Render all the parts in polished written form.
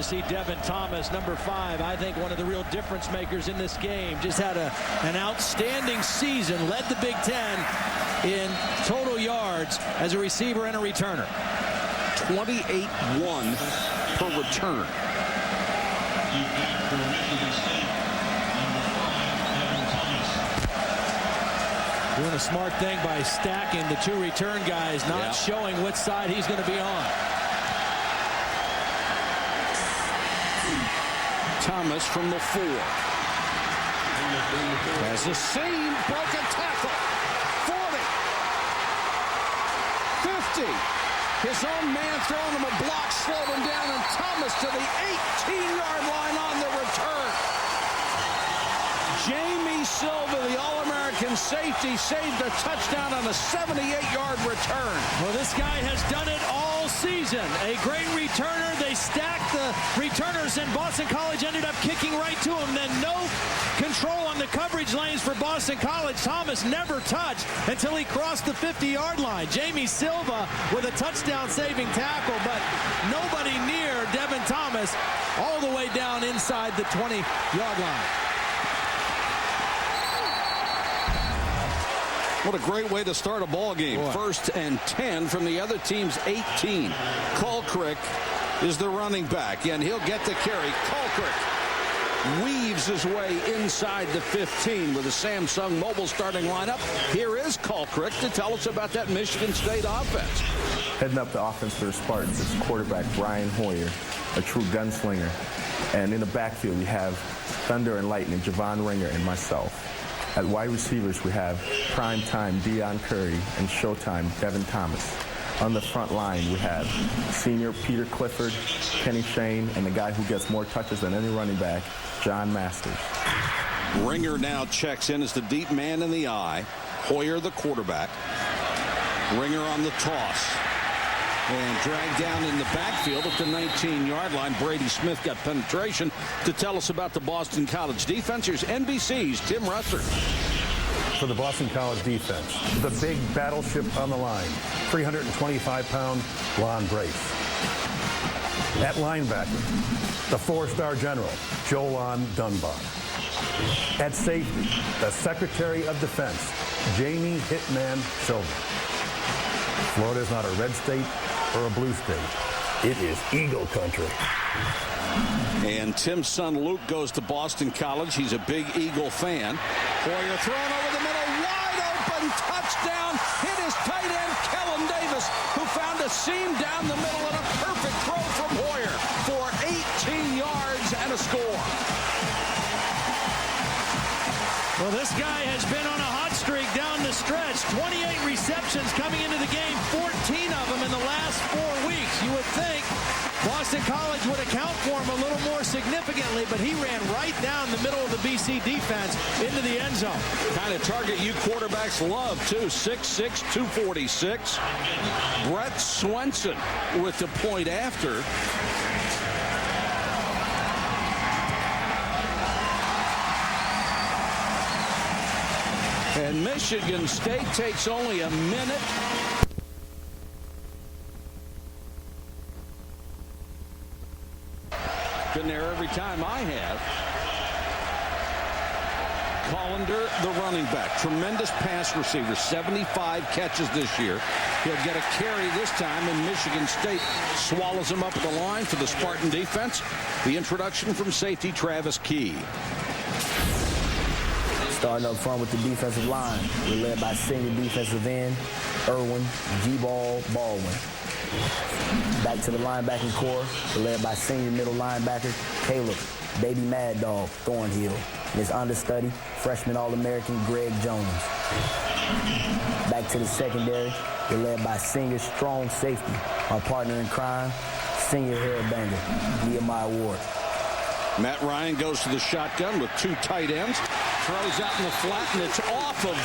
to see Devin Thomas, number 5. I think one of the real difference makers in this game. Just had an outstanding season. Led the Big Ten in total yards as a receiver and a returner. 28-1 per return. Doing a smart thing by stacking the 2 return guys, not showing which side he's going to be on. Thomas from the 4. Has a seam, broken tackle. 40. 50. His own man throwing him a block, slowed him down, and Thomas to the 18-yard line on the return. Jamie Silva, the All-American safety, saved a touchdown on a 78-yard return. Well, this guy has done it all season. A great returner. They stacked the returners, and Boston College ended up kicking right to him. Then no control on the coverage lanes for Boston College. Thomas never touched until he crossed the 50-yard line. Jamie Silva with a touchdown-saving tackle, but nobody near Devin Thomas all the way down inside the 20-yard line. What a great way to start a ball game. Boy. 1st and 10 from the other team's 18. Colcrick is the running back, and he'll get the carry. Colcrick weaves his way inside the 15 with a Samsung Mobile starting lineup. Here is Colcrick to tell us about that Michigan State offense. Heading up the offense for the Spartans is quarterback Brian Hoyer, a true gunslinger. And in the backfield, we have Thunder and Lightning, Javon Ringer, and myself. At wide receivers, we have primetime Deion Curry and showtime Devin Thomas. On the front line, we have senior Peter Clifford, Kenny Shane, and the guy who gets more touches than any running back, John Masters. Ringer now checks in as the deep man in the eye. Hoyer, the quarterback. Ringer on the toss. And dragged down in the backfield at the 19-yard line. Brady Smith got penetration. To tell us about the Boston College defense, here's NBC's Tim Russert. For the Boston College defense, the big battleship on the line, 325-pound Lon Brace. At linebacker, the 4-star general, Jolan Dunbar. At safety, the Secretary of Defense, Jamie Hitman Silva. Florida's not a red state or a blue state. It is Eagle country. And Tim's son Luke goes to Boston College. He's a big Eagle fan. Hoyer thrown over the middle, wide open, touchdown. Hit his tight end, Kellen Davis, who found a seam down the middle and a perfect throw from Hoyer for 18 yards and a score. Well, this guy has been on a hot streak down the stretch. 28 receptions coming into the game, 14 of them in the last 4 weeks. You would think Boston College would account for him a little more significantly, but he ran right down the middle of the BC defense into the end zone. Kind of target you quarterbacks love, too. 6'6", 246. Brett Swenson with the point after. And Michigan State takes only a minute. Been there every time I have. Collender, the running back. Tremendous pass receiver. 75 catches this year. He'll get a carry this time, and Michigan State swallows him up at the line for the Spartan defense. The introduction from safety Travis Key. Starting up front with the defensive line. We're led by senior defensive end, Irwin G-Ball Baldwin. Back to the linebacking core. We're led by senior middle linebacker, Caleb Baby Mad Dog Thornhill. And his understudy, freshman All-American Greg Jones. Back to the secondary. We're led by senior strong safety, our partner in crime, senior hairbanger, Nehemiah Ward. Matt Ryan goes to the shotgun with 2 tight ends. Throws out in the flat, and it's off of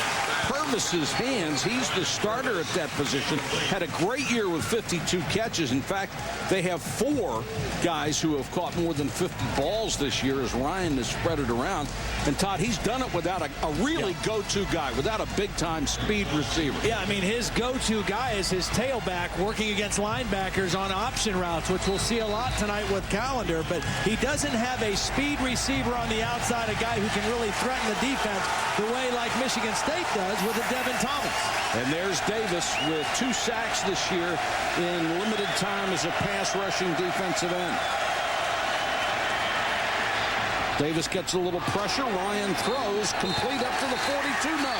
Thomas's hands. He's the starter at that position. Had a great year with 52 catches. In fact, they have 4 guys who have caught more than 50 balls this year as Ryan has spread it around. And, Todd, he's done it without a really go-to guy, without a big-time speed receiver. Yeah, I mean, his go-to guy is his tailback working against linebackers on option routes, which we'll see a lot tonight with Callender. But he doesn't have a speed receiver on the outside, a guy who can really threaten the defense the way like Michigan State does with a Devin Thomas. And there's Davis with 2 sacks this year in limited time as a pass-rushing defensive end. Davis gets a little pressure. Ryan throws complete up to the 42. No.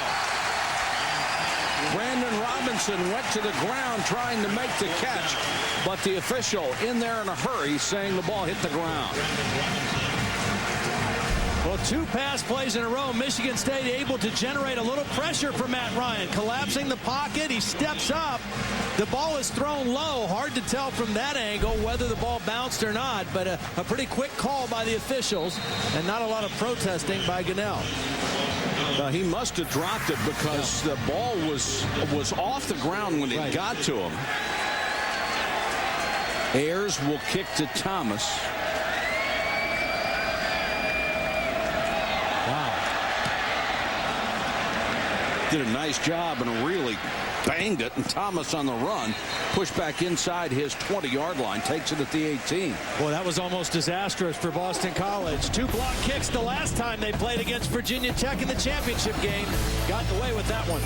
Brandon Robinson went to the ground trying to make the catch, but the official in there in a hurry saying the ball hit the ground. Well, 2 pass plays in a row. Michigan State able to generate a little pressure for Matt Ryan. Collapsing the pocket. He steps up. The ball is thrown low. Hard to tell from that angle whether the ball bounced or not, but a pretty quick call by the officials and not a lot of protesting by Gunnell. He must have dropped it because the ball was off the ground when it got to him. Ayers will kick to Thomas. Wow. Did a nice job and really banged it, and Thomas on the run pushed back inside his 20-yard line, takes it at the 18. Well, that was almost disastrous for Boston College. 2 block kicks the last time they played against Virginia Tech in the championship game. Got away with that one.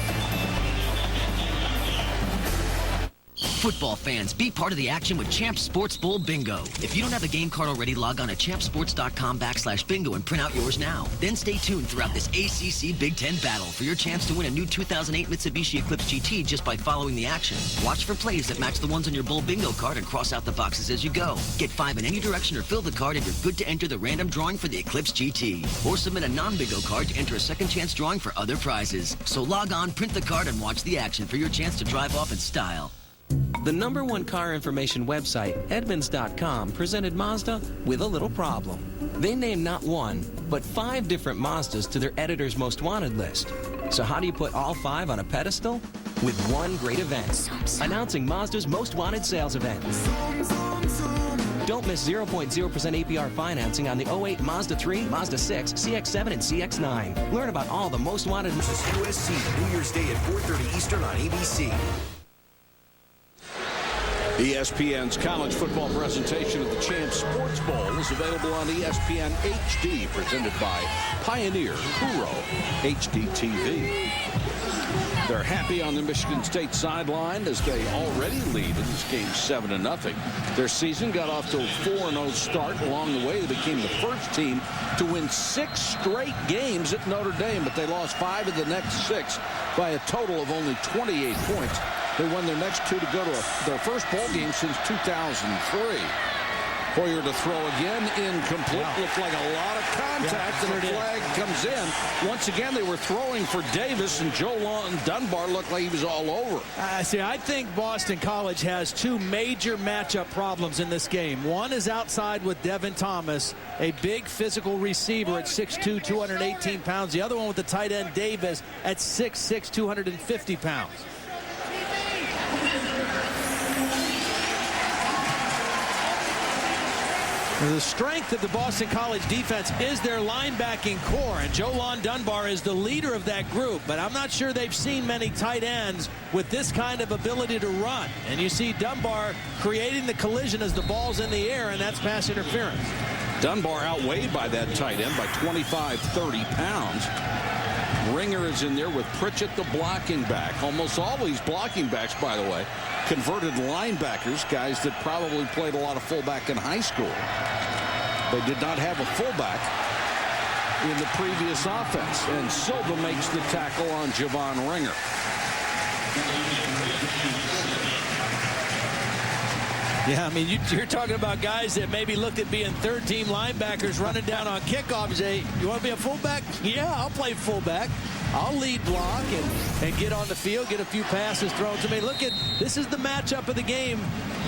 Football fans, be part of the action with Champs Sports Bowl Bingo. If you don't have a game card already, log on to champsports.com/bingo and print out yours now. Then stay tuned throughout this ACC Big Ten battle for your chance to win a new 2008 Mitsubishi Eclipse GT just by following the action. Watch for plays that match the ones on your Bowl Bingo card and cross out the boxes as you go. Get 5 in any direction or fill the card and you're good to enter the random drawing for the Eclipse GT. Or submit a non-bingo card to enter a second chance drawing for other prizes. So log on, print the card, and watch the action for your chance to drive off in style. The #1 car information website, Edmunds.com, presented Mazda with a little problem. They named not 1, but 5 different Mazdas to their editor's most wanted list. So how do you put all 5 on a pedestal? With one great event. Announcing Mazda's most wanted sales event. Don't miss 0.0% APR financing on the 08 Mazda 3, Mazda 6, CX-7, and CX-9. Learn about all the most wanted. This is USC, New Year's Day at 4:30 Eastern on ABC. ESPN's college football presentation of the Champs Sports Bowl is available on ESPN HD, presented by Pioneer Kuro HD TV. They're happy on the Michigan State sideline as they already lead in this game 7-0. Their season got off to a 4-0 start. Along the way, they became the first team to win 6 straight games at Notre Dame, but they lost 5 of the next 6 by a total of only 28 points. They won their next 2 to go to their first bowl game since 2003. Hoyer to throw again, incomplete. Wow. Looked like a lot of contact, and the flag comes in. Once again, they were throwing for Davis, and Joe Dunbar looked like he was all over. See, I think Boston College has 2 major matchup problems in this game. One is outside with Devin Thomas, a big physical receiver at 6'2", 218 pounds. The other one with the tight end Davis at 6'6", 250 pounds. The strength of the Boston College defense is their linebacking core, and Joe Dunbar is the leader of that group, but I'm not sure they've seen many tight ends with this kind of ability to run. And you see Dunbar creating the collision as the ball's in the air, and that's pass interference. Dunbar outweighed by that tight end by 25, 30 pounds. Ringer is in there with Pritchett, the blocking back. Almost all these blocking backs, by the way, converted linebackers, guys that probably played a lot of fullback in high school. They did not have a fullback in the previous offense. And Silva makes the tackle on Javon Ringer. Yeah, I mean, you're talking about guys that maybe looked at being third-team linebackers running down on kickoff and say, you want to be a fullback? Yeah, I'll play fullback. I'll lead block and get on the field, get a few passes thrown to me. Look at, this is the matchup of the game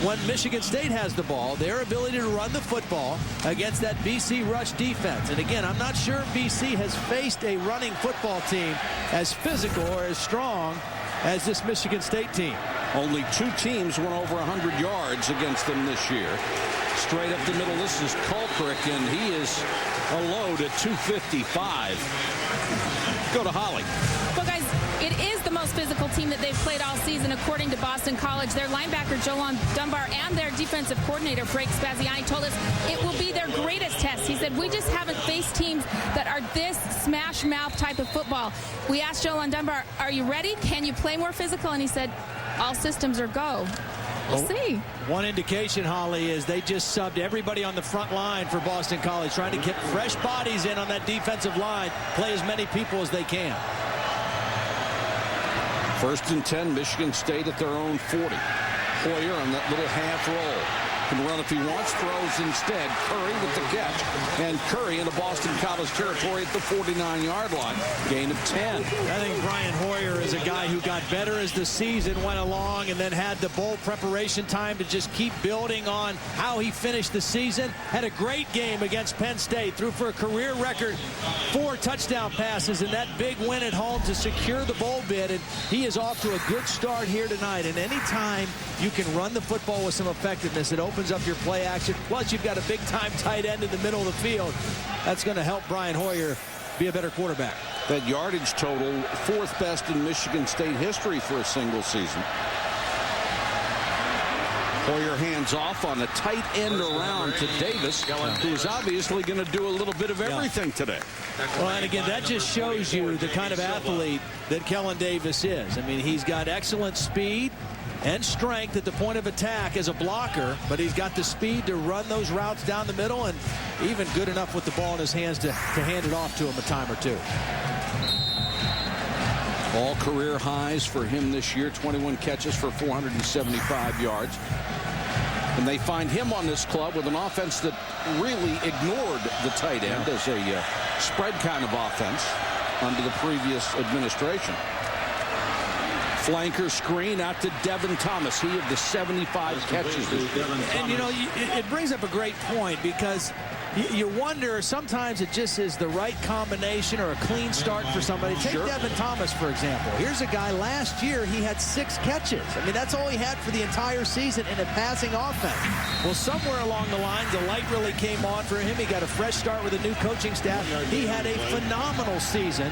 when Michigan State has the ball. Their ability to run the football against that BC rush defense. And again, I'm not sure BC has faced a running football team as physical or as strong as this Michigan State team. Only 2 teams went over 100 yards against them this year. Straight up the middle, this is Colcrick, and he is a load at 255. Go to Holly. Well, guys, it is the most physical team that they've played all season, according to Boston College. Their linebacker, Jolan Dunbar, and their defensive coordinator, Frank Spaziani, told us it will be their greatest test. He said, we just haven't faced teams that are this smash-mouth type of football. We asked Jolan Dunbar, are you ready? Can you play more physical? And he said, all systems are go. We'll see. One indication, Holly, is they just subbed everybody on the front line for Boston College, trying to get fresh bodies in on that defensive line, play as many people as they can. 1st and 10, Michigan State at their own 40. Hoyer on that little half roll. Can run if he wants, throws instead. Curry with the catch. And Curry into Boston College territory at the 49-yard line. Gain of 10. I think Brian Hoyer is a guy who got better as the season went along and then had the bowl preparation time to just keep building on how he finished the season. Had a great game against Penn State. Threw for a career record 4 touchdown passes in that big win at home to secure the bowl bid. And he is off to a good start here tonight. And anytime you can run the football with some effectiveness, it opens up your play action. Plus, you've got a big-time tight end in the middle of the field. That's going to help Brian Hoyer be a better quarterback. That yardage total, 4th best in Michigan State history for a single season. Hoyer hands off on a tight end around to Davis, who's obviously going to do a little bit of everything today. Well, and again, that just shows you the kind of athlete that Kellen Davis is. I mean, he's got excellent speed and strength at the point of attack as a blocker, but he's got the speed to run those routes down the middle, and even good enough with the ball in his hands to hand it off to him a time or two. All career highs for him this year, 21 catches for 475 yards. And they find him on this club with an offense that really ignored the tight end as a spread kind of offense under the previous administration. Flanker screen out to Devin Thomas. He of the 75 catches this year. And, you know, it brings up a great point, because you wonder, sometimes it just is the right combination or a clean start for somebody. Take Devin Thomas, for example. Here's a guy, last year he had 6 catches. I mean, that's all he had for the entire season in a passing offense. Well, somewhere along the line, the light really came on for him. He got a fresh start with a new coaching staff. He had a phenomenal season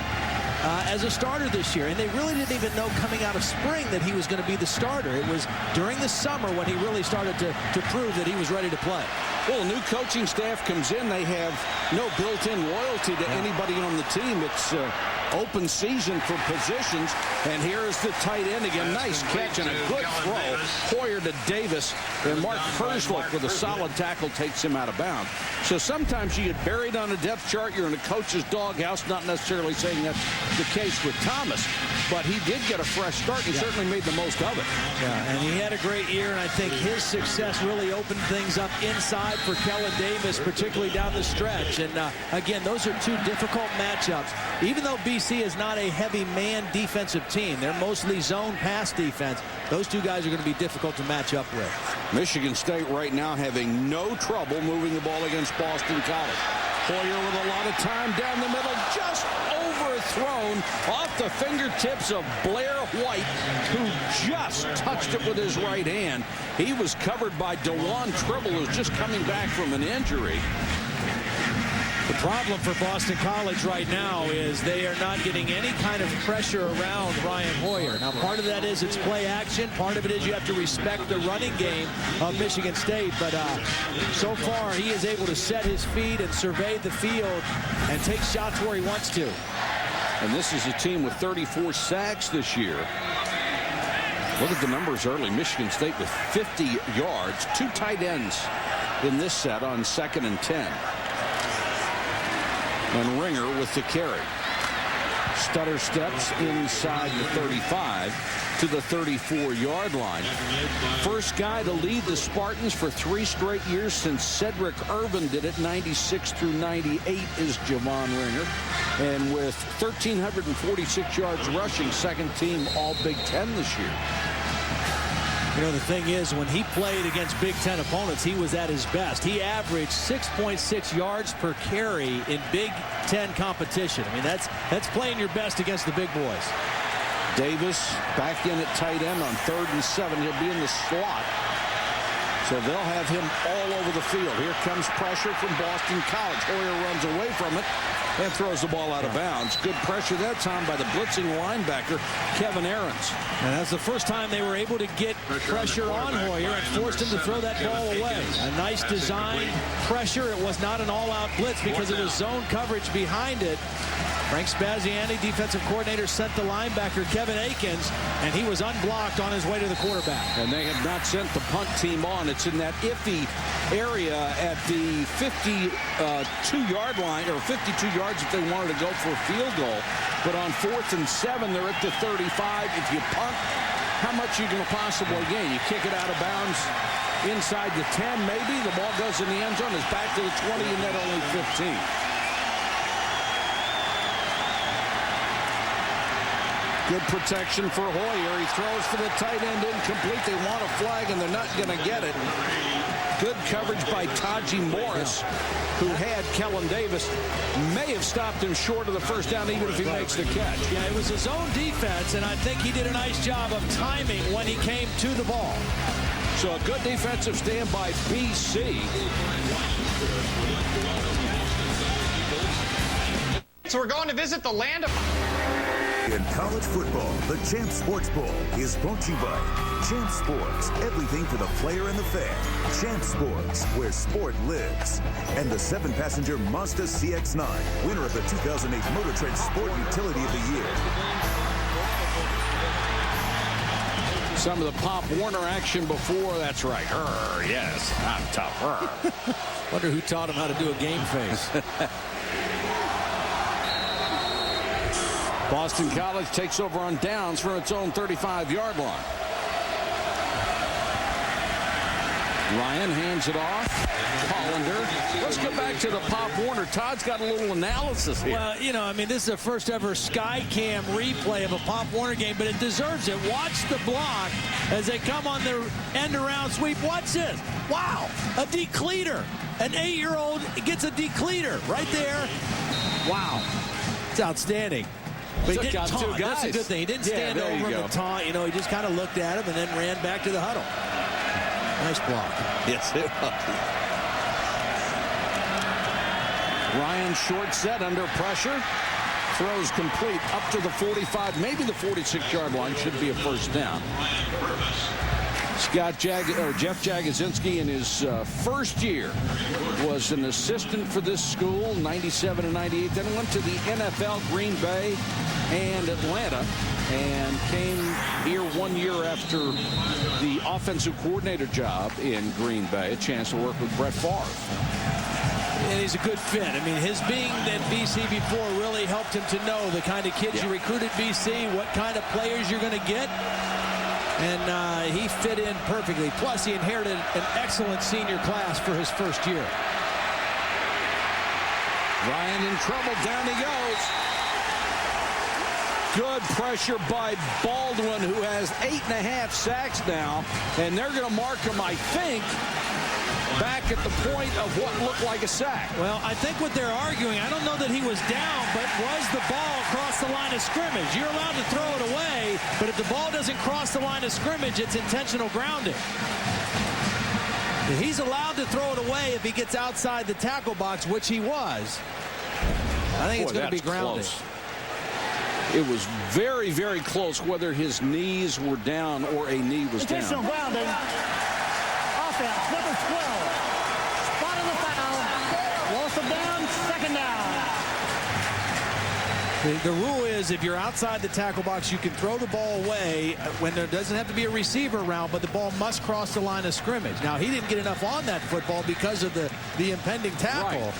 as a starter this year, and they really didn't even know coming out of spring that he was going to be the starter. It was during the summer when he really started to prove that he was ready to play. Well, a new coaching staff comes in. They have no built-in loyalty to anybody on the team. It's open season for positions, and here is the tight end again. Nice catch and a good throw. Hoyer to Davis, and Mark Herzlich with a solid tackle takes him out of bounds. So sometimes you get buried on a depth chart. You're in a coach's doghouse. Not necessarily saying that's the case with Thomas, but he did get a fresh start. He certainly made the most of it. Yeah, and he had a great year, and I think his success really opened things up inside for Kellen Davis, particularly down the stretch. And again, those are 2 difficult matchups. Even though BC is not a heavy man defensive team, they're mostly zone pass defense. Those 2 guys are going to be difficult to match up with. Michigan State right now having no trouble moving the ball against Boston College. Hoyer with a lot of time down the middle, just overthrown off the fingertips of Blair White, who just touched it with his right hand. He was covered by DeJuan Tribble, who's just coming back from an injury. The problem for Boston College right now is they are not getting any kind of pressure around Brian Hoyer. Now, part of that is it's play action. Part of it is you have to respect the running game of Michigan State. But so far, he is able to set his feet and survey the field and take shots where he wants to. And this is a team with 34 sacks this year. Look at the numbers early. Michigan State with 50 yards. 2 tight ends in this set on 2nd and 10. And Ringer with the carry. Stutter steps inside the 35 to the 34-yard line. First guy to lead the Spartans for 3 straight years since Cedric Irvin did it, 96 through 98, is Javon Ringer. And with 1,346 yards rushing, second team All Big Ten this year. You know, the thing is, when he played against Big Ten opponents, he was at his best. He averaged 6.6 yards per carry in Big Ten competition. I mean, that's playing your best against the big boys. Davis back in at tight end on 3rd and 7. He'll be in the slot. So they'll have him all over the field. Here comes pressure from Boston College. Hoyer runs away from it and throws the ball out of bounds. Good pressure that time by the blitzing linebacker, Kevin Ahrens. And that's the first time they were able to get pressure on Hoyer and forced him to throw that ball away. A nice design pressure. It was not an all-out blitz because it was zone coverage behind it. Frank Spaziani, defensive coordinator, sent the linebacker Kevin Akins, and he was unblocked on his way to the quarterback. And they have not sent the punt team on. It's in that iffy area at the 52-yard line, or 52 yards if they wanted to go for a field goal. But on 4th and 7, they're at the 35. If you punt, how much are you going to possibly gain? You kick it out of bounds inside the 10, maybe. The ball goes in the end zone. It's back to the 20, and then only 15. Good protection for Hoyer. He throws for the tight end, incomplete. They want a flag, and they're not going to get it. Good coverage by Taji Morris, who had Kellen Davis. May have stopped him short of the first down, even if he makes the catch. Yeah, it was his own defense, and I think he did a nice job of timing when he came to the ball. So a good defensive stand by BC. So we're going to visit the land of... In college football, the Champs Sports Bowl is brought to you by Champs Sports, everything for the player and the fan. Champs Sports, where sport lives. And the 7-passenger Mazda CX-9, winner of the 2008 Motor Trend Sport Utility of the Year. Some of the Pop Warner action before. That's right. Yes, I'm tough. Wonder who taught him how to do a game face. Boston College takes over on downs from its own 35-yard line. Ryan hands it off. Hollander. Let's get back to the Pop Warner. Todd's got a little analysis here. Well, you know, I mean, this is the first ever Skycam replay of a Pop Warner game, but it deserves it. Watch the block as they come on their end-around sweep. Watch this. Wow, a decleater. An 8-year-old gets a decleater right there. Wow, it's outstanding. But he didn't taunt. That's a good thing. He didn't stand over him and taunt. You know, he just kind of looked at him and then ran back to the huddle. Nice block. Yes, it was. Ryan short set under pressure. Throws complete up to the 45, maybe the 46-yard line. Should be a first down. Jeff Jagodzinski in his first year was an assistant for this school, 97 and 98. Then went to the NFL, Green Bay and Atlanta, and came here 1 year after the offensive coordinator job in Green Bay, a chance to work with Brett Favre. And he's a good fit. I mean, his being at BC before really helped him to know the kind of kids you recruit at BC, what kind of players you're going to get. And he fit in perfectly. Plus, he inherited an excellent senior class for his first year. Ryan in trouble. Down he goes. Good pressure by Baldwin, who has 8.5 sacks now. And they're going to mark him, I think, back at the point of what looked like a sack. Well, I think what they're arguing, I don't know that he was down, but was the ball across the line of scrimmage? You're allowed to throw it away, but if the ball doesn't cross the line of scrimmage, it's intentional grounding. He's allowed to throw it away if he gets outside the tackle box, which he was. I think it's going to be grounded. Close. It was very, very close whether his knees were down or a knee was down. Intentional grounding. Offense, number 12. Spot on the foul. Loss of down, second down. The rule is if you're outside the tackle box, you can throw the ball away when there doesn't have to be a receiver around, but the ball must cross the line of scrimmage. Now, he didn't get enough on that football because of the impending tackle. Right.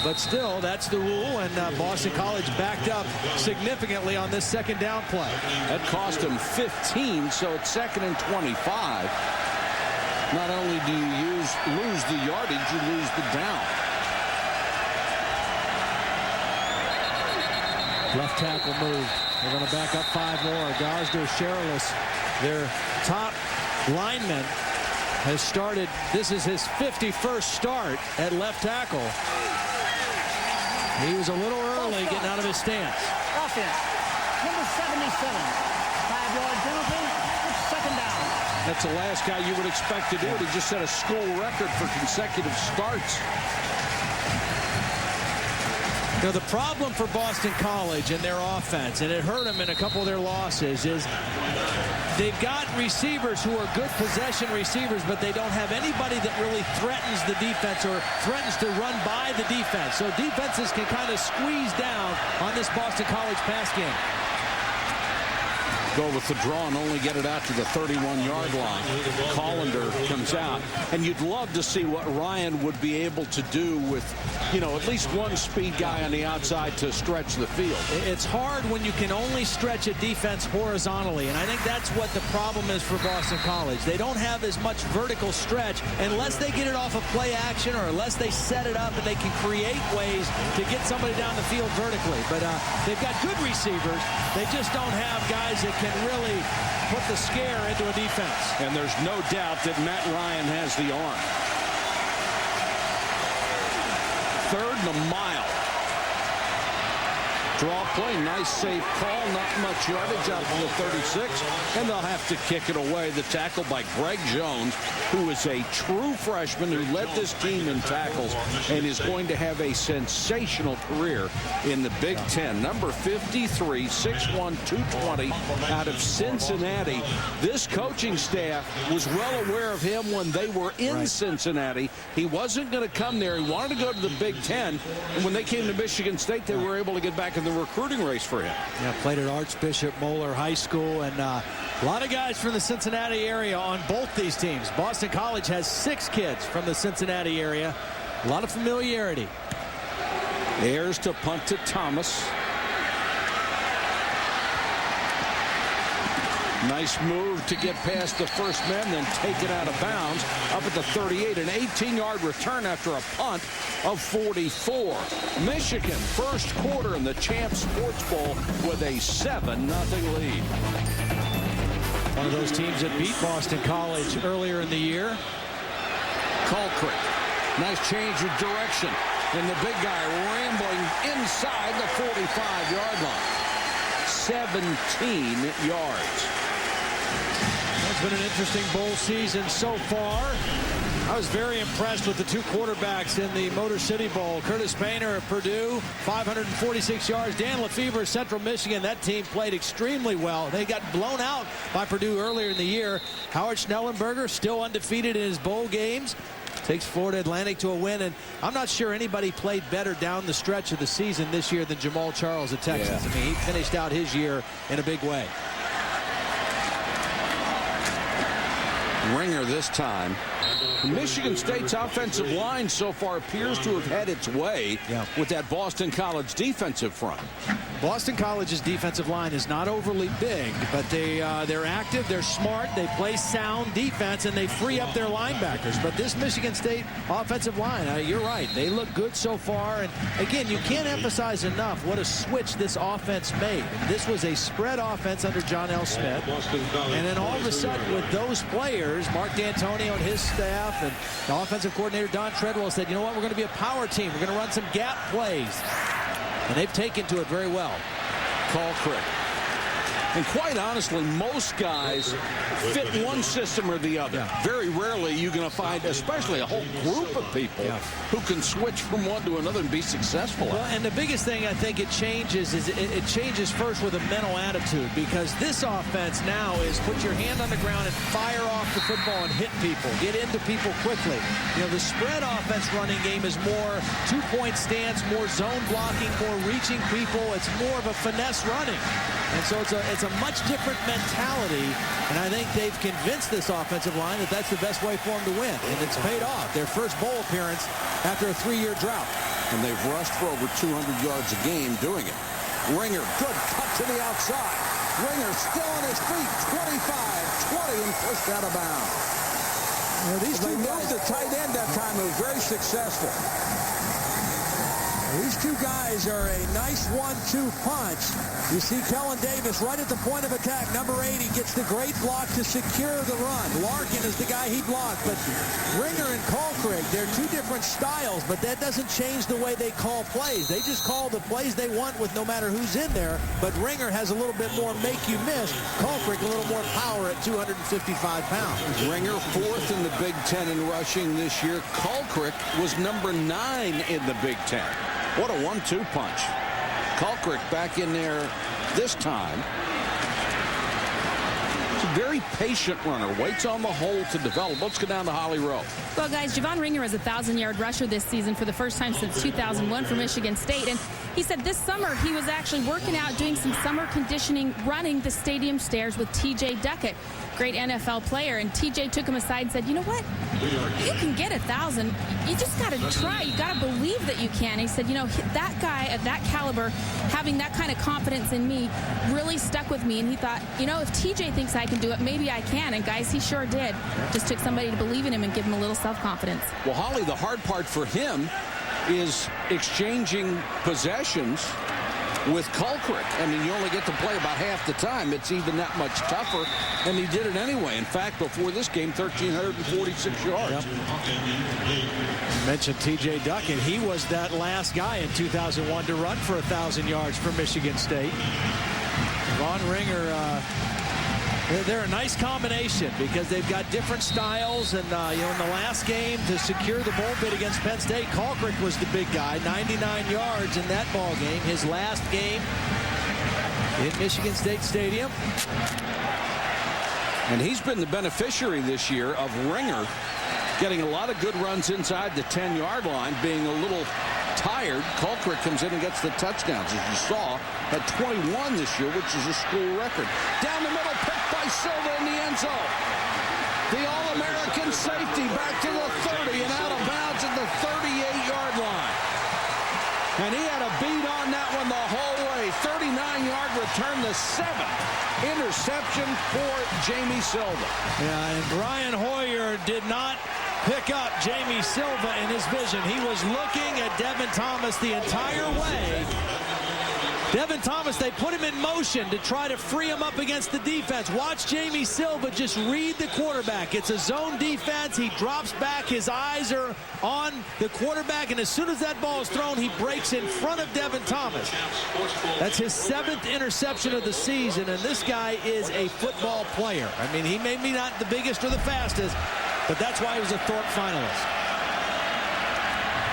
but still, that's the rule, and Boston College backed up significantly on this second down play. That cost him 15, so it's 2nd and 25. Not only do you lose the yardage, you lose the down. Left tackle moved. They're going to back up 5 more. Gosder, Sherrillis, their top lineman, has started. This is his 51st start at left tackle. He was a little early getting out of his stance. Offense, number 77. 5-yard penalty. It's second down. That's the last guy you would expect to do it. He just set a school record for consecutive starts. Now, the problem for Boston College and their offense, and it hurt them in a couple of their losses, is they've got receivers who are good possession receivers, but they don't have anybody that really threatens the defense or threatens to run by the defense. So defenses can kind of squeeze down on this Boston College pass game. Go with the draw and only get it out to the 31-yard line. Collender comes out. And you'd love to see what Ryan would be able to do with, you know, at least one speed guy on the outside to stretch the field. It's hard when you can only stretch a defense horizontally, and I think that's what the problem is for Boston College. They don't have as much vertical stretch unless they get it off of play action or unless they set it up and they can create ways to get somebody down the field vertically. But they've got good receivers. They just don't have guys that can really put the scare into a defense. And there's no doubt that Matt Ryan has the arm. 3rd and a mile. Draw play, nice safe call, not much yardage out to the 36, and they'll have to kick it away. The tackle by Greg Jones, who is a true freshman who led this team in tackles and is going to have a sensational career in the Big Ten. Number 53, 6'1", 220, out of Cincinnati. This coaching staff was well aware of him when they were in Cincinnati. He wasn't going to come there. He wanted to go to the Big Ten, and when they came to Michigan State, they were able to get back in the recruiting race for him. Yeah, played at Archbishop Moeller High School, and a lot of guys from the Cincinnati area on both these teams. Boston College has 6 kids from the Cincinnati area. A lot of familiarity. Ayers to punt to Thomas. Nice move to get past the first man, then take it out of bounds up at the 38. An 18-yard return after a punt of 44. Michigan, first quarter in the Champs Sports Bowl with a 7-0 lead. One of those teams that beat Boston College earlier in the year. Colquitt, nice change of direction. And the big guy rambling inside the 45-yard line. 17 yards. It's been an interesting bowl season so far. I was very impressed with the 2 quarterbacks in the Motor City Bowl. Curtis Painter of Purdue, 546 yards. Dan Lefevre, Central Michigan. That team played extremely well. They got blown out by Purdue earlier in the year. Howard Schnellenberger still undefeated in his bowl games. Takes Florida Atlantic to a win, and I'm not sure anybody played better down the stretch of the season this year than Jamal Charles at Texas. Yeah. I mean, he finished out his year in a big way. Ringer this time. Michigan State's offensive line so far appears to have had its way with that Boston College defensive front. Boston College's defensive line is not overly big, but they're active, they're smart, they play sound defense, and they free up their linebackers. But this Michigan State offensive line, you're right, they look good so far. And again, you can't emphasize enough what a switch this offense made. This was a spread offense under John L. Smith. And then all of a sudden with those players, Mark D'Antonio and his staff, and the offensive coordinator Don Treadwell said, you know what, we're going to be a power team. We're going to run some gap plays. And they've taken to it very well. Colquitt. And quite honestly, most guys fit one system or the other. Very rarely you're going to find, especially a whole group of people who can switch from one to another and be successful. Well, and the biggest thing I think it changes is it changes first with a mental attitude, because this offense now is put your hand on the ground and fire off the football and hit people, get into people quickly. You know, the spread offense running game is more two-point stance, more zone blocking, more reaching people. It's more of a finesse running. And so it's a much different mentality, and I think they've convinced this offensive line that that's the best way for them to win, and it's paid off. Their first bowl appearance after a 3-year drought. And they've rushed for over 200 yards a game doing it. Ringer, good cut to the outside. Ringer still on his feet. 25, 20, and pushed out of bounds. You know, these they moved the tight end that time. It was very successful. These two guys are a nice 1-2 punch. You see Kellen Davis right at the point of attack. Number 80 gets the great block to secure the run. Larkin is the guy he blocked. But Ringer and Colquitt, they're two different styles, but that doesn't change the way they call plays. They just call the plays they want with no matter who's in there. But Ringer has a little bit more make you miss. Colquitt a little more power at 255 pounds. Ringer fourth in the Big Ten in rushing this year. Colquitt was number 9 in the Big Ten. What a 1-2 punch. Colquitt back in there this time. He's a very patient runner. Waits on the hole to develop. Let's go down to Holly Rowe. Well, guys, Javon Ringer is a 1,000-yard rusher this season for the first time since 2001 for Michigan State. And he said this summer he was actually working out, doing some summer conditioning, running the stadium stairs with T.J. Duckett, great NFL player. And T.J. took him aside and said, you know what? You can get 1,000. You just got to try. You got to believe that you can. He said, you know, that guy at that caliber, having that kind of confidence in me really stuck with me. And he thought, you know, if T.J. thinks I can do it, maybe I can. And, guys, he sure did. Just took somebody to believe in him and give him a little self-confidence. Well, Holly, the hard part for him is exchanging possessions with Colquitt. I mean, you only get to play about half the time. It's even that much tougher, and he did it anyway. In fact, before this game, 1,346 yards. Yep. You mentioned T.J. Duckett. He was that last guy in 2001 to run for 1,000 yards for Michigan State. Von Ringer, they're a nice combination because they've got different styles. And, you know, in the last game to secure the bowl bid against Penn State, Colquitt was the big guy, 99 yards in that ball game. His last game in Michigan State Stadium. And he's been the beneficiary this year of Ringer getting a lot of good runs inside the 10-yard line, being a little tired. Colquitt comes in and gets the touchdowns, as you saw, at 21 this year, which is a school record. Down the middle, picked by Silva in the end zone. The All-American safety back to the 30 and out of bounds at the 38-yard line. And he had a beat on that one the whole way. 39-yard return, the 7th interception for Jamie Silva. Yeah, and Brian Hoyer did not pick up Jamie Silva in his vision. He was looking at Devin Thomas the entire way. Devin Thomas, they put him in motion to try to free him up against the defense. Watch Jamie Silva just read the quarterback. It's a zone defense. He drops back. His eyes are on the quarterback, and as soon as that ball is thrown, he breaks in front of Devin Thomas. That's his 7th interception of the season, and this guy is a football player. I mean, he may be not the biggest or the fastest, but that's why he was a Thorpe finalist.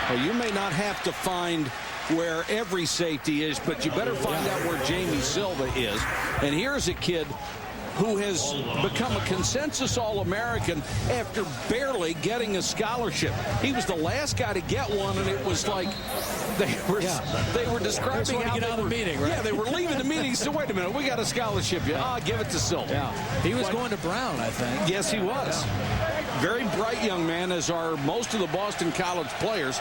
Well, you may not have to find where every safety is, but you better find out where Jamie Silva is. And here's a kid who has become a consensus All-American after barely getting a scholarship. He was the last guy to get one, and it was like they were describing how get out of the meeting, right? Yeah, they were leaving the meeting. So wait a minute, we got a scholarship. Give it to Silva. Yeah, he was going to Brown, I think. Yes, he was. Yeah. Very bright young man, as are most of the Boston College players.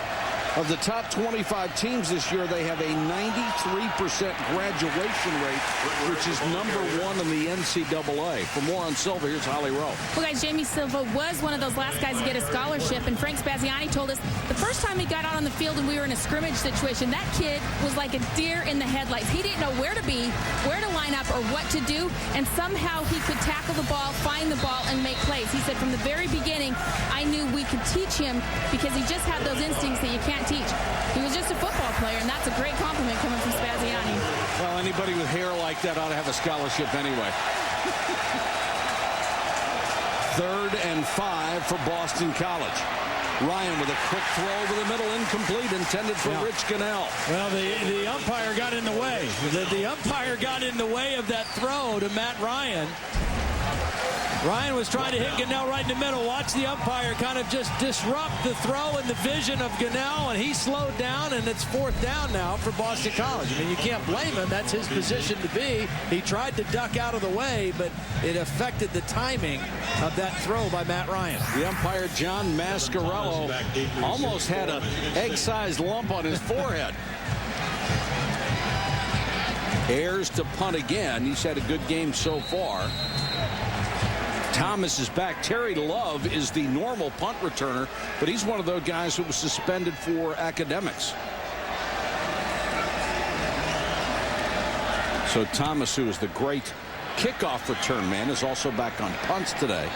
Of the top 25 teams this year, they have a 93% graduation rate, which is #1 in the NCAA. For more on Silva, here's Holly Rowe. Well, guys, Jamie Silva was one of those last guys to get a scholarship, and Frank Spaziani told us the first time he got out on the field and we were in a scrimmage situation, that kid was like a deer in the headlights. He didn't know where to be, where to line up, or what to do, and somehow he could tackle the ball, find the ball, and make plays. He said from the very beginning, I knew we could teach him because he just had those instincts that you can't teach. He was just a football player, and that's a great compliment coming from Spaziani. Well, anybody with hair like that ought to have a scholarship anyway. 3rd and 5 for Boston College. Ryan with a quick throw over the middle, incomplete, intended for Rich Gunnell. Well, the umpire got in the way. The umpire got in the way of that throw to Matt Ryan. Ryan was trying to hit Gunnell right in the middle. Watch the umpire kind of just disrupt the throw and the vision of Gunnell, and he slowed down, and it's 4th down now for Boston College. I mean, you can't blame him. That's his position to be. He tried to duck out of the way, but it affected the timing of that throw by Matt Ryan. The umpire, John Mascarello, almost had an egg-sized lump on his forehead. Ayers to punt again. He's had a good game so far. Thomas is back. Terry Love is the normal punt returner, but he's one of those guys who was suspended for academics. So Thomas, who is the great kickoff return man, is also back on punts today.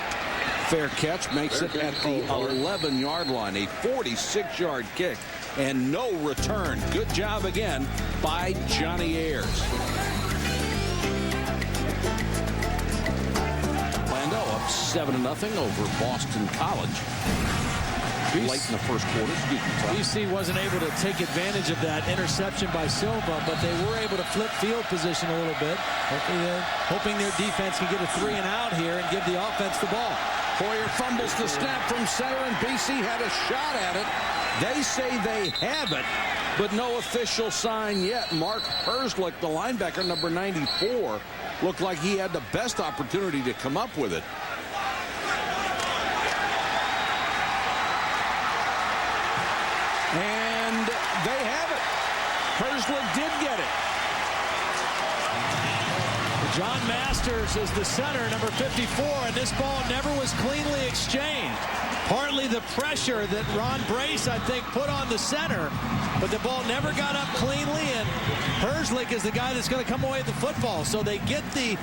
Fair catch, makes it at the 11-yard line. A 46-yard kick and no return. Good job again by Johnny Ayers. Orlando up 7-0 over Boston College. Late in the first quarter. BC wasn't able to take advantage of that interception by Silva, but they were able to flip field position a little bit, hoping their defense can get a 3-and-out here and give the offense the ball. Hoyer fumbles the snap from center, and BC had a shot at it. They say they have it, but no official sign yet. Mark Herzlich, the linebacker, number 94, looked like he had the best opportunity to come up with it. And they have it. Herzlich did get it. John Masters is the center, number 54, and this ball never was cleanly exchanged. Partly the pressure that Ron Brace, I think, put on the center, but the ball never got up cleanly, and Herzlich is the guy that's going to come away with the football. So they get the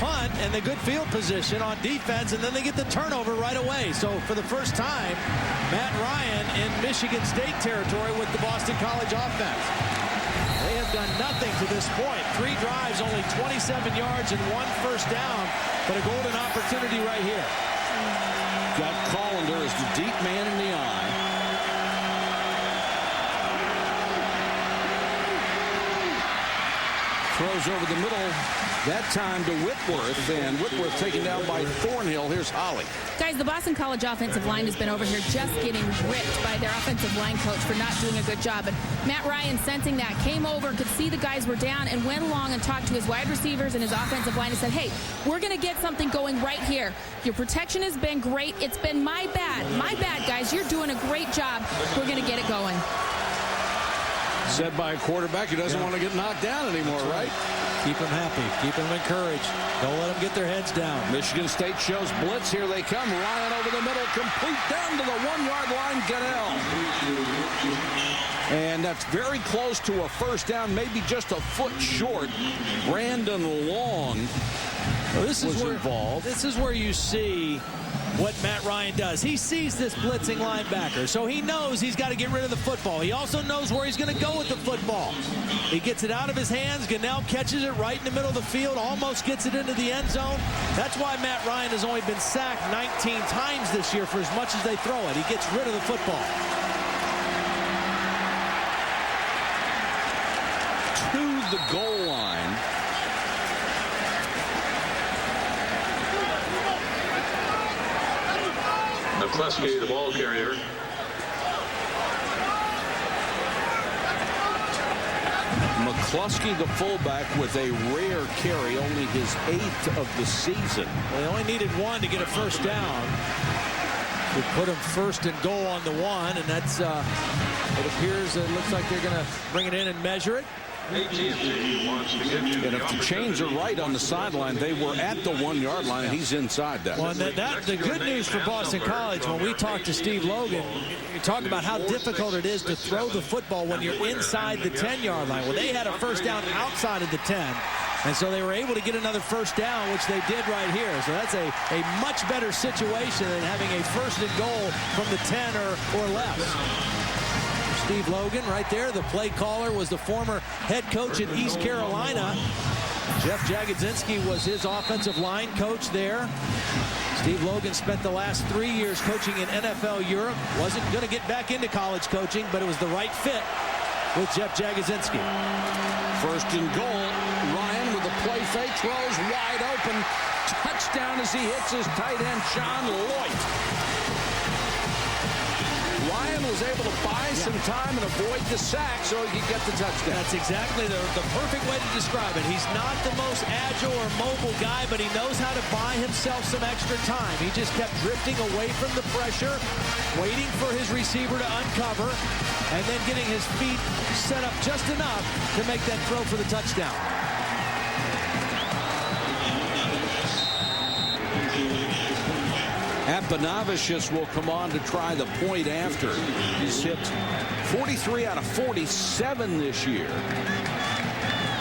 punt and the good field position on defense, and then they get the turnover right away. So for the first time, Matt Ryan in Michigan State territory with the Boston College offense. They have done nothing to this point. 3 drives, only 27 yards and 1 first down, but a golden opportunity right here. Got Collender as the deep man in the eye. Throws over the middle, that time to Whitworth, and Whitworth taken down by Thornhill. Here's Holly. Guys, the Boston College offensive line has been over here just getting ripped by their offensive line coach for not doing a good job. And Matt Ryan, sensing that, came over, could see the guys were down, and went along and talked to his wide receivers and his offensive line and said, hey, we're going to get something going right here. Your protection has been great. It's been my bad. My bad, guys. You're doing a great job. We're going to get it going. Said by a quarterback who doesn't want to get knocked down anymore, right? Keep them happy. Keep them encouraged. Don't let them get their heads down. Michigan State shows blitz. Here they come. Ryan over the middle. Complete down to the 1-yard line. Gunnell. And that's very close to a first down, maybe just a foot short. Brandon Long was involved. This is where you see what Matt Ryan does. He sees this blitzing linebacker, so he knows he's got to get rid of the football. He also knows where he's going to go with the football. He gets it out of his hands. Gunnell catches it right in the middle of the field, almost gets it into the end zone. That's why Matt Ryan has only been sacked 19 times this year for as much as they throw it. He gets rid of the football. To the goal line. McCluskey, the ball carrier. McCluskey, the fullback, with a rare carry, only his 8th of the season. Well, they only needed 1 to get a first down. We put him first and goal on the 1, and that's, it appears, it looks like they're going to bring it in and measure it. And if the chains are right on the sideline, they were at the 1-yard line, and he's inside that. Well, the good news for Boston College, when we talked to Steve Logan, you talk about how difficult it is to throw the football when you're inside the 10-yard line. Well, they had a first down outside of the 10, and so they were able to get another first down, which they did right here. So that's a much better situation than having a first and goal from the 10 or less. Steve Logan right there. The play caller was the former head coach at East Carolina. Jeff Jagodzinski was his offensive line coach there. Steve Logan spent the last 3 years coaching in NFL Europe. Wasn't going to get back into college coaching, but it was the right fit with Jeff Jagodzinski. First and goal. Ryan with a play fake, throws wide open. Touchdown as he hits his tight end, John Lloyd. Ryan was able to buy some time and avoid the sack so he could get the touchdown. That's exactly the perfect way to describe it. He's not the most agile or mobile guy, but he knows how to buy himself some extra time. He just kept drifting away from the pressure, waiting for his receiver to uncover, and then getting his feet set up just enough to make that throw for the touchdown. Abinavicius will come on to try the point after. He's hit 43 out of 47 this year.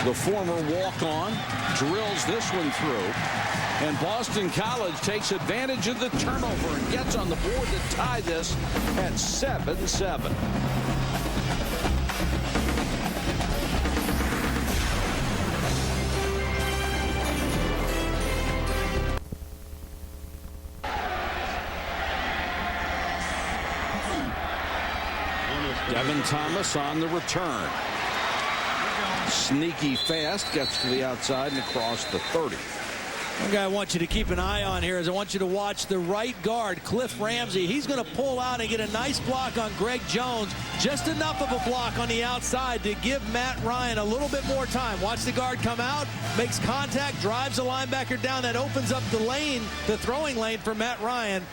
The former walk-on drills this one through. And Boston College takes advantage of the turnover and gets on the board to tie this at 7-7. Devin Thomas on the return. Sneaky fast, gets to the outside and across the 30. One guy I want you to keep an eye on here is I want you to watch the right guard, Cliff Ramsey. He's going to pull out and get a nice block on Greg Jones. Just enough of a block on the outside to give Matt Ryan a little bit more time. Watch the guard come out, makes contact, drives the linebacker down. That opens up the lane, the throwing lane for Matt Ryan,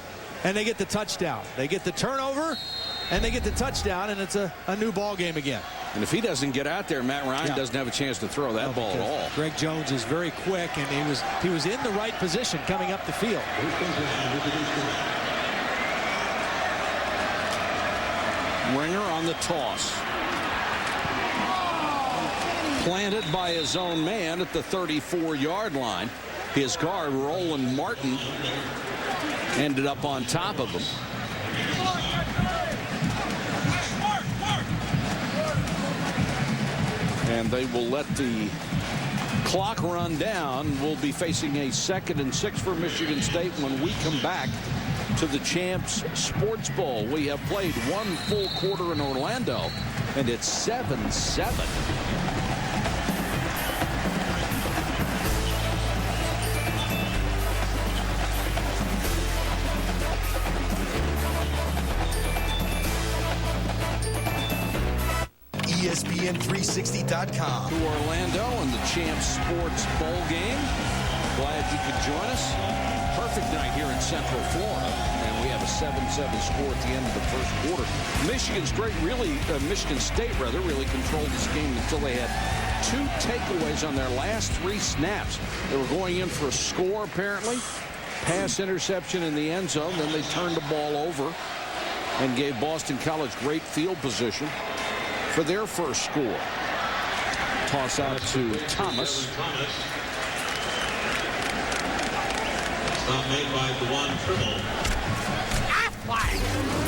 and they get the touchdown. They get the turnover, and they get the touchdown, and it's a new ball game again. And if he doesn't get out there, Matt Ryan doesn't have a chance to throw that ball at all. Greg Jones is very quick, and he was in the right position coming up the field. Ringer on the toss. Planted by his own man at the 34-yard line. His guard, Roland Martin, ended up on top of him. And they will let the clock run down. We'll be facing a 2nd and 6 for Michigan State when we come back to the Champs Sports Bowl. We have played one full quarter in Orlando, and it's 7-7. ESPN360.com. To Orlando and the Champs Sports Bowl game. Glad you could join us. Perfect night here in Central Florida. And we have a 7-7 score at the end of the first quarter. Michigan State really controlled this game until they had 2 takeaways on their last 3 snaps. They were going in for a score, apparently. Pass interception in the end zone. Then they turned the ball over and gave Boston College great field position for their first score. Toss out to Thomas. Stop made by Dewan Trimble.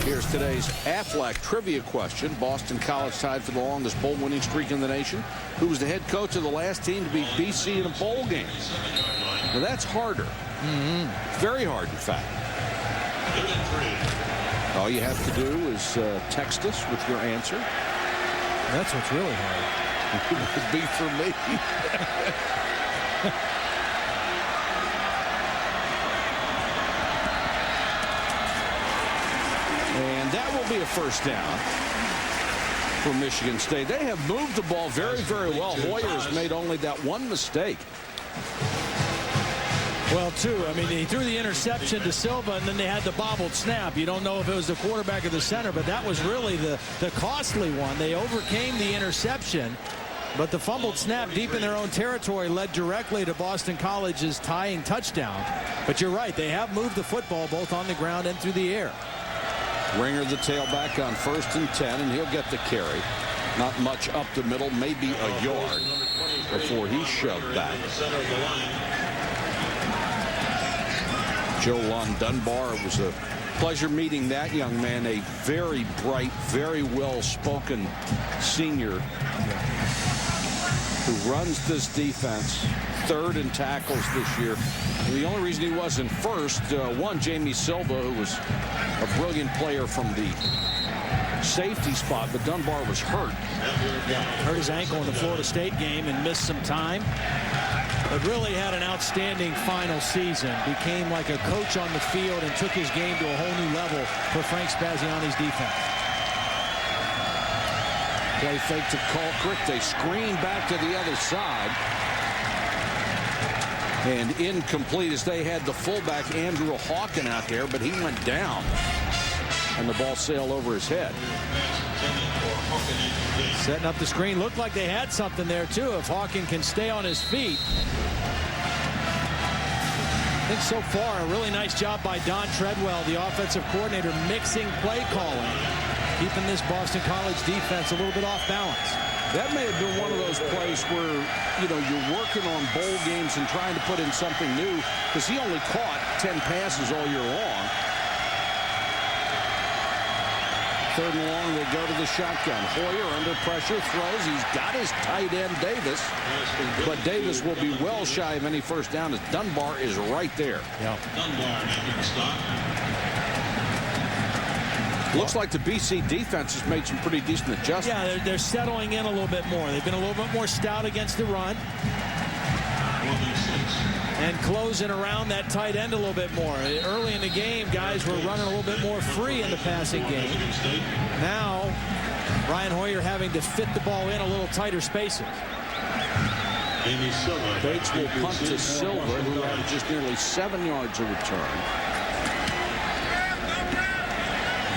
Here's today's Aflac trivia question. Boston College tied for the longest bowl winning streak in the nation. Who was the head coach of the last team to beat BC in a bowl game? Now that's harder. Very hard, in fact. All you have to do is text us with your answer. That's what's really hard. It would be for me. And that will be a first down for Michigan State. They have moved the ball very, very well. Hoyer has made only that one mistake. Well, I mean, he threw the interception to Silva, and then they had the bobbled snap. You don't know if it was the quarterback or the center, but that was really the costly one. They overcame the interception, but the fumbled snap deep in their own territory led directly to Boston College's tying touchdown. But you're right, they have moved the football both on the ground and through the air. Ringer, the tailback, on 1st and 10, and he'll get the carry. Not much up the middle, maybe a yard before he's shoved back. Joe Lon Dunbar, it was a pleasure meeting that young man, a very bright, very well-spoken senior who runs this defense, 3rd in tackles this year. And the only reason he wasn't first, one, Jamie Silva, who was a brilliant player from the safety spot, but Dunbar was hurt. Hurt his ankle in the Florida State game and missed some time. but really had an outstanding final season. Became like a coach on the field and took his game to a whole new level for Frank Spaziani's defense. Play fake to Colquitt. They screen back to the other side. And incomplete as they had the fullback Andrew Hawken out there, but he went down. And the ball sailed over his head. Setting up the screen. Looked like they had something there, too, if Hawken can stay on his feet. I think so far, a really nice job by Don Treadwell, the offensive coordinator, mixing play calling, keeping this Boston College defense a little bit off balance. That may have been one of those plays where, you know, you're working on bowl games and trying to put in something new, because he only caught 10 passes all year long. Third and long, they go to the shotgun. Hoyer under pressure, throws. He's got his tight end, Davis. But Davis will be well shy of any first down as Dunbar is right there. Yeah. Looks like the BC defense has made some pretty decent adjustments. Yeah, they're settling in a little bit more. They've been a little bit more stout against the run. And closing around that tight end a little bit more. Early in the game, guys were running a little bit more free in the passing game. Now, Ryan Hoyer having to fit the ball in a little tighter spaces. Bates will punt to Silva, who had just nearly 7 yards of return.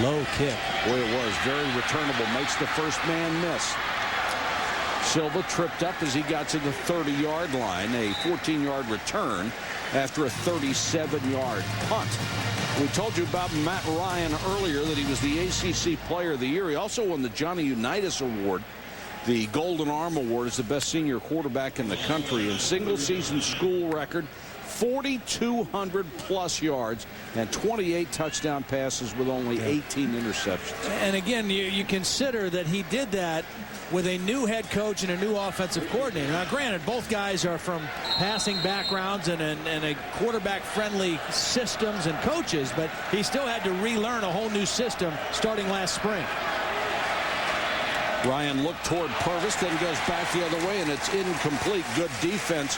Low kick. Boy, it was very returnable. Makes the first man miss. Silva tripped up as he got to the 30-yard line. A 14-yard return after a 37-yard punt. We told you about Matt Ryan earlier, that he was the ACC Player of the Year. He also won the Johnny Unitas Award. The Golden Arm Award is the best senior quarterback in the country. And single-season school record, 4,200-plus yards and 28 touchdown passes with only 18 interceptions. And again, you consider that he did that with a new head coach and a new offensive coordinator. Now, granted, both guys are from passing backgrounds and a quarterback-friendly systems and coaches, but he still had to relearn a whole new system starting last spring. Ryan looked toward Purvis, then goes back the other way, and it's incomplete. Good defense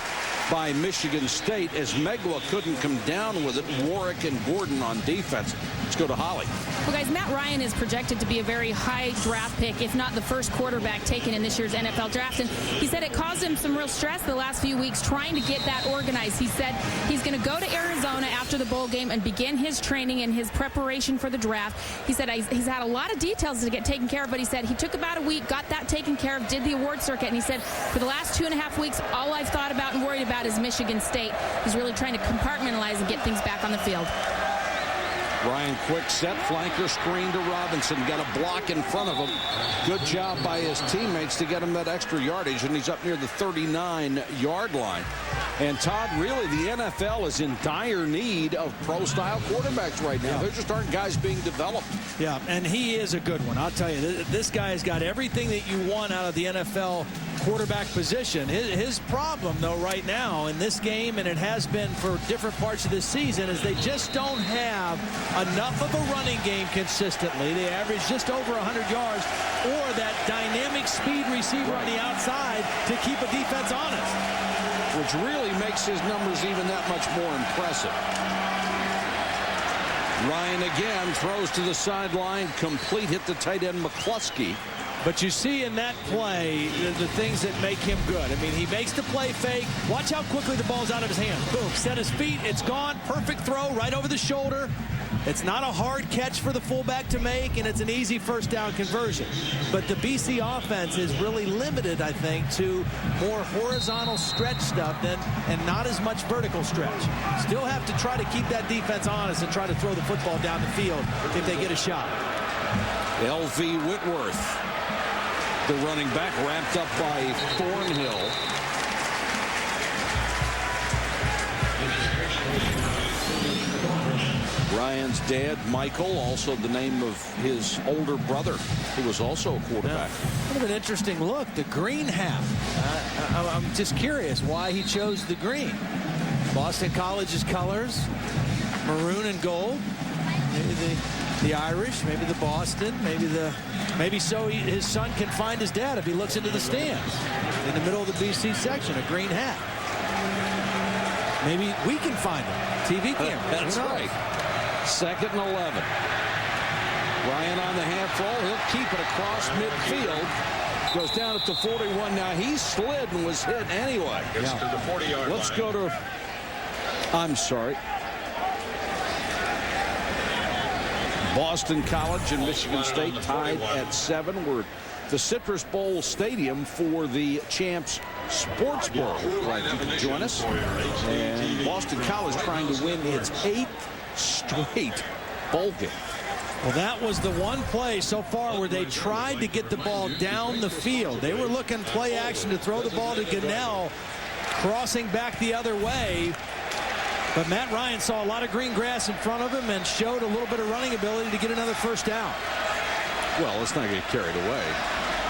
by Michigan State as Megwa couldn't come down with it. Warwick and Gordon on defense. Let's go to Holly. Well, guys, Matt Ryan is projected to be a very high draft pick, if not the first quarterback taken in this year's NFL draft. And he said it caused him some real stress the last few weeks trying to get that organized. He said he's going to go to Arizona after the bowl game and begin his training and his preparation for the draft. He said he's had a lot of details to get taken care of, but he said he took about a week, got that taken care of, did the award circuit, and he said for the last 2.5 weeks, all I've thought about and worried about is Michigan State. He's really trying to compartmentalize and get things back on the field. Ryan quick set, flanker screen to Robinson. Got a block in front of him. Good job by his teammates to get him that extra yardage, and he's up near the 39-yard line. And Todd, really, the NFL is in dire need of pro-style quarterbacks right now. There just aren't guys being developed. Yeah, and he is a good one. I'll tell you, this guy's got everything that you want out of the NFL quarterback position. His problem, though, right now in this game, and it has been for different parts of this season, is they just don't have enough of a running game consistently. They average just over 100 yards, or that dynamic speed receiver on the outside to keep a defense honest. Which really makes his numbers even that much more impressive. Ryan again throws to the sideline, complete, hit the tight end McCluskey. But you see in that play the things that make him good. I mean, he makes the play fake. Watch how quickly the ball's out of his hand. Boom, set his feet, it's gone. Perfect throw right over the shoulder. It's not a hard catch for the fullback to make, and it's an easy first down conversion. But the BC offense is really limited, I think, to more horizontal stretch stuff and not as much vertical stretch. Still have to try to keep that defense honest and try to throw the football down the field if they get a shot. L.V. Whitworth, the running back, wrapped up by Thornhill. Ryan's dad, Michael, also the name of his older brother, who was also a quarterback. Kind of an interesting look, the green hat. I'm just curious why he chose the green. Boston College's colors, maroon and gold. Maybe the Irish, maybe the Boston, maybe so his son can find his dad if he looks into the stands in the middle of the BC section, a green hat. Maybe we can find him. TV camera. That's right. 2nd and 11. Ryan on the half roll. He'll keep it across midfield. Goes down at the 41. Now he slid and was hit anyway. Gets to the 40-yard Let's line. go to... I'm sorry. Boston College and Michigan State tied at 7. We're at the Citrus Bowl Stadium for the Champs Sports Bowl. Glad you can join us. And Boston College trying to win its 8th straight bowl game. Well, that was the one play so far where they tried to get the ball down the field. They were looking play action to throw the ball to Gunnell, crossing back the other way. But Matt Ryan saw a lot of green grass in front of him and showed a little bit of running ability to get another first down. Well, let's not get carried away.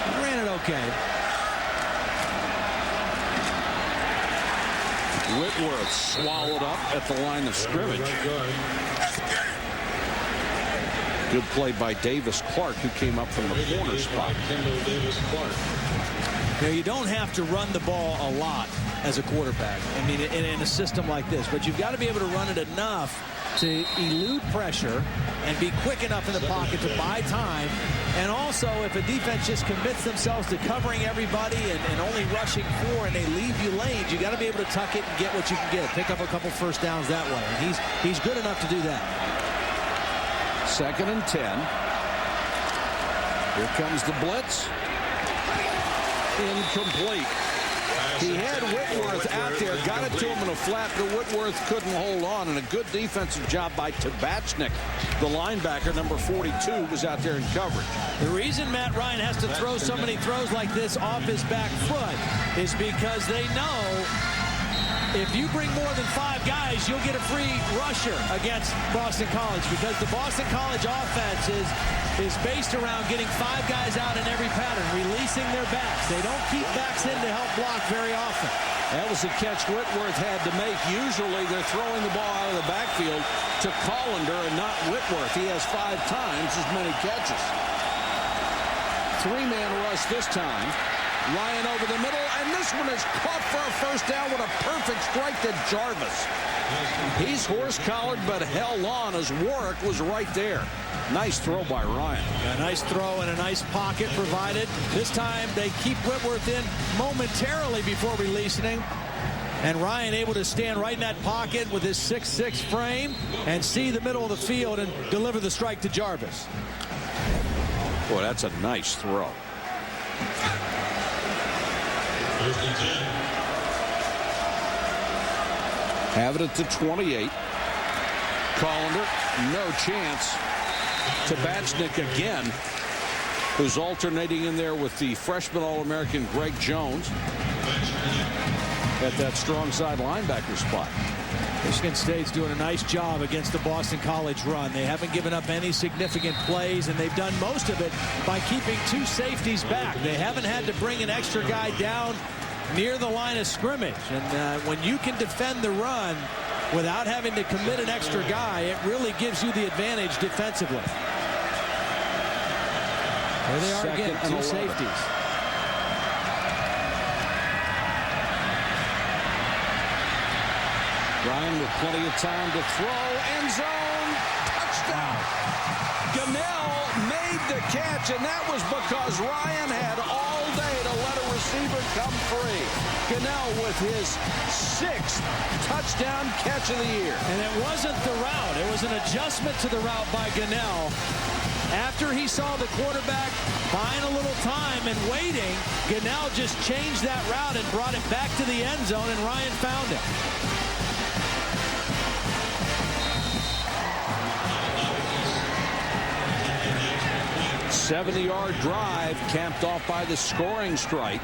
He ran it okay. Whitworth swallowed up at the line of scrimmage. Good play by Davis Clark, who came up from the corner spot. Now, you don't have to run the ball a lot as a quarterback. I mean, in a system like this. But you've got to be able to run it enough to elude pressure and be quick enough in the pocket to buy time. And also, if a defense just commits themselves to covering everybody and only rushing 4 and they leave you lanes, you got to be able to tuck it and get what you can get. Pick up a couple first downs that way. And he's good enough to do that. 2nd and 10. Here comes the blitz. Incomplete. He had Whitworth out there, got it to him in a flat, but Whitworth couldn't hold on, and a good defensive job by Tabachnik. The linebacker, number 42, was out there in coverage. The reason Matt Ryan has to throw so many throws like this off his back foot is because they know if you bring more than 5 guys, you'll get a free rusher against Boston College, because the Boston College offense is based around getting 5 guys out in every pattern, releasing their backs. They don't keep backs in to help block very often. That was the catch Whitworth had to make. Usually they're throwing the ball out of the backfield to Collender and not Whitworth. He has 5 times as many catches. 3-man rush this time. Ryan over the middle, and this one is caught for a first down with a perfect strike to Jarvis. He's horse-collared but held on as Warwick was right there. Nice throw by Ryan. A nice throw and a nice pocket provided. This time they keep Whitworth in momentarily before releasing him. And Ryan able to stand right in that pocket with his 6'6" frame and see the middle of the field and deliver the strike to Jarvis. Boy, that's a nice throw. Have it at the 28. Collender, no chance. Tabachnik again, who's alternating in there with the freshman All-American Greg Jones at that strong side linebacker spot. Michigan State's doing a nice job against the Boston College run. They haven't given up any significant plays, and they've done most of it by keeping 2 safeties back. They haven't had to bring an extra guy down near the line of scrimmage. And when you can defend the run without having to commit an extra guy, it really gives you the advantage defensively. There they are again, 2 safeties. Ryan with plenty of time to throw. End zone. Touchdown. Gunnell made the catch, and that was because Ryan had all day to let a receiver come free. Gunnell with his 6th touchdown catch of the year. And it wasn't the route. It was an adjustment to the route by Gunnell. After he saw the quarterback buying a little time and waiting, Gunnell just changed that route and brought it back to the end zone, and Ryan found it. 70-yard drive capped off by the scoring strike.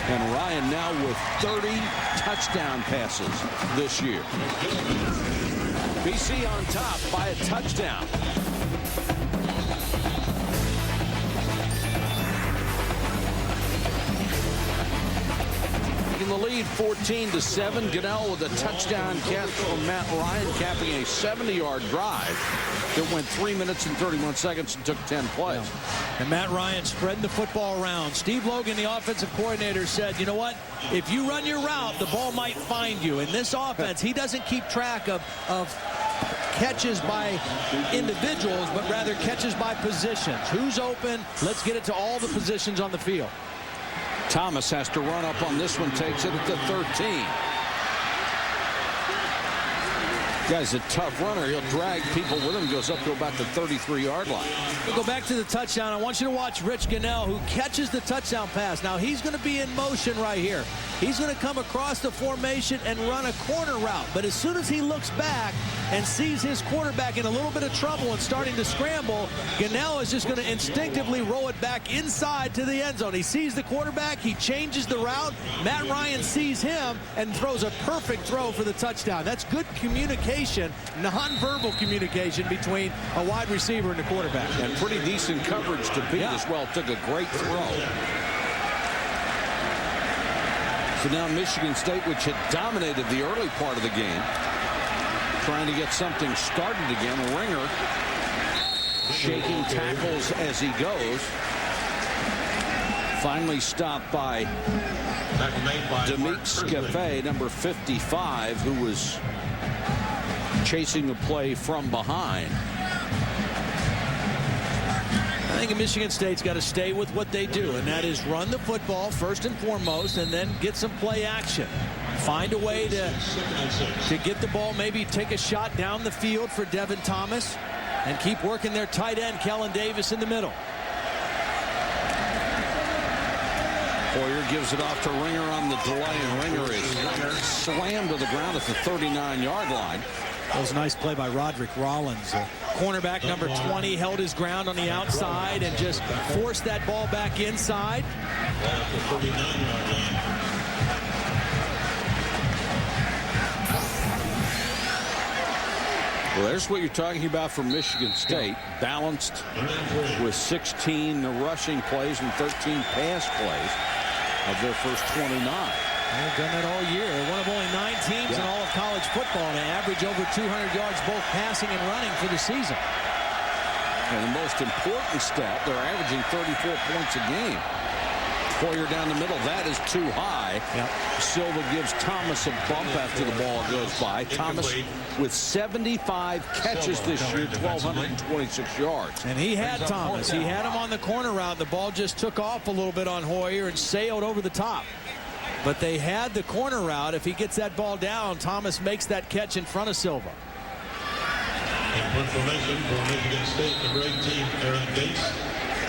And Ryan now with 30 touchdown passes this year. BC on top by a touchdown. You taking the lead 14-7. Goodell with a touchdown catch from Matt Ryan, capping a 70-yard drive that went 3 minutes and 31 seconds and took 10 plays. And Matt Ryan spreading the football around. Steve Logan, the offensive coordinator, said, you know what? If you run your route, the ball might find you. In this offense, he doesn't keep track of catches by individuals, but rather catches by positions. Who's open? Let's get it to all the positions on the field. Thomas has to run up on this one, takes it at the 13. Guy's a tough runner. He'll drag people with him. Goes up to about the 33-yard line. We'll go back to the touchdown. I want you to watch Rich Gunnell, who catches the touchdown pass. Now, he's going to be in motion right here. He's going to come across the formation and run a corner route. But as soon as he looks back and sees his quarterback in a little bit of trouble and starting to scramble, Gunnell is just going to instinctively roll it back inside to the end zone. He sees the quarterback. He changes the route. Matt Ryan sees him and throws a perfect throw for the touchdown. That's good communication, non-verbal communication between a wide receiver and the quarterback. And pretty decent coverage to beat as well. Took a great throw. So now Michigan State, which had dominated the early part of the game, trying to get something started again. Ringer shaking tackles as he goes. Finally stopped by Demik Scafé, number 55, who was chasing the play from behind. I think Michigan State's got to stay with what they do, and that is run the football first and foremost, and then get some play action. Find a way to get the ball, maybe take a shot down the field for Devin Thomas, and keep working their tight end, Kellen Davis, in the middle. Hoyer gives it off to Ringer on the delay, and Ringer is slammed to the ground at the 39-yard line. That was a nice play by Roderick Rollins. Cornerback number 20 held his ground on the outside and just forced that ball back inside. Well, there's what you're talking about from Michigan State. Balanced with 16 rushing plays and 13 pass plays of their first 29. They've done that all year. They're one of only 9 teams in all of college football to average over 200 yards both passing and running for the season. And the most important stat, they're averaging 34 points a game. Hoyer down the middle, that is too high. Silva gives Thomas a bump after the ball goes by. Thomas with 75 catches this year, 1,226 yards. And he had Thomas. He had him on the corner route. The ball just took off a little bit on Hoyer and sailed over the top. But they had the corner route. If he gets that ball down, Thomas makes that catch in front of Silva. Information for Michigan State, number 18, Aaron Bates.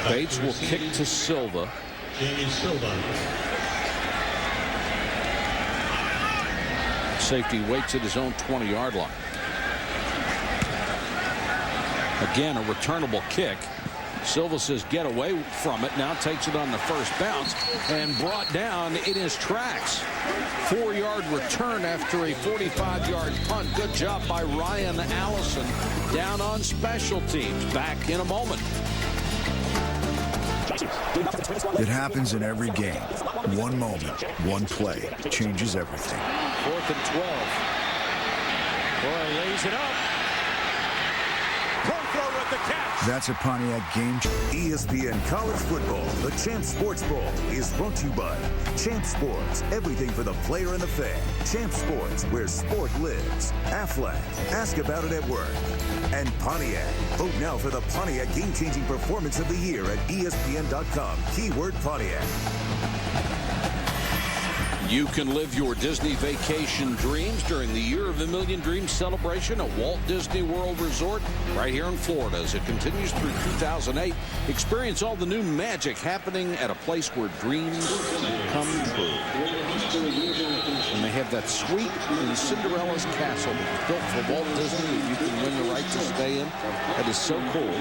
Bates will kick to Silva. Jamie Silva. Safety waits at his own 20-yard line. Again, a returnable kick. Silva says get away from it. Now takes it on the first bounce and brought down in his tracks. 4-yard return after a 45-yard punt. Good job by Ryan Allison down on special teams. Back in a moment. It happens in every game. One moment, one play changes everything. 4th and 12. Boy, lays it up. Pro with the catch. That's a Pontiac game. ESPN College Football, the Champs Sports Bowl, is brought to you by Champs Sports, everything for the player and the fan. Champs Sports, where sport lives. Aflac, ask about it at work. And Pontiac. Vote now for the Pontiac game-changing performance of the year at ESPN.com. Keyword Pontiac. You can live your Disney vacation dreams during the Year of a Million Dreams celebration at Walt Disney World Resort right here in Florida as it continues through 2008. Experience all the new magic happening at a place where dreams come true. And they have that suite in Cinderella's castle built for Walt Disney that you can win the right to stay in. That is so cool.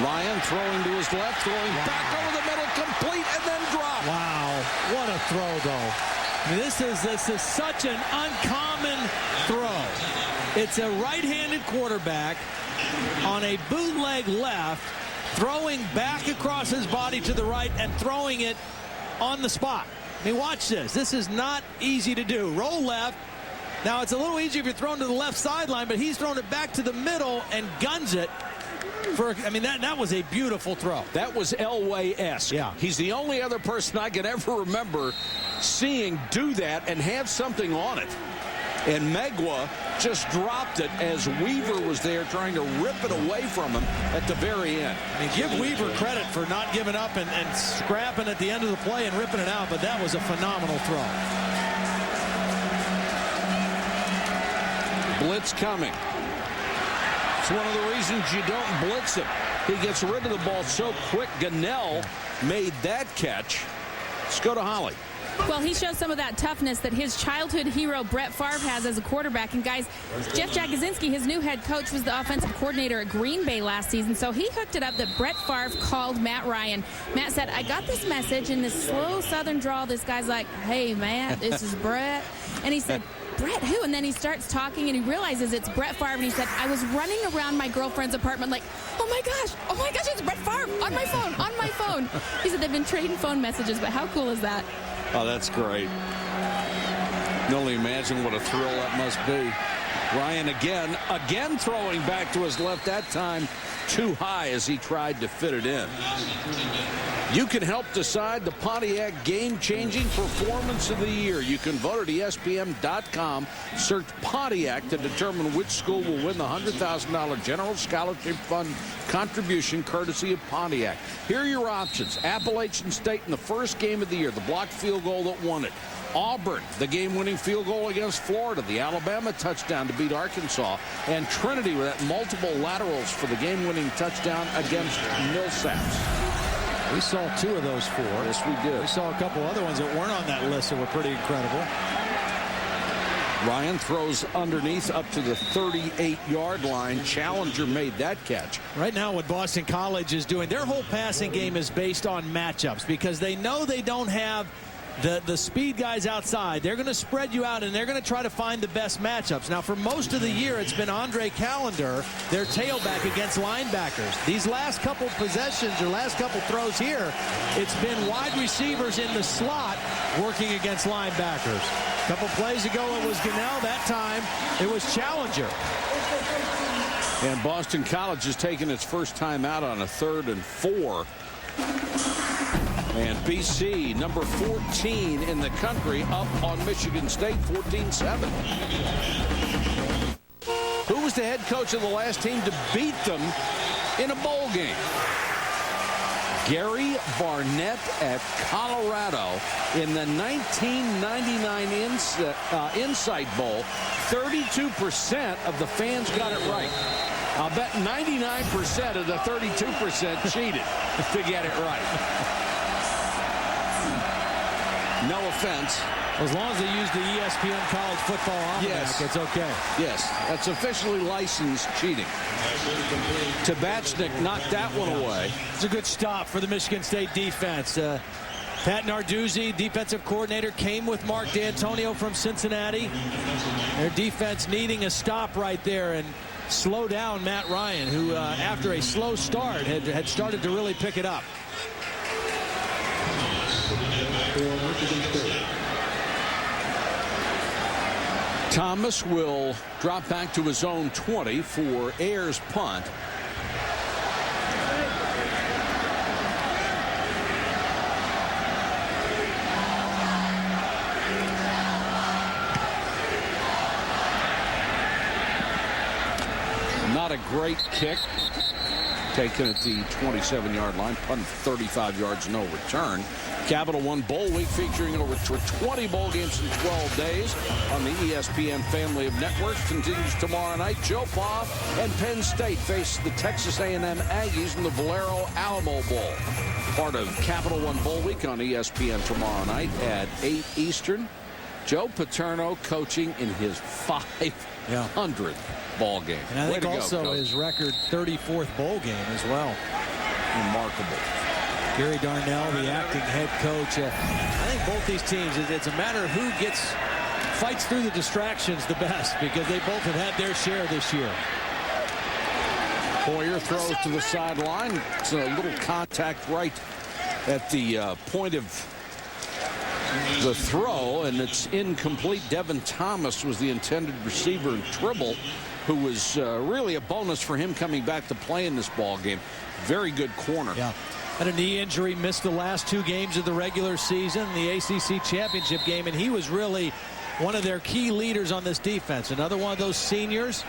Ryan throwing to his left, throwing back over the middle, complete, and then drop. Wow, what a throw, though. I mean, this is such an uncommon throw. It's a right-handed quarterback on a bootleg left, throwing back across his body to the right and throwing it on the spot. I mean, watch this. This is not easy to do. Roll left. Now, it's a little easier if you're thrown to the left sideline, but he's thrown it back to the middle and guns it. I mean, that was a beautiful throw. That was Elway-esque. Yeah. He's the only other person I can ever remember seeing do that and have something on it. And Megwa just dropped it as Weaver was there trying to rip it away from him at the very end. I mean, give Weaver credit for not giving up and scrapping at the end of the play and ripping it out, but that was a phenomenal throw. Blitz coming. It's one of the reasons you don't blitz him. He gets rid of the ball so quick. Gunnell made that catch. Let's go to Holly. Well, he shows some of that toughness that his childhood hero Brett Favre has as a quarterback. And, guys, Jeff Jagodzinski, his new head coach, was the offensive coordinator at Green Bay last season. So he hooked it up that Brett Favre called Matt Ryan. Matt said, I got this message in this slow southern drawl. This guy's like, hey, Matt, this is Brett. And he said, Brett who? And then he starts talking and he realizes it's Brett Favre. And he said, I was running around my girlfriend's apartment like, oh my gosh, it's Brett Favre on my phone. He said they've been trading phone messages, but how cool is that? Oh, that's great. You can only imagine what a thrill that must be. Ryan again throwing back to his left, that time too high as he tried to fit it in. You can help decide the Pontiac game-changing performance of the year. You can vote at ESPN.com. Search Pontiac to determine which school will win the $100,000 General Scholarship Fund contribution courtesy of Pontiac. Here are your options. Appalachian State in the first game of the year, the blocked field goal that won it. Auburn, the game-winning field goal against Florida, the Alabama touchdown to beat Arkansas, and Trinity with that multiple laterals for the game-winning touchdown against Millsaps. We saw 2 of those 4. Yes, we did. We saw a couple other ones that weren't on that list that were pretty incredible. Ryan throws underneath up to the 38-yard line. Challenger made that catch. Right now what Boston College is doing, their whole passing game is based on matchups because they know they don't have the speed guys outside. They're going to spread you out, and they're going to try to find the best matchups. Now, for most of the year, it's been Andre Callender, their tailback, against linebackers. These last couple possessions or last couple throws here, it's been wide receivers in the slot working against linebackers. A couple plays ago, it was Gunnell. That time, it was Challenger. And Boston College has taken its first time out on a 3rd and 4. And BC, number 14 in the country, up on Michigan State, 14-7. Who was the head coach of the last team to beat them in a bowl game? Gary Barnett at Colorado in the 1999 Insight Bowl. 32% of the fans got it right. I'll bet 99% of the 32% cheated to get it right. No offense. As long as they use the ESPN College Football Almanac, it's okay. Yes, that's officially licensed cheating. Tabachnik knocked that one away. It's a good stop for the Michigan State defense. Pat Narduzzi, defensive coordinator, came with Mark D'Antonio from Cincinnati. Their defense needing a stop right there and slow down Matt Ryan, who after a slow start had started to really pick it up. Thomas will drop back to his own 20 for Ayers' punt. Not a great kick. Taken at the 27-yard line. Punt 35 yards, no return. Capital One Bowl Week featuring over 20 bowl games in 12 days on the ESPN family of networks continues tomorrow night. Joe Pa and Penn State face the Texas A&M Aggies in the Valero Alamo Bowl. Part of Capital One Bowl Week on ESPN tomorrow night at 8 Eastern. Joe Paterno coaching in his 500th ball game. And I think also his record 34th bowl game as well. Remarkable. Gary Darnell, the acting head coach. I think both these teams, it's a matter of who fights through the distractions the best, because they both have had their share this year. Hoyer throws to the sideline. It's a little contact right at the point of The throw, and it's incomplete. Devin Thomas was the intended receiver, and Tribble, who was really a bonus for him coming back to play in this ball game. Very good corner. Yeah. Had a knee injury, missed the last 2 games of the regular season, the ACC championship game, and he was really one of their key leaders on this defense. Another one of those seniors.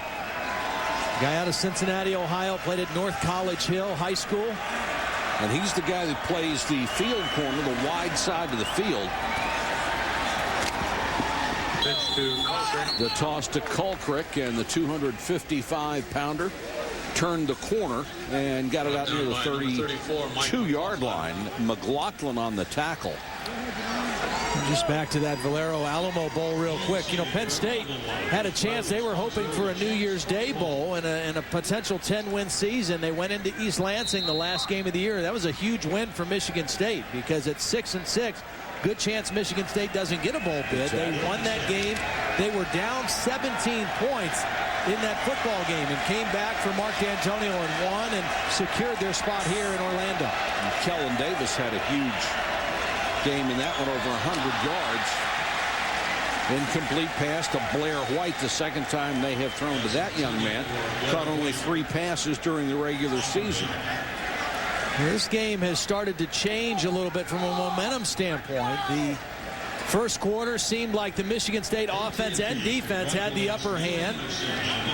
Guy out of Cincinnati, Ohio, played at North College Hill High School. And he's the guy that plays the field corner, the wide side of the field. The toss to Colcrick, and the 255-pounder turned the corner and got it out near the 32-yard line. McLaughlin on the tackle. Just back to that Valero Alamo Bowl real quick. You know, Penn State had a chance. They were hoping for a New Year's Day Bowl and a potential 10-win season. They went into East Lansing the last game of the year. That was a huge win for Michigan State because at 6-6, good chance Michigan State doesn't get a bowl bid. They won that game. They were down 17 points in that football game and came back for Mark D'Antonio and won and secured their spot here in Orlando. And Kellen Davis had a huge game in that one, over 100 yards. Incomplete pass to Blair White, the second time they have thrown to that young man. Caught only 3 passes during the regular season. This game has started to change a little bit from a momentum standpoint. The first quarter seemed like the Michigan State offense and defense had the upper hand.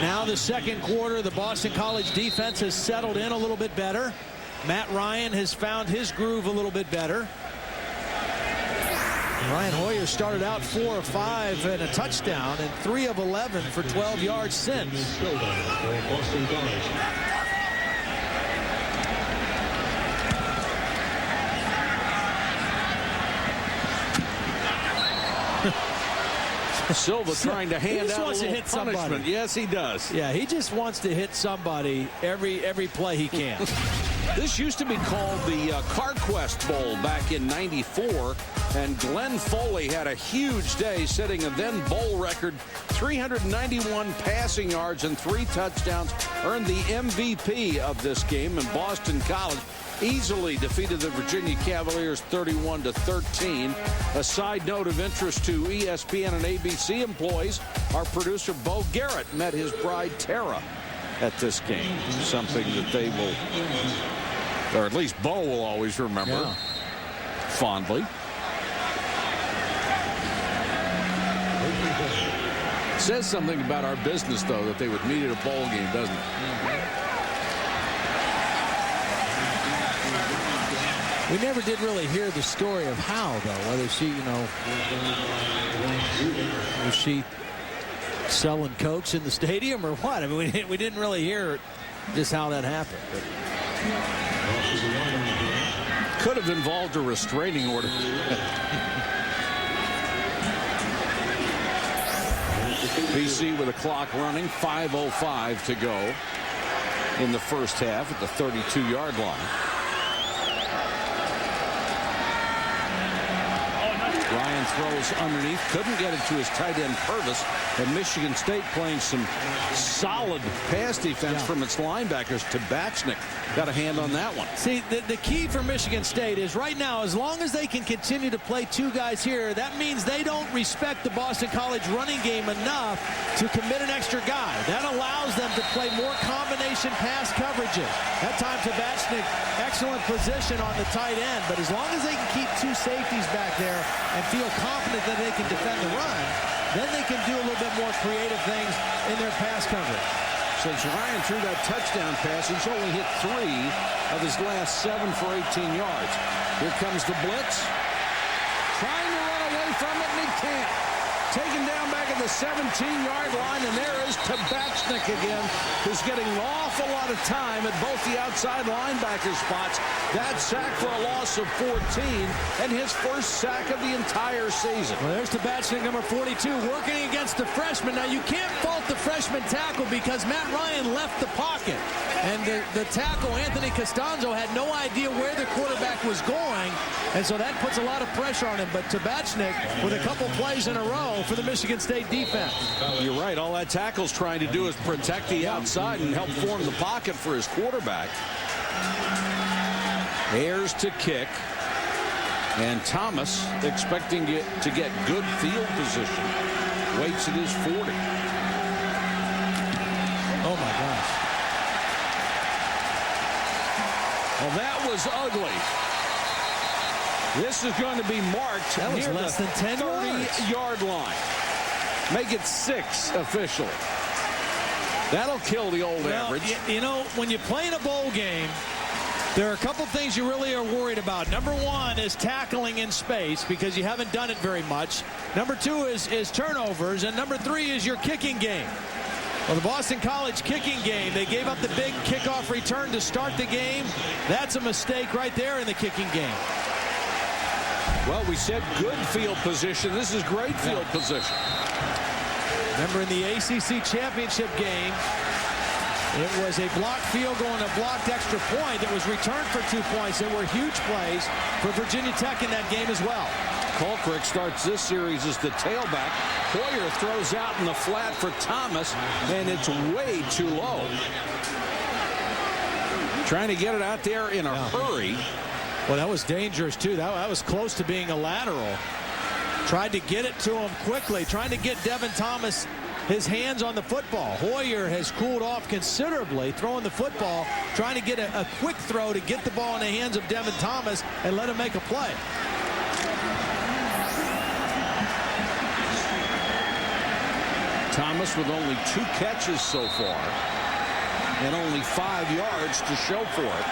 Now the second quarter, the Boston College defense has settled in a little bit better. Matt Ryan has found his groove a little bit better. Ryan Hoyer started out 4 of 5 and a touchdown, and 3 of 11 for 12 yards since. Silva trying to hand out a little hit punishment. Somebody. Yes, he does. Yeah, he just wants to hit somebody every play he can. This used to be called the CarQuest Bowl back in '94, and Glenn Foley had a huge day, setting a then bowl record 391 passing yards and 3 touchdowns, earned the MVP of this game, and Boston College easily defeated the Virginia Cavaliers 31-13. A side note of interest to ESPN and ABC employees, our producer Bo Garrett met his bride Tara at this game, something that they will, or at least Bo will always remember fondly. Says something about our business, though, that they would meet at a bowl game, doesn't it? We never did really hear the story of how, though, whether she, was she selling Cokes in the stadium or what? I mean, we didn't really hear just how that happened. But could have involved a restraining order. BC with the clock running, 5:05 to go in the first half at the 32-yard line. Ryan throws underneath, couldn't get it to his tight end Purvis, and Michigan State playing some solid pass defense from its linebackers. Tabachnik got a hand on that one. See, the key for Michigan State is right now, as long as they can continue to play 2 guys here, that means they don't respect the Boston College running game enough to commit an extra guy. That allows them to play more combination pass coverages. That time Tabachnik, excellent position on the tight end, but as long as they can keep 2 safeties back there and feel confident that they can defend the run, then they can do a little bit more creative things in their pass coverage. Since Ryan threw that touchdown pass, he's only hit 3 of his last 7 for 18 yards. Here comes the blitz. Trying to run away from it, and he can't. Taken down back at the 17-yard line, and there is Tabachnik again, who's getting an awful lot of time at both the outside linebacker spots. That sack for a loss of 14, and his first sack of the entire season. Well, there's Tabachnik, number 42, working against the freshman. Now, you can't fault the freshman tackle because Matt Ryan left the pocket. And the tackle, Anthony Costanzo, had no idea where the quarterback was going, and so that puts a lot of pressure on him. But Tabachnik, with a couple plays in a row for the Michigan State defense. You're right. All that tackle's trying to do is protect the outside and help form the pocket for his quarterback. Ayers to kick. And Thomas expecting it to get good field position. Waits at his 40. Oh, my gosh. Well, that was ugly. This is going to be marked that was near less the than 10 30-yard line. Make it 6 officially. That'll kill the old average. You know, when you play in a bowl game, there are a couple things you really are worried about. Number one is tackling in space because you haven't done it very much. Number two is turnovers. And number three is your kicking game. Well, the Boston College kicking game, they gave up the big kickoff return to start the game. That's a mistake right there in the kicking game. Well, we said good field position. This is great field position. Remember in the ACC championship game, it was a blocked field goal and a blocked extra point that was returned for 2 points. There were huge plays for Virginia Tech in that game as well. Colquitt starts this series as the tailback. Hoyer throws out in the flat for Thomas, and it's way too low. Trying to get it out there in a hurry. Well, that was dangerous, too. That was close to being a lateral. Tried to get it to him quickly, trying to get Devin Thomas his hands on the football. Hoyer has cooled off considerably, throwing the football, trying to get a quick throw to get the ball in the hands of Devin Thomas and let him make a play. Thomas with only 2 catches so far and only 5 yards to show for it.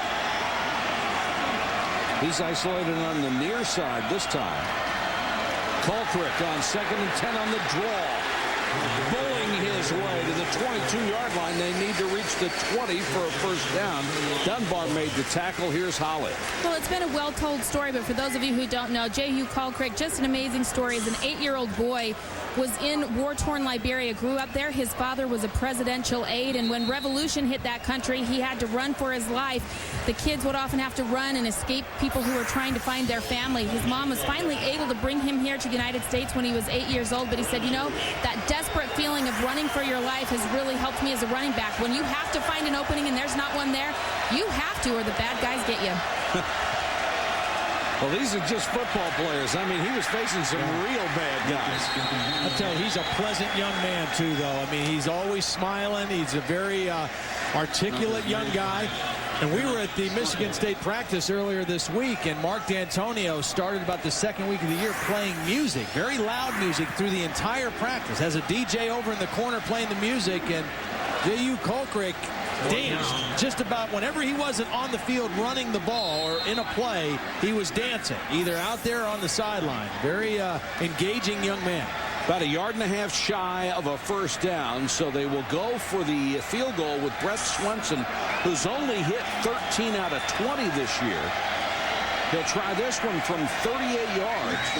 He's isolated on the near side this time. Colquitt on 2nd and 10 on the draw. Bulling his way to the 22-yard line. They need to reach the 20 for a first down. Dunbar made the tackle. Here's Holly. Well, it's been a well-told story, but for those of you who don't know, J.U. Colquitt, just an amazing story. As an 8-year-old boy, was in war-torn Liberia, grew up there. His father was a presidential aide, and when revolution hit that country, he had to run for his life. The kids would often have to run and escape people who were trying to find their family. His mom was finally able to bring him here to the United States when he was 8 years old, but he said, you know, that desperate feeling of running for your life has really helped me as a running back. When you have to find an opening and there's not one there, you have to, or the bad guys get you. Well, these are just football players. I mean, he was facing some real bad guys. I'll tell you, he's a pleasant young man, too, though. I mean, he's always smiling. He's a very articulate young guy. And we were at the Michigan State practice earlier this week, and Mark D'Antonio started about the 2nd week of the year playing music, very loud music through the entire practice. Has a DJ over in the corner playing the music, and J.U. Colquitt danced just about whenever he wasn't on the field running the ball or in a play, he was dancing, either out there or on the sideline. Very engaging young man. About 1.5 yards shy of a first down, so they will go for the field goal with Brett Swenson, who's only hit 13 out of 20 this year. He'll try this one from 38 yards.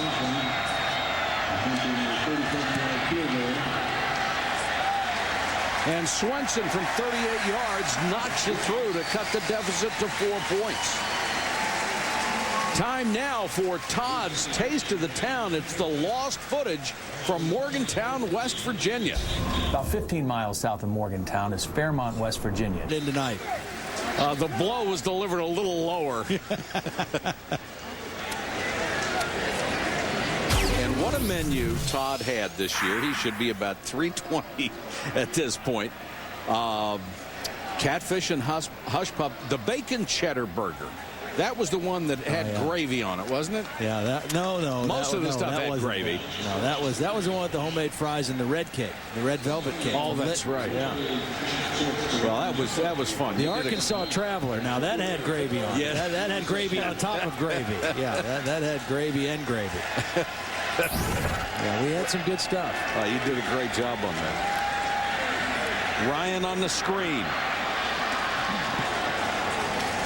And Swenson from 38 yards knocks it through to cut the deficit to 4 points. Time now for Todd's Taste of the Town. It's the lost footage from Morgantown, West Virginia. About 15 miles south of Morgantown is Fairmont, West Virginia. In tonight. The blow was delivered a little lower. And what a menu Todd had this year. He should be about 320 at this point. Catfish and hush pup. The bacon cheddar burger. That was the one that had gravy on it, wasn't it? Yeah, no. Most of the stuff had gravy. No, that was the one with the homemade fries and the red cake, the red velvet cake. Oh, that's right. Yeah. Well, that was fun. The Arkansas Traveler. Now that had gravy on it. Yeah. That had gravy on top of gravy. Yeah, that had gravy and gravy. Yeah, we had some good stuff. You did a great job on that. Ryan on the screen.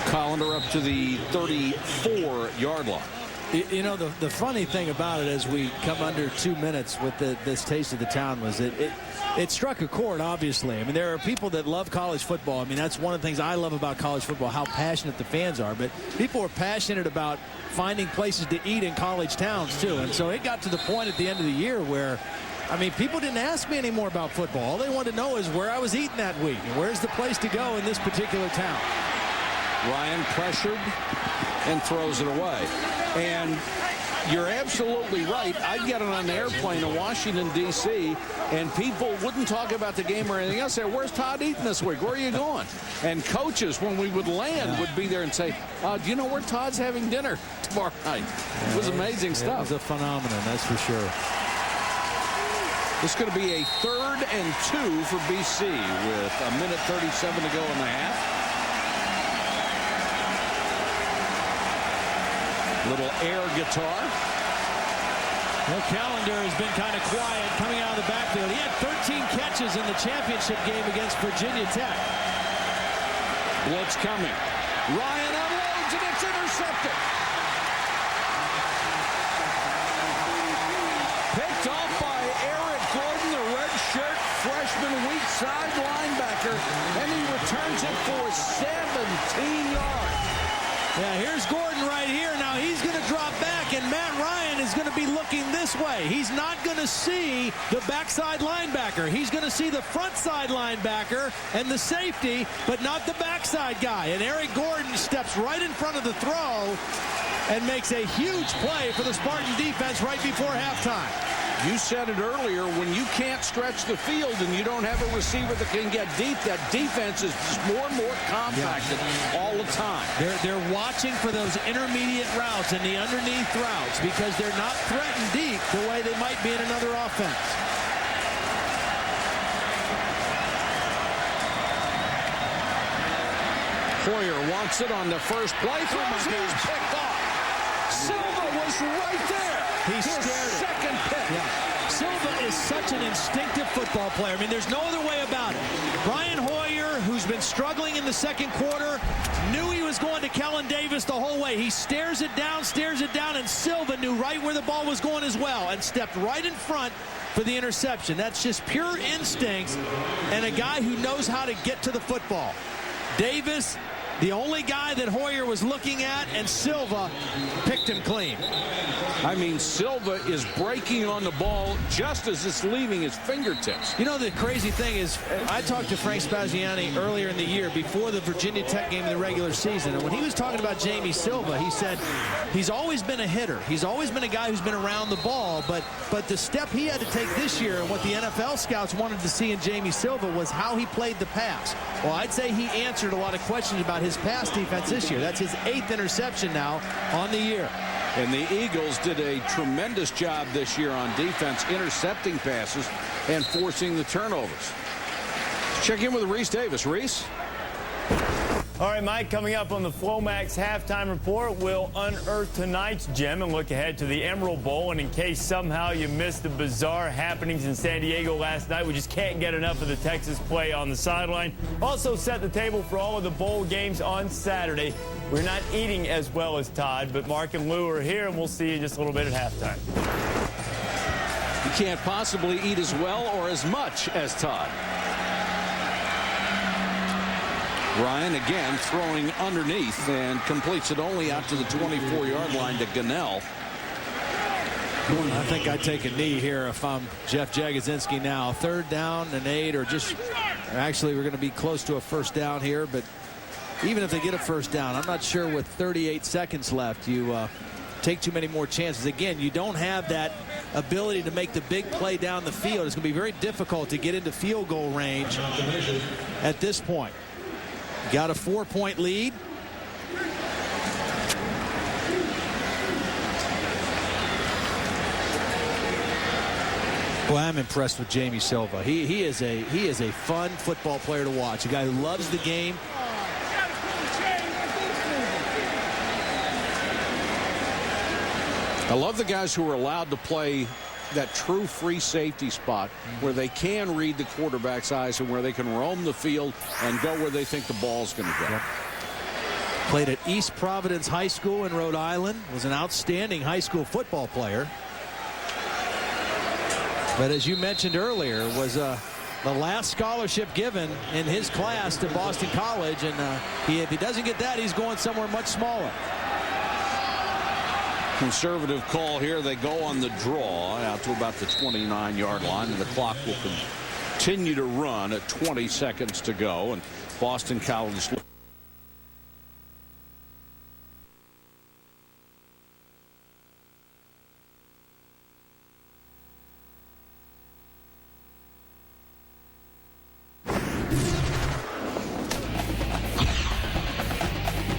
Collender up to the 34-yard line. You know, the funny thing about it as we come under 2 minutes with this Taste of the Town was it struck a chord, obviously. I mean, there are people that love college football. I mean, that's one of the things I love about college football, how passionate the fans are. But people are passionate about finding places to eat in college towns, too. And so it got to the point at the end of the year where, I mean, people didn't ask me anymore about football. All they wanted to know is where I was eating that week and where's the place to go in this particular town. Ryan pressured, and throws it away. And you're absolutely right. I'd get on an airplane to Washington, D.C., and people wouldn't talk about the game or anything else. Say, where's Todd Eaton this week? Where are you going? And coaches, when we would land, would be there and say, do you know where Todd's having dinner tomorrow night? It was amazing stuff. It was a phenomenon, that's for sure. This is going to be a 3rd and 2 for BC with 1:37 to go in the half. Little air guitar. Well, Callender has been kind of quiet coming out of the backfield. He had 13 catches in the championship game against Virginia Tech. Blitz coming. Ryan unloads and it's intercepted. Picked off by Eric Gordon, the redshirt freshman weak side linebacker, and he returns it for 17 yards. Yeah, here's Gordon right here. Now he's going to drop back, and Matt Ryan is going to be looking this way. He's not going to see the backside linebacker. He's going to see the front side linebacker and the safety, but not the backside guy. And Eric Gordon steps right in front of the throw and makes a huge play for the Spartan defense right before halftime. You said it earlier, when you can't stretch the field and you don't have a receiver that can get deep, that defense is just more and more compacted all the time. They're watching for those intermediate routes and the underneath routes because they're not threatened deep the way they might be in another offense. Hoyer wants it on the first play. He's picked off. Silva was right there. He scared it. Second pick. Yeah. Silva is such an instinctive football player. I mean, there's no other way about it. Brian Hoyer, who's been struggling in the second quarter, knew he was going to Kellen Davis the whole way. He stares it down, and Silva knew right where the ball was going as well and stepped right in front for the interception. That's just pure instincts and a guy who knows how to get to the football. Davis, the only guy that Hoyer was looking at, and Silva picked him clean. I mean, Silva is breaking on the ball just as it's leaving his fingertips. You know, the crazy thing is, I talked to Frank Spaziani earlier in the year before the Virginia Tech game in the regular season, and when he was talking about Jamie Silva, he said he's always been a hitter. He's always been a guy who's been around the ball, but the step he had to take this year and what the NFL scouts wanted to see in Jamie Silva was how he played the pass. Well, I'd say he answered a lot of questions about his pass defense this year. That's his 8th interception now on the year. And the Eagles did a tremendous job this year on defense, intercepting passes and forcing the turnovers. Check in with Reese Davis. Reese? All right, Mike, coming up on the Flomax halftime report, we'll unearth tonight's gem and look ahead to the Emerald Bowl. And in case somehow you missed the bizarre happenings in San Diego last night, we just can't get enough of the Texas play on the sideline. Also set the table for all of the bowl games on Saturday. We're not eating as well as Todd, but Mark and Lou are here, and we'll see you in just a little bit at halftime. You can't possibly eat as well or as much as Todd. Ryan again throwing underneath and completes it only out to the 24-yard line to Gunnell. I think I'd take a knee here if I'm Jeff Jagodzinski now. 3rd down and 8, or just actually we're going to be close to a first down here, but even if they get a first down, I'm not sure with 38 seconds left you take too many more chances. Again, you don't have that ability to make the big play down the field. It's going to be very difficult to get into field goal range at this point. Got a 4-point lead. Boy, I'm impressed with Jamie Silva. He is a fun football player to watch. A guy who loves the game. I love the guys who are allowed to play that true free safety spot where they can read the quarterback's eyes and where they can roam the field and go where they think the ball's going to go. Yep. Played at East Providence High School in Rhode Island. Was an outstanding high school football player. But as you mentioned earlier, was the last scholarship given in his class to Boston College. And if he doesn't get that, he's going somewhere much smaller. Conservative call here. They go on the draw out to about the 29-yard line, and the clock will continue to run at 20 seconds to go. And Boston College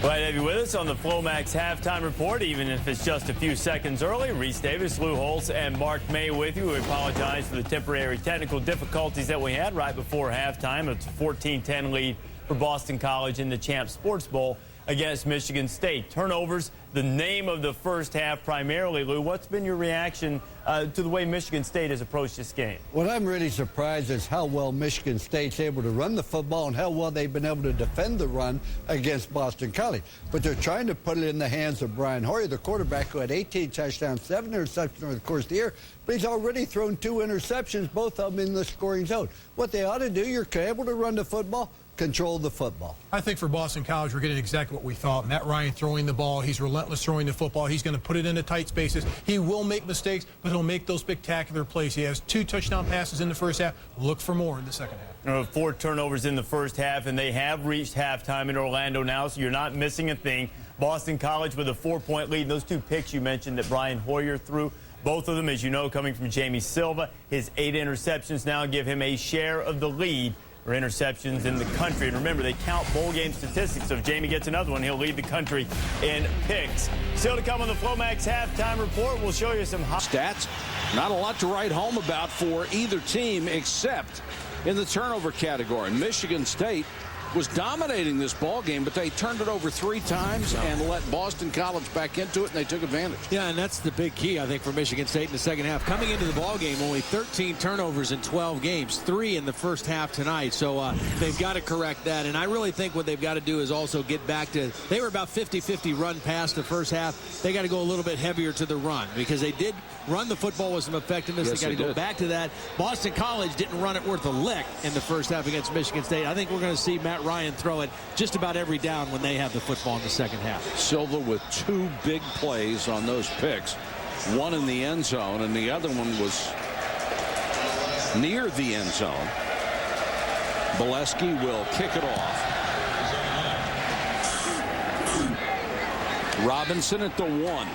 Glad to have you with us on the Flomax Halftime Report, even if it's just a few seconds early. Reese Davis, Lou Holtz, and Mark May with you. We apologize for the temporary technical difficulties that we had right before halftime. It's a 14-10 lead for Boston College in the Champs Sports Bowl against Michigan State. Turnovers, the name of the first half primarily. Lou, what's been your reaction to the way Michigan State has approached this game? What I'm really surprised is how well Michigan State's able to run the football and how well they've been able to defend the run against Boston College. But they're trying to put it in the hands of Brian Hoyer, the quarterback, who had 18 touchdowns, 7 interceptions over the course of the year. But he's already thrown 2 interceptions, both of them in the scoring zone. What they ought to do, you're able to run the football, control the football. I think for Boston College, we're getting exactly what we thought. Matt Ryan throwing the ball. He's relentless throwing the football. He's going to put it into tight spaces. He will make mistakes, but he'll make those spectacular plays. He has 2 touchdown passes in the first half. Look for more in the second half. 4 turnovers in the first half, and they have reached halftime in Orlando now, so you're not missing a thing. Boston College with a 4-point lead. And those 2 picks you mentioned that Brian Hoyer threw, both of them, as you know, coming from Jamie Silva. His 8 interceptions now give him a share of the lead for interceptions in the country. And remember, they count bowl game statistics. So if Jamie gets another one, he'll lead the country in picks. Still to come on the Flomax Halftime Report, we'll show you some stats. Not a lot to write home about for either team except in the turnover category. Michigan State was dominating this ball game, but they turned it over 3 times and let Boston College back into it, and they took advantage. Yeah, and that's the big key, I think, for Michigan State in the second half. Coming into the ball game, only 13 turnovers in 12 games, 3 in the first half tonight. So they've got to correct that. And I really think what they've got to do is also get back to, they were about 50-50 run past the first half. They got to go a little bit heavier to the run because they did run the football with some effectiveness. Yes, they got to go back to that. Boston College didn't run it worth a lick in the first half against Michigan State. I think we're going to see Matt Ryan throw it just about every down when they have the football in the second half. Silva with 2 big plays on those picks. One in the end zone, and the other one was near the end zone. Bolesky will kick it off. Robinson at the 1.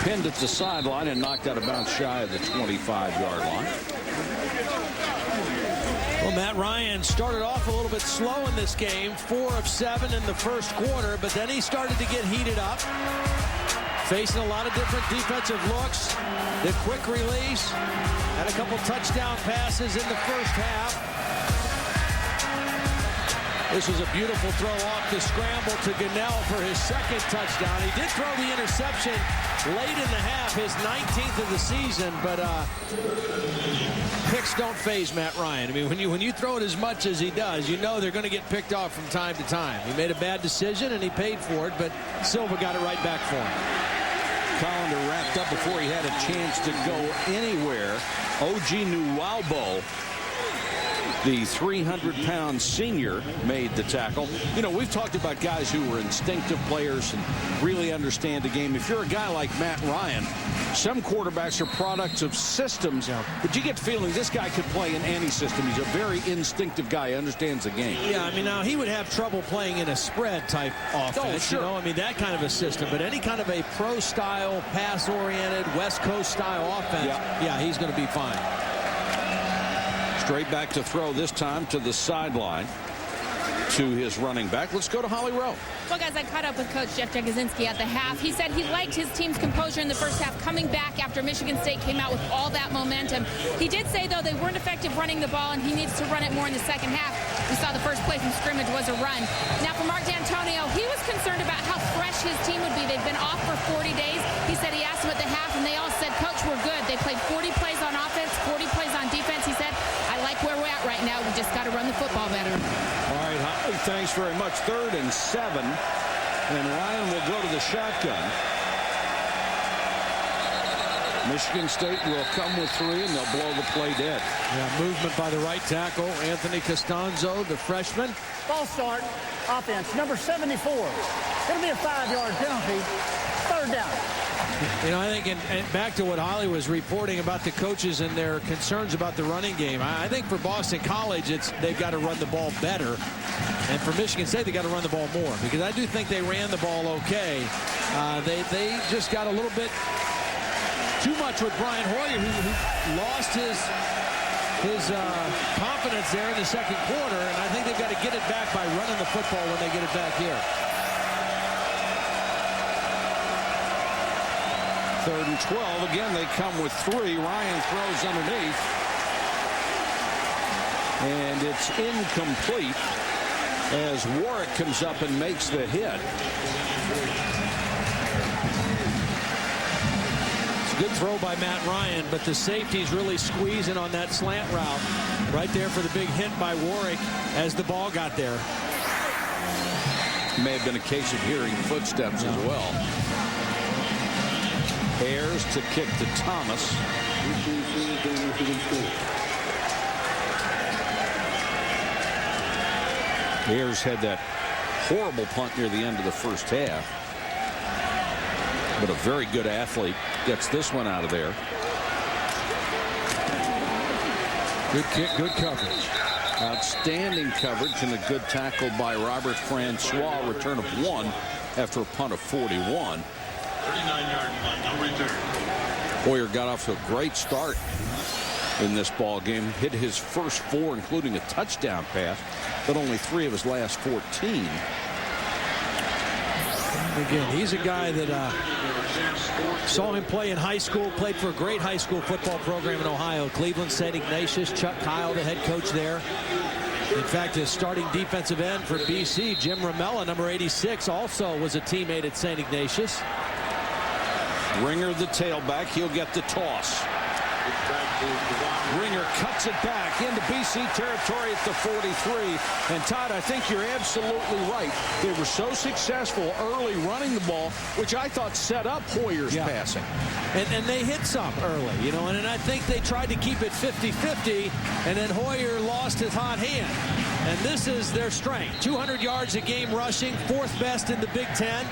Pinned at the sideline and knocked out of bounds shy of the 25-yard line. Well, Matt Ryan started off a little bit slow in this game, 4 of 7 in the first quarter, but then he started to get heated up, facing a lot of different defensive looks. The quick release, had a couple touchdown passes in the first half. This was a beautiful throw off the scramble to Gunnell for his second touchdown. He did throw the interception late in the half, his 19th of the season, but picks don't faze Matt Ryan. I mean, when you throw it as much as he does, you know they're going to get picked off from time to time. He made a bad decision, and he paid for it, but Silva got it right back for him. Collender wrapped up before he had a chance to go anywhere. O.G. Nwalbo, the 300-pound senior, made the tackle. You know, we've talked about guys who are instinctive players and really understand the game. If you're a guy like Matt Ryan, some quarterbacks are products of systems, but you get the feeling this guy could play in any system. He's a very instinctive guy, understands the game. Yeah, I mean, now he would have trouble playing in a spread-type offense. Oh, sure. You know, I mean, that kind of a system. But any kind of a pro-style, pass-oriented, West Coast-style offense, yeah, he's going to be fine. Straight back to throw this time to the sideline to his running back. Let's go to Holly Rowe. Well, guys, I caught up with Coach Jeff Jagosinski at the half. He said he liked his team's composure in the first half, coming back after Michigan State came out with all that momentum. He did say, though, they weren't effective running the ball, and he needs to run it more in the second half. We saw the first play from scrimmage was a run. Now, for Mark D'Antonio, he was concerned about how fresh his team would be. They've been off for 40 days. He said he asked them at the half, and they all said, Coach, we're good. They played 40 plays on offense, 40 plays on defense. He said, I like where we're at right now. We just got to run the football better. All right, Holly, thanks very much. 3rd and 7. And Ryan will go to the shotgun. Michigan State will come with 3, and they'll blow the play dead. Yeah, movement by the right tackle, Anthony Costanzo, the freshman. Ball start, offense, number 74. It'll be a 5-yard penalty, 3rd down. You know, I think, and back to what Holly was reporting about the coaches and their concerns about the running game. I think for Boston College, they've got to run the ball better. And for Michigan State, they got to run the ball more, because I do think they ran the ball okay. They just got a little bit too much with Brian Hoyer, who lost his his confidence there in the second quarter, and I think they've got to get it back by running the football when they get it back here. 3rd and 12. Again, they come with 3. Ryan throws underneath. And it's incomplete as Warwick comes up and makes the hit. It's a good throw by Matt Ryan, but the safety's really squeezing on that slant route right there for the big hit by Warwick as the ball got there. May have been a case of hearing footsteps as well. Ayers to kick to Thomas. Ayers had that horrible punt near the end of the first half. But a very good athlete gets this one out of there. Good kick, good coverage. Outstanding coverage and a good tackle by Robert Francois. Return of 1 after a punt of 41. 39-yard punt, no return. Hoyer got off to a great start in this ball game. Hit his first 4, including a touchdown pass, but only 3 of his last 14. Again, he's a guy that saw him play in high school, played for a great high school football program in Ohio. Cleveland, St. Ignatius, Chuck Kyle, the head coach there. In fact, his starting defensive end for BC, Jim Ramella, number 86, also was a teammate at St. Ignatius. Ringer, the tailback, he'll get the toss. Ringer cuts it back into BC territory at the 43. And Todd, I think you're absolutely right. They were so successful early running the ball, which I thought set up Hoyer's passing. And they hit some early, you know, and I think they tried to keep it 50-50, and then Hoyer lost his hot hand. And this is their strength. 200 yards a game rushing, 4th best in the Big Ten.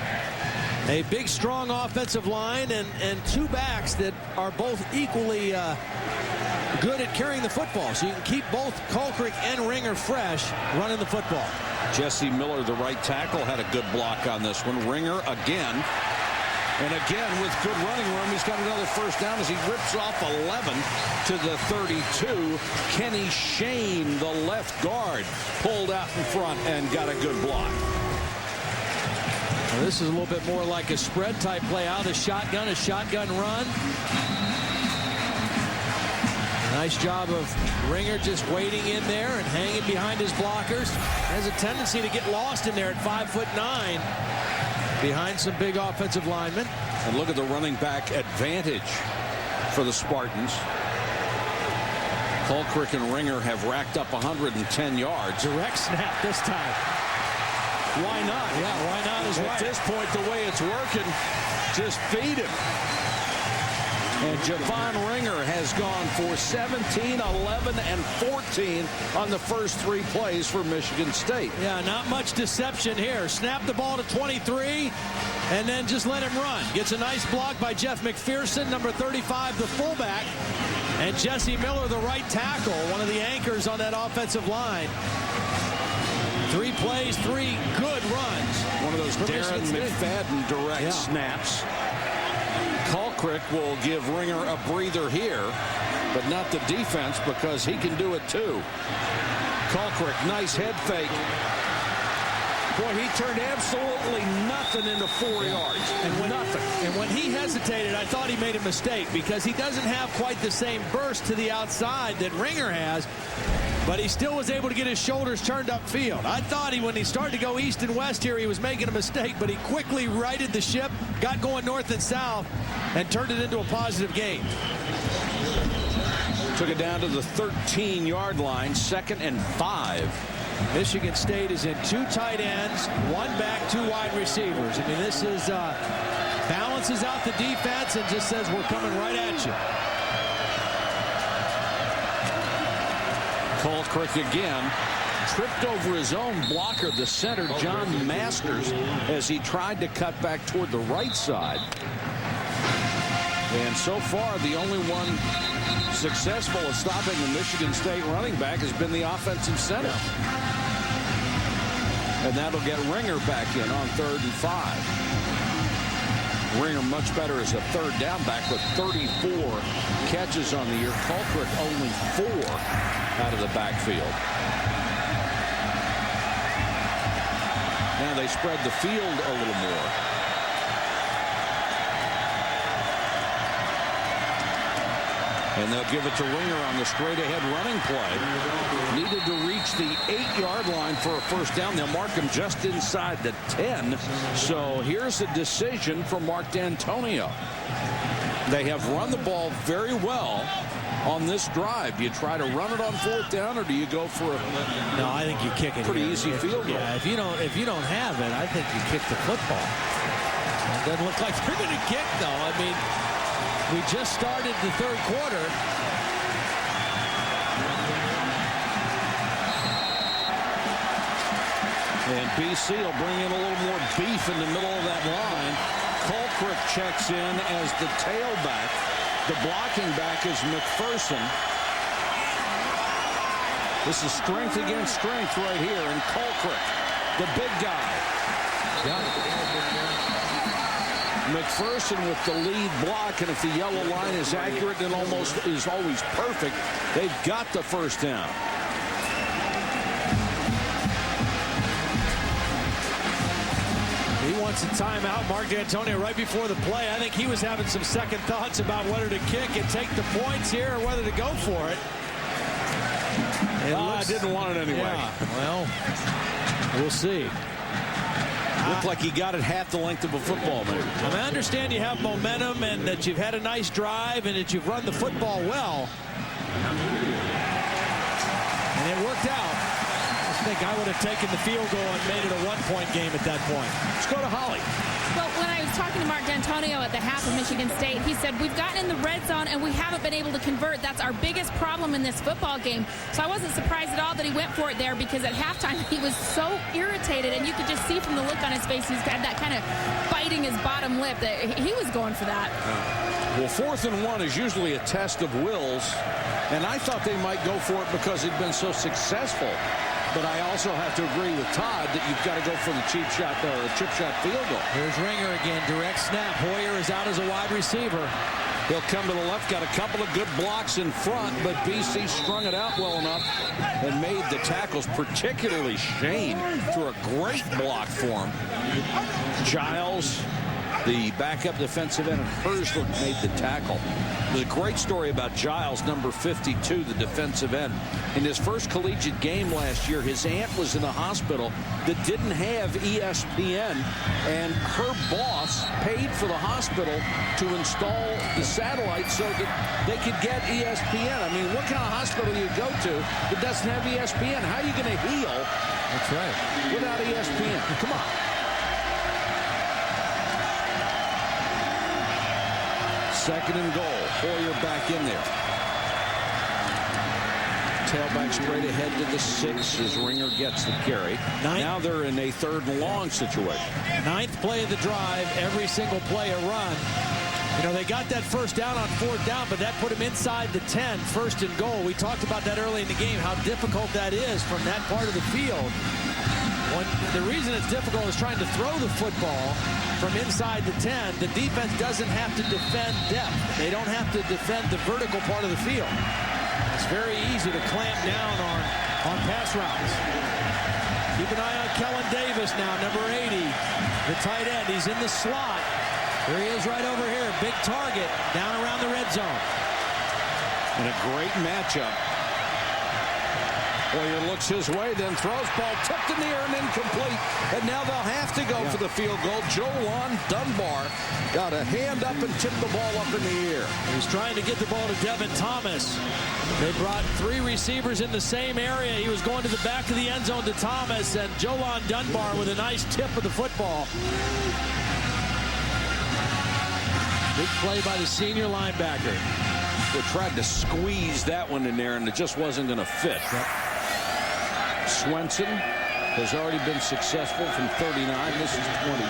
A big, strong offensive line and 2 backs that are both equally good at carrying the football. So you can keep both Colcrick and Ringer fresh running the football. Jesse Miller, the right tackle, had a good block on this one. Ringer again. And again, with good running room, he's got another first down as he rips off 11 to the 32. Kenny Shane, the left guard, pulled out in front and got a good block. Well, this is a little bit more like a spread type play out of the shotgun, a shotgun run. Nice job of Ringer just waiting in there and hanging behind his blockers. Has a tendency to get lost in there at 5'9", behind some big offensive linemen. And look at the running back advantage for the Spartans. Colcrick and Ringer have racked up 110 yards. Direct snap this time. Why not? Yeah, why not is right. At this point, the way it's working, just feed him. And Javon Ringer has gone for 17, 11, and 14 on the first 3 plays for Michigan State. Yeah, not much deception here. Snap the ball to 23, and then just let him run. Gets a nice block by Jeff McPherson, number 35, the fullback. And Jesse Miller, the right tackle, one of the anchors on that offensive line. 3 plays, 3 good runs. One of those Darren McFadden direct snaps. Colcrick will give Ringer a breather here, but not the defense because he can do it too. Colcrick, nice head fake. Boy, he turned absolutely nothing into 4 yards. And nothing. And when he hesitated, I thought he made a mistake because he doesn't have quite the same burst to the outside that Ringer has. But he still was able to get his shoulders turned upfield. I thought when he started to go east and west here, he was making a mistake, but he quickly righted the ship, got going north and south, and turned it into a positive gain. Took it down to the 13-yard line, 2nd and 5. Michigan State is in 2 tight ends, 1 back, 2 wide receivers. I mean, this is balances out the defense and just says we're coming right at you. Colcrick again tripped over his own blocker, the center, John Masters, as he tried to cut back toward the right side. And so far, the only one successful at stopping the Michigan State running back has been the offensive center. And that'll get Ringer back in on 3rd and 5. Ringer much better as a third down back with 34 catches on the year. Colquitt only 4 out of the backfield. Now they spread the field a little more. And they'll give it to Ringer on the straight-ahead running play. Needed to reach the 8-yard line for a first down. They'll mark him just inside the 10. So here's a decision for Mark D'Antonio. They have run the ball very well on this drive. Do you try to run it on fourth down, or do you go for a No, I think you kick it. Pretty easy field goal. Yeah, if you don't have it, I think you kick the football. It doesn't look like they're going to kick, though. I mean, we just started the third quarter. And BC will bring in a little more beef in the middle of that line. Colquitt checks in as the tailback. The blocking back is McPherson. This is strength against strength right here. And Colquitt, the big guy. Got it. McPherson with the lead block, and if the yellow line is accurate and almost is always perfect, they've got the first down. He wants a timeout. Mark D'Antonio right before the play. I think he was having some second thoughts about whether to kick and take the points here or whether to go for it. I didn't want it anyway. Yeah, well, we'll see. Looked like he got it half the length of a football, man. I understand you have momentum and that you've had a nice drive and that you've run the football well. And it worked out. I think I would have taken the field goal and made it a one-point game at that point. Let's go to Holly. Well, when I was talking to Mark D'Antonio at the half of Michigan State, he said, we've gotten in the red zone and we haven't been able to convert. That's our biggest problem in this football game. So I wasn't surprised at all that he went for it there, because at halftime he was so irritated, and you could just see from the look on his face, he's got that kind of biting his bottom lip, that he was going for that. Well, 4th and 1 is usually a test of wills, and I thought they might go for it because he'd been so successful. But I also have to agree with Todd that you've got to go for the chip shot field goal. Here's Ringer again, direct snap. Hoyer is out as a wide receiver. He'll come to the left, got a couple of good blocks in front, but BC strung it out well enough and made the tackles, particularly Shane, through a great block for him. Giles, the backup defensive end, and Herzlich made the tackle. There's a great story about Giles, number 52, the defensive end. In his first collegiate game last year, his aunt was in a hospital that didn't have ESPN, and her boss paid for the hospital to install the satellite so that they could get ESPN. I mean, what kind of hospital do you go to that doesn't have ESPN? How are you going to heal? That's right. Without ESPN? Come on. Second and goal. Hoyer back in there. Tailback straight ahead to the 6 as Ringer gets the carry. Now they're in a 3rd and long situation. 9th play of the drive. Every single play a run. You know, they got that first down on 4th down, but that put them inside the 10, 1st and goal. We talked about that early in the game, how difficult that is from that part of the field. The reason it's difficult is trying to throw the football from inside the 10. The defense doesn't have to defend depth. They don't have to defend the vertical part of the field. It's very easy to clamp down on pass routes. Keep an eye on Kellen Davis now, number 80, the tight end. He's in the slot. There he is right over here. Big target down around the red zone. And a great matchup. Hoyer looks his way, then throws, ball tipped in the air and incomplete. And now they'll have to go for the field goal. Jolan Dunbar got a hand up and tipped the ball up in the air. He's trying to get the ball to Devin Thomas. They brought 3 receivers in the same area. He was going to the back of the end zone to Thomas, and Jolan Dunbar with a nice tip of the football. Big play by the senior linebacker. They tried to squeeze that one in there, and it just wasn't going to fit. Swenson has already been successful from 39. This is 23.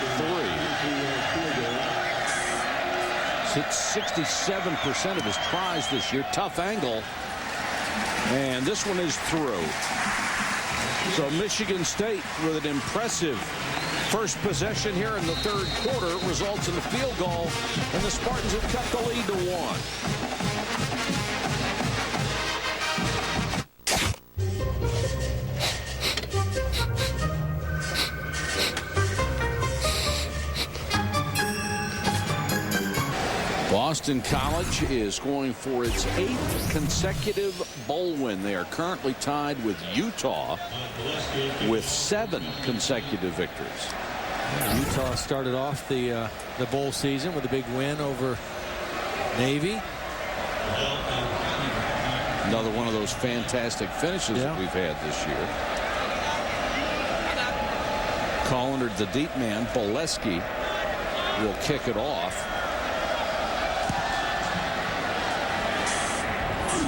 It's 67% of his tries this year. Tough angle. And this one is through. So Michigan State with an impressive First possession here in the third quarter results in a field goal, and the Spartans have cut the lead to 1. Boston College is going for its 8th consecutive bowl win. They are currently tied with Utah with 7 consecutive victories. Utah started off the bowl season with a big win over Navy. Another one of those fantastic finishes that we've had this year. Collender, the deep man, Bolesky will kick it off.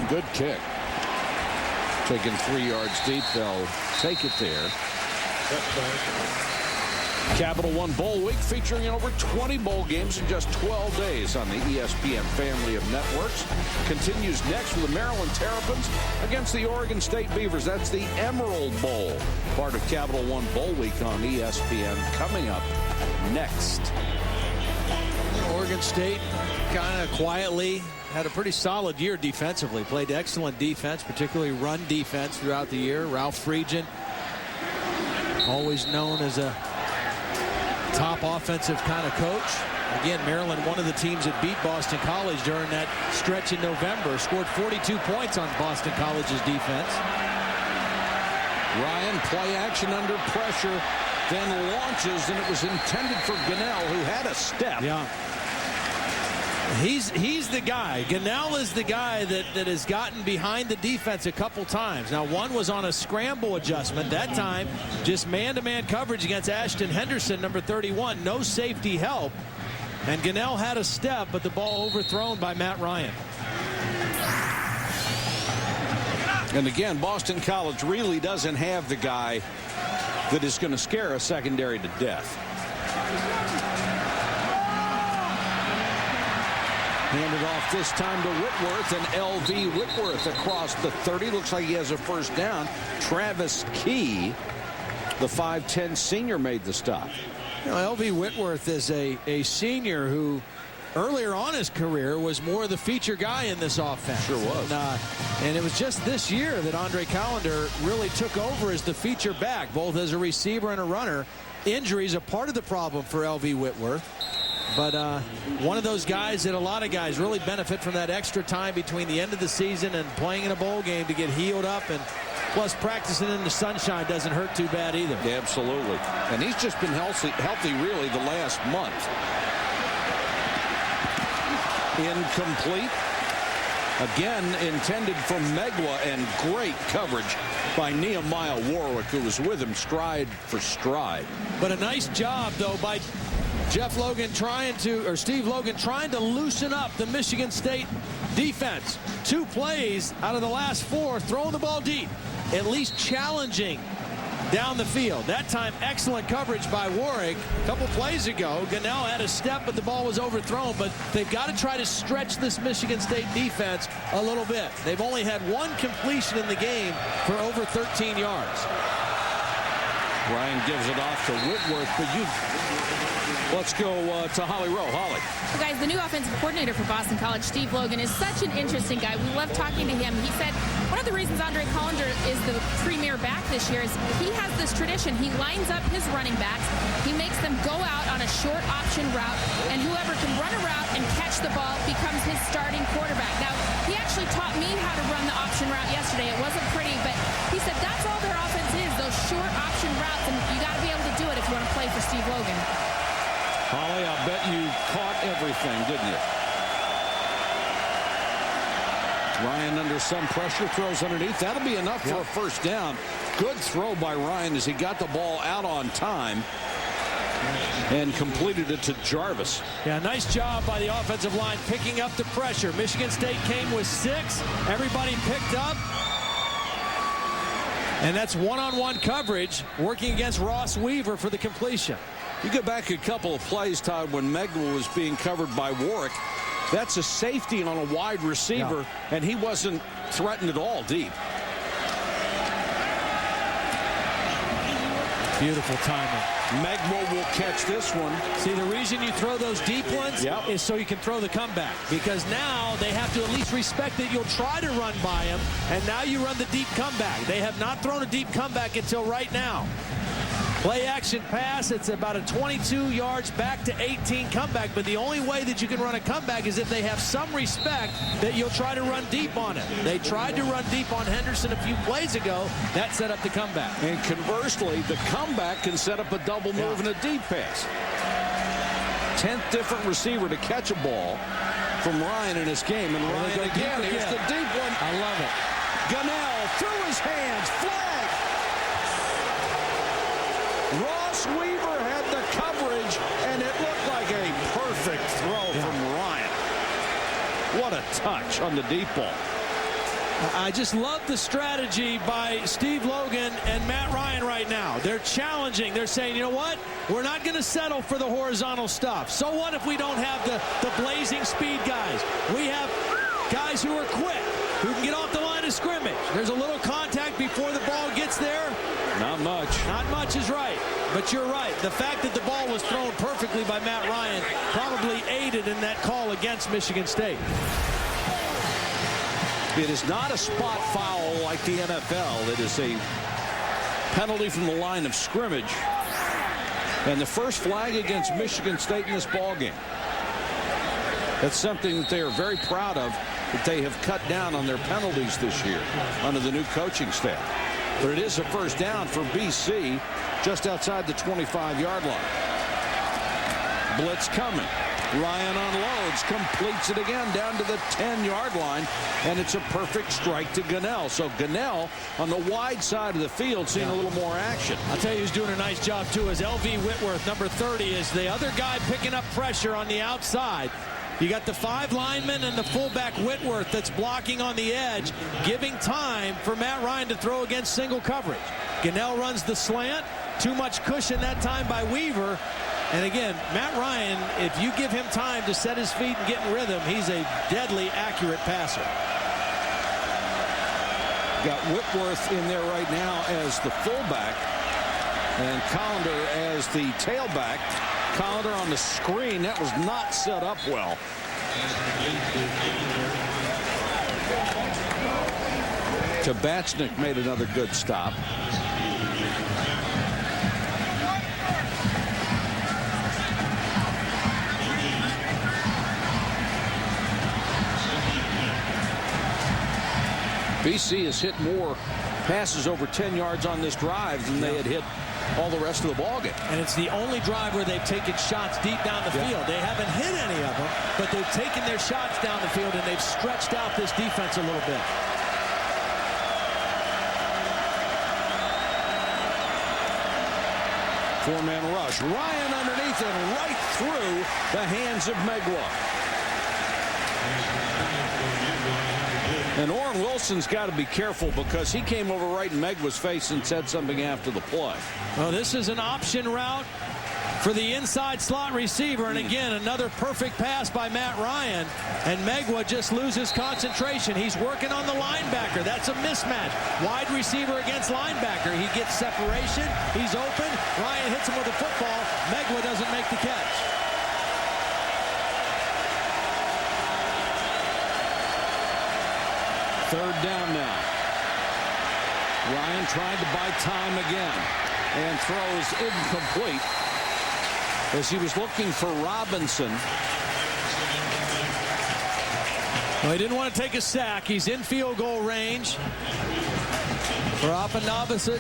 Good kick. Taken 3 yards deep. They'll take it there. Capital One Bowl Week featuring over 20 bowl games in just 12 days on the ESPN family of networks. Continues next with the Maryland Terrapins against the Oregon State Beavers. That's the Emerald Bowl, part of Capital One Bowl Week on ESPN, coming up next. Oregon State kind of quietly had a pretty solid year defensively. Played excellent defense, particularly run defense throughout the year. Ralph Friedgen, always known as a top offensive kind of coach. Again, Maryland, one of the teams that beat Boston College during that stretch in November, scored 42 points on Boston College's defense. Ryan, play action under pressure, then launches, and it was intended for Gunnell, who had a step. Yeah. He's the guy. Gunnell is the guy that has gotten behind the defense a couple times. Now, one was on a scramble adjustment. That time, just man-to-man coverage against Ashton Henderson, number 31. No safety help. And Gunnell had a step, but the ball overthrown by Matt Ryan. And again, Boston College really doesn't have the guy that is going to scare a secondary to death. Handed off this time to Whitworth, and L.V. Whitworth across the 30. Looks like he has a first down. Travis Key, the 5'10 senior, made the stop. You know, L.V. Whitworth is a senior who earlier on his career was more the feature guy in this offense. Sure was. And it was just this year that Andre Collender really took over as the feature back, both as a receiver and a runner. Injuries are part of the problem for L.V. Whitworth. But one of those guys that a lot of guys really benefit from that extra time between the end of the season and playing in a bowl game to get healed up, and plus practicing in the sunshine doesn't hurt too bad either. Yeah, absolutely. And he's just been healthy really the last month. Incomplete. Again, intended for Megwa, and great coverage by Nehemiah Warwick, who was with him stride for stride. But a nice job, though, by Steve Logan trying to loosen up the Michigan State defense. 2 plays out of the last 4, throwing the ball deep, at least challenging down the field. That time, excellent coverage by Warwick. A couple plays ago, Gunnell had a step, but the ball was overthrown. But they've got to try to stretch this Michigan State defense a little bit. They've only had 1 completion in the game for over 13 yards. Ryan gives it off to Whitworth, but let's go to Holly Rowe. Holly. Well, guys, the new offensive coordinator for Boston College, Steve Logan, is such an interesting guy. We love talking to him. He said one of the reasons Andre Collender is the premier back this year is he has this tradition. He lines up his running backs. He makes them go out on a short option route, and whoever can run a route and catch the ball becomes his starting quarterback. Now, he actually taught me how to run the option route yesterday. It wasn't pretty, but he said that's all their offense is, those short option routes, and you got to be able to do it if you want to play for Steve Logan. Holly, I'll bet you caught everything, didn't you? Ryan under some pressure, throws underneath. That'll be enough for a first down. Good throw by Ryan as he got the ball out on time and completed it to Jarvis. Yeah, nice job by the offensive line picking up the pressure. Michigan State came with 6. Everybody picked up. And that's one-on-one coverage working against Ross Weaver for the completion. You go back a couple of plays, Todd, when Megwa was being covered by Warwick. That's a safety on a wide receiver, and he wasn't threatened at all deep. Beautiful timing. Megwa will catch this one. See, the reason you throw those deep ones is so you can throw the comeback. Because now they have to at least respect that you'll try to run by them, and now you run the deep comeback. They have not thrown a deep comeback until right now. Play action pass, it's about a 22 yards back to 18 comeback, but the only way that you can run a comeback is if they have some respect that you'll try to run deep on it. They tried to run deep on Henderson a few plays ago. That set up the comeback. And conversely, the comeback can set up a double move and a deep pass. 10th different receiver to catch a ball from Ryan in this game. And Ryan again, here's the deep one. I love it. Gunnell through his hands, flag. Ross Weaver had the coverage, and it looked like a perfect throw from Ryan. What a touch on the deep ball. I just love the strategy by Steve Logan and Matt Ryan right now. They're challenging. They're saying, you know what? We're not going to settle for the horizontal stuff. So what if we don't have the blazing speed guys? We have guys who are quick, who can get off the line of scrimmage. There's a little contact before the ball gets there. Not much. Not much is right. But you're right. The fact that the ball was thrown perfectly by Matt Ryan probably aided in that call against Michigan State. It is not a spot foul like the NFL. It is a penalty from the line of scrimmage. And the first flag against Michigan State in this ballgame. That's something that they are very proud of, that they have cut down on their penalties this year under the new coaching staff. But it is a first down for BC just outside the 25-yard line. Blitz coming. Ryan unloads, completes it again down to the 10-yard line, and it's a perfect strike to Gunnell. So Gunnell on the wide side of the field seeing a little more action. I'll tell you who's doing a nice job, too, is L.V. Whitworth, number 30, is the other guy picking up pressure on the outside. You got the 5 linemen and the fullback Whitworth that's blocking on the edge, giving time for Matt Ryan to throw against single coverage. Gunnell runs the slant. Too much cushion that time by Weaver. And again, Matt Ryan, if you give him time to set his feet and get in rhythm, he's a deadly accurate passer. Got Whitworth in there right now as the fullback and Collender as the tailback. Collender on the screen. That was not set up well. Tabachnik made another good stop. BC has hit more passes over 10 yards on this drive than they had hit all the rest of the ballgame. And it's the only drive where they've taken shots deep down the field. They haven't hit any of them, but they've taken their shots down the field, and they've stretched out this defense a little bit. Four-man rush. Ryan underneath and right through the hands of Megwa. And Orrin Wilson's got to be careful because he came over right in Megwa's face and said something after the play. Well, this is an option route for the inside slot receiver. And again, another perfect pass by Matt Ryan. And Megwa just loses concentration. He's working on the linebacker. That's a mismatch. Wide receiver against linebacker. He gets separation. He's open. Ryan hits him with a football. Megwa doesn't make the catch. Third down now. Ryan tried to buy time again and throws incomplete as he was looking for Robinson. Well, he didn't want to take a sack. He's in field goal range for Apanavicic.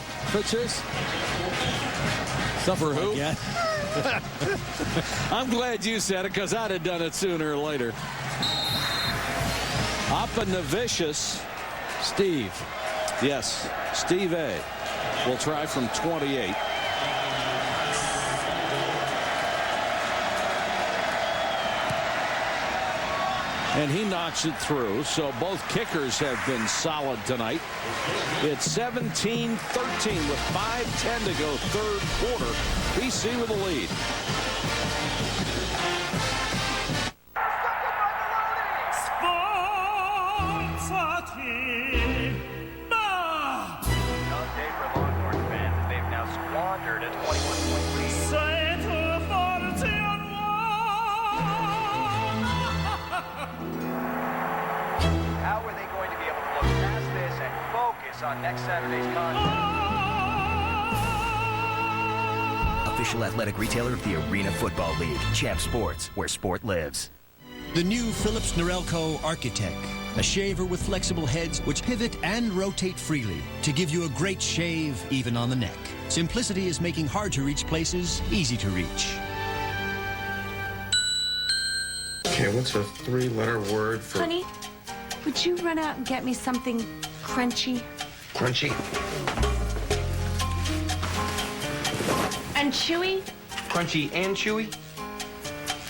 For who? Yeah. I'm glad you said it because I'd have done it sooner or later. Apanavicic. Steve. Yes, Steve A. will try from 28. And he knocks it through, so both kickers have been solid tonight. It's 17-13 with 5:10 to go, third quarter. BC with the lead. Day for Longhorn fans. They've now squandered a Saturday's contest. Official athletic retailer of the Arena Football League. Champ Sports, where sport lives. The new Philips Norelco Architect. A shaver with flexible heads which pivot and rotate freely to give you a great shave even on the neck. Simplicity is making hard-to-reach places easy to reach. Okay, what's a 3-letter word for... Honey, would you run out and get me something crunchy? Crunchy? And chewy? Crunchy and chewy?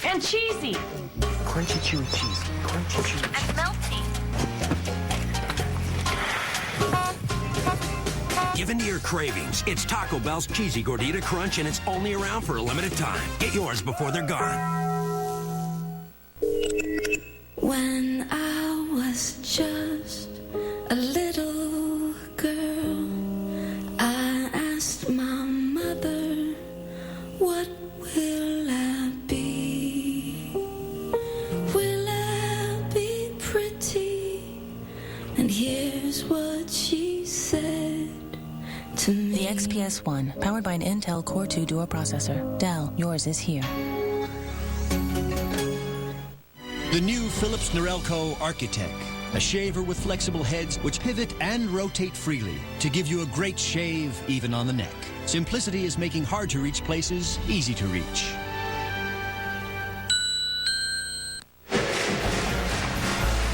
And cheesy? Crunchy, chewy, cheesy. Crunchy, chewy, cheesy. And melty? Give in to your cravings. It's Taco Bell's Cheesy Gordita Crunch, and it's only around for a limited time. Get yours before they're gone. When I was just a little girl, I asked my mother, what will I be? Will I be pretty? And here's what she said to me. The XPS 1, powered by an Intel Core 2 Duo processor. Dell, yours is here. The new Philips Norelco Architect. A shaver with flexible heads which pivot and rotate freely to give you a great shave even on the neck. Simplicity is making hard-to-reach places easy to reach.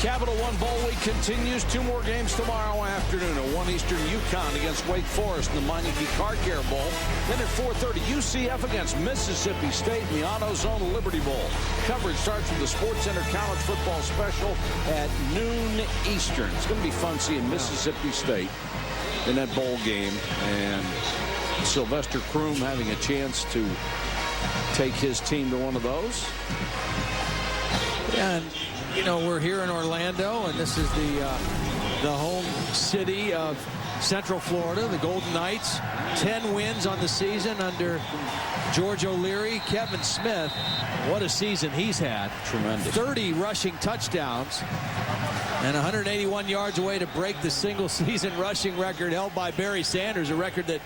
Capital One Bowl Week continues. 2 more games tomorrow afternoon. At 1 Eastern, UConn against Wake Forest in the Meineke Car Care Bowl. Then at 4:30, UCF against Mississippi State in the AutoZone Liberty Bowl. Coverage starts with the SportsCenter College Football Special at noon Eastern. It's going to be fun seeing Mississippi State in that bowl game, and Sylvester Croom having a chance to take his team to one of those. And you know, we're here in Orlando, and this is the home city of Central Florida, the Golden Knights. 10 wins on the season under George O'Leary. Kevin Smith, what a season he's had. Tremendous. 30 rushing touchdowns and 181 yards away to break the single-season rushing record held by Barry Sanders, a record that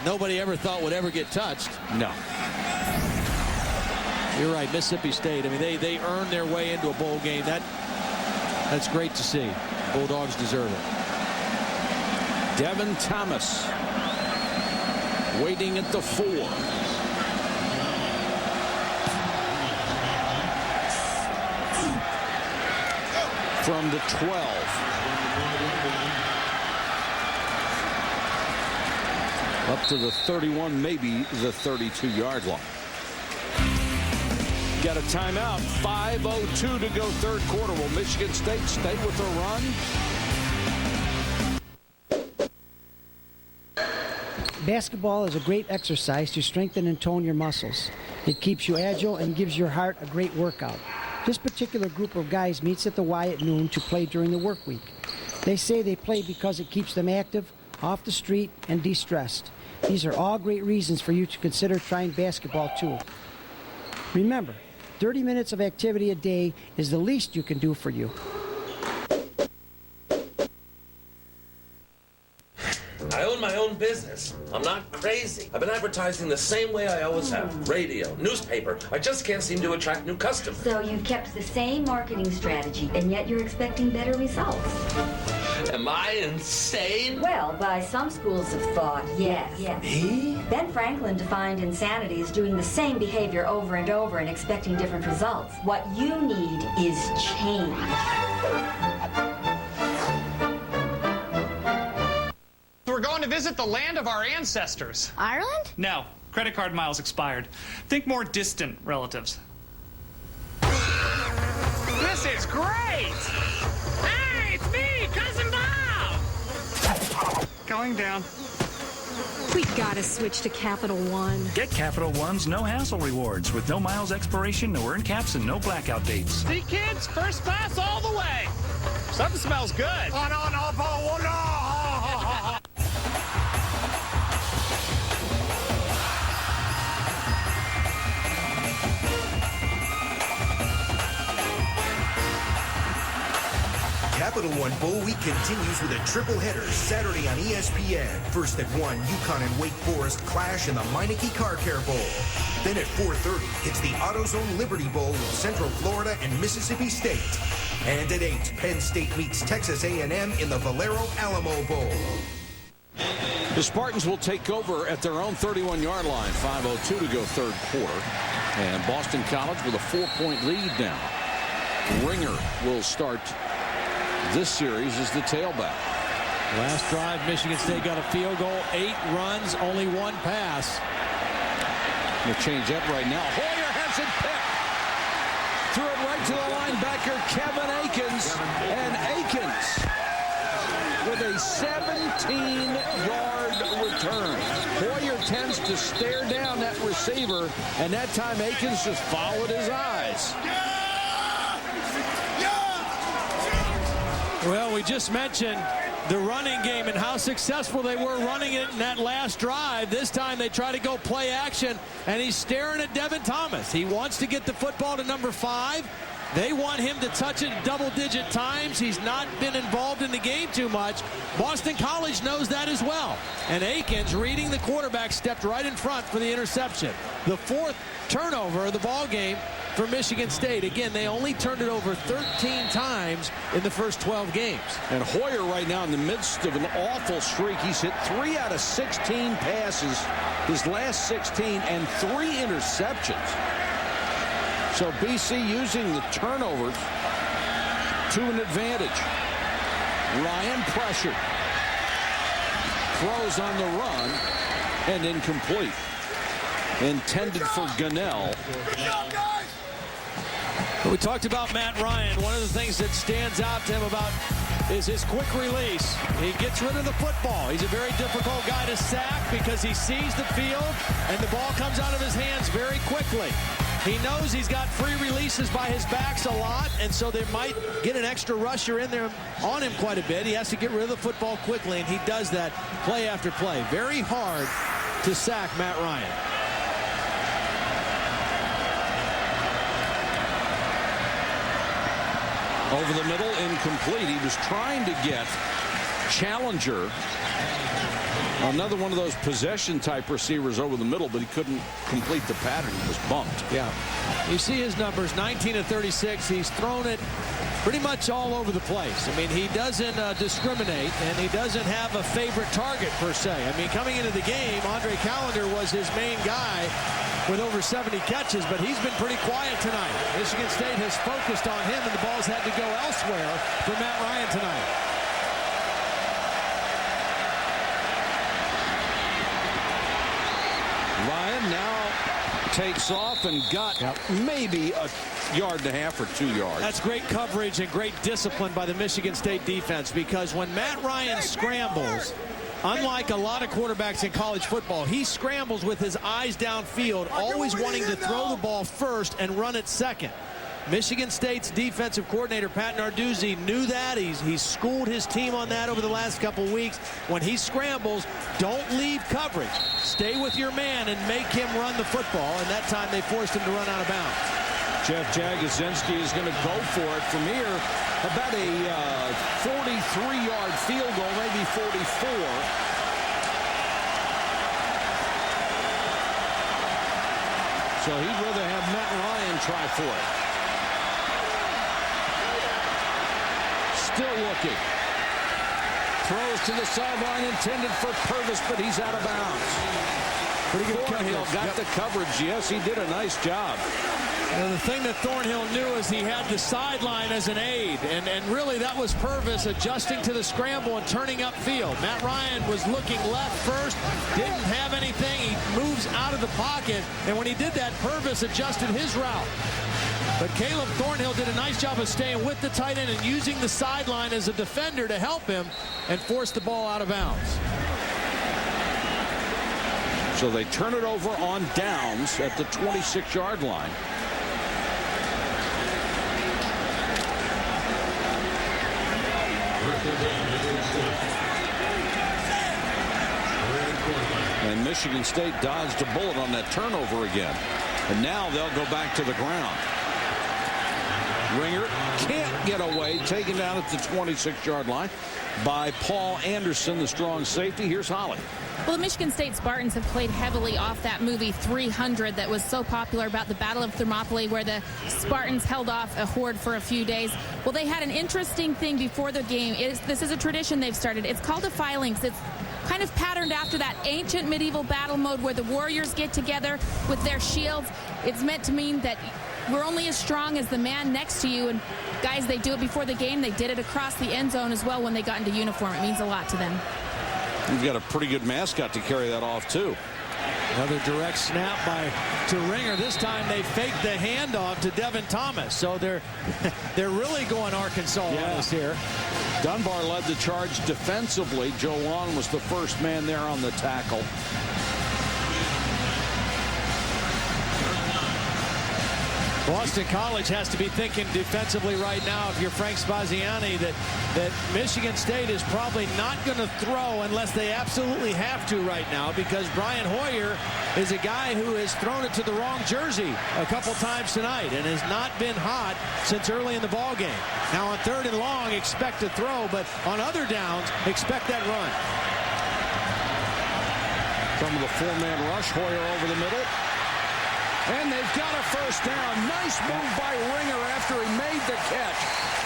nobody ever thought would ever get touched. No. You're right, Mississippi State. I mean, they earned their way into a bowl game. That's great to see. Bulldogs deserve it. Devin Thomas waiting at the 4. From the 12. Up to the 31, maybe the 32-yard line. Got a timeout. 5:02 to go, third quarter. Will Michigan State stay with the run? Basketball is a great exercise to strengthen and tone your muscles. It keeps you agile and gives your heart a great workout. This particular group of guys meets at the Y at noon to play during the work week. They say they play because it keeps them active, off the street, and de-stressed. These are all great reasons for you to consider trying basketball too. Remember, 30 minutes of activity a day is the least you can do for you. I own my own business. I'm not crazy. I've been advertising the same way I always have. Radio, newspaper. I just can't seem to attract new customers. So you've kept the same marketing strategy, and yet you're expecting better results. Am I insane? Well, by some schools of thought, yes. Me? Ben Franklin defined insanity as doing the same behavior over and over and expecting different results. What you need is change. We're going to visit the land of our ancestors. Ireland? No. Credit card miles expired. Think more distant relatives. This is great! Hey, it's me, Cousin Bob! Going down. We gotta switch to Capital One. Get Capital One's no-hassle rewards with no miles expiration, no earn caps, and no blackout dates. See, kids, first class all the way. Something smells good. Oh, no. Capital One Bowl week continues with a triple header Saturday on ESPN. First at 1, UConn and Wake Forest clash in the Meineke Car Care Bowl. Then at 4:30, it's the AutoZone Liberty Bowl with Central Florida and Mississippi State. And at 8, Penn State meets Texas A&M in the Valero Alamo Bowl. The Spartans will take over at their own 31-yard line. 5:02 to go third quarter. And Boston College with a 4-point lead now. Ringer will start this series as the tailback. Last drive, Michigan State got a field goal, 8 runs, only 1 pass. We'll change up right now. Hoyer has it picked. Threw it right to the linebacker, Kevin Akins. And Akins with a 17-yard return. Hoyer tends to stare down that receiver, and that time Akins just followed his eyes. Well, we just mentioned the running game and how successful they were running it in that last drive. This time they try to go play action, and he's staring at Devin Thomas. He wants to get the football to number 5. They want him to touch it double-digit times. He's not been involved in the game too much. Boston College knows that as well. And Akins, reading the quarterback, stepped right in front for the interception. The 4th turnover of the ball game for Michigan State. Again, they only turned it over 13 times in the first 12 games. And Hoyer right now in the midst of an awful streak. He's hit 3 out of 16 passes, his last 16, and 3 interceptions. So BC using the turnovers to an advantage. Ryan pressured. Throws on the run and incomplete. Intended for Gunnell. We talked about Matt Ryan. One of the things that stands out to him about is his quick release. He gets rid of the football. He's a very difficult guy to sack because he sees the field and the ball comes out of his hands very quickly. He knows he's got free releases by his backs a lot, and so they might get an extra rusher in there on him quite a bit. He has to get rid of the football quickly, and he does that play after play. Very hard to sack Matt Ryan. Over the middle, incomplete. He was trying to get Challenger, another one of those possession-type receivers over the middle, but he couldn't complete the pattern. He was bumped. Yeah. You see his numbers, 19 of 36. He's thrown it pretty much all over the place. I mean, he doesn't discriminate, and he doesn't have a favorite target, per se. I mean, coming into the game, Andre Callender was his main guy with over 70 catches, but he's been pretty quiet tonight. Michigan State has focused on him, and the ball's had to go elsewhere for Matt Ryan tonight. Ryan now takes off and got maybe a yard and a half or 2 yards. That's great coverage and great discipline by the Michigan State defense, because when Matt Ryan scrambles, unlike a lot of quarterbacks in college football, he scrambles with his eyes downfield, always wanting to throw the ball first and run it second. Michigan State's defensive coordinator, Pat Narduzzi, knew that. He's schooled his team on that over the last couple weeks. When he scrambles, don't leave coverage. Stay with your man and make him run the football, and that time they forced him to run out of bounds. Jeff Jagosinski is going to go for it from here. About a 43-yard field goal, maybe 44. So he'd rather have Matt Ryan try for it. Still looking. Throws to the sideline, intended for Purvis, but he's out of bounds. Pretty good Thornhill got the coverage. Yes, he did a nice job. The thing that Thornhill knew is he had the sideline as an aid, and really that was Purvis adjusting to the scramble and turning upfield. Matt Ryan was looking left first, didn't have anything. He moves out of the pocket, and when he did that, Purvis adjusted his route. But Caleb Thornhill did a nice job of staying with the tight end and using the sideline as a defender to help him and force the ball out of bounds. So they turn it over on downs at the 26-yard line. And Michigan State dodged a bullet on that turnover again. And now they'll go back to the ground. Ringer can't get away. Taken down at the 26-yard line by Paul Anderson, the strong safety. Here's Holly. Well, the Michigan State Spartans have played heavily off that movie 300 that was so popular about the Battle of Thermopylae, where the Spartans held off a horde for a few days. Well, they had an interesting thing before the game. This is a tradition they've started. It's called a phalanx. It's kind of patterned after that ancient medieval battle mode where the warriors get together with their shields. It's meant to mean that we're only as strong as the man next to you. And guys, they do it before the game. They did it across the end zone as well when they got into uniform. It means a lot to them. You've got a pretty good mascot to carry that off, too. Another direct snap to Ringer. This time they faked the handoff to Devin Thomas. So they're really going Arkansas on us here. Dunbar led the charge defensively. Joe Long was the first man there on the tackle. Boston College has to be thinking defensively right now, if you're Frank Spaziani, that Michigan State is probably not going to throw unless they absolutely have to right now, because Brian Hoyer is a guy who has thrown it to the wrong jersey a couple times tonight and has not been hot since early in the ball game. Now on 3rd and long, expect to throw, but on other downs, expect that run. From the 4-man rush, Hoyer over the middle. And they've got a first down. Nice move by Ringer after he made the catch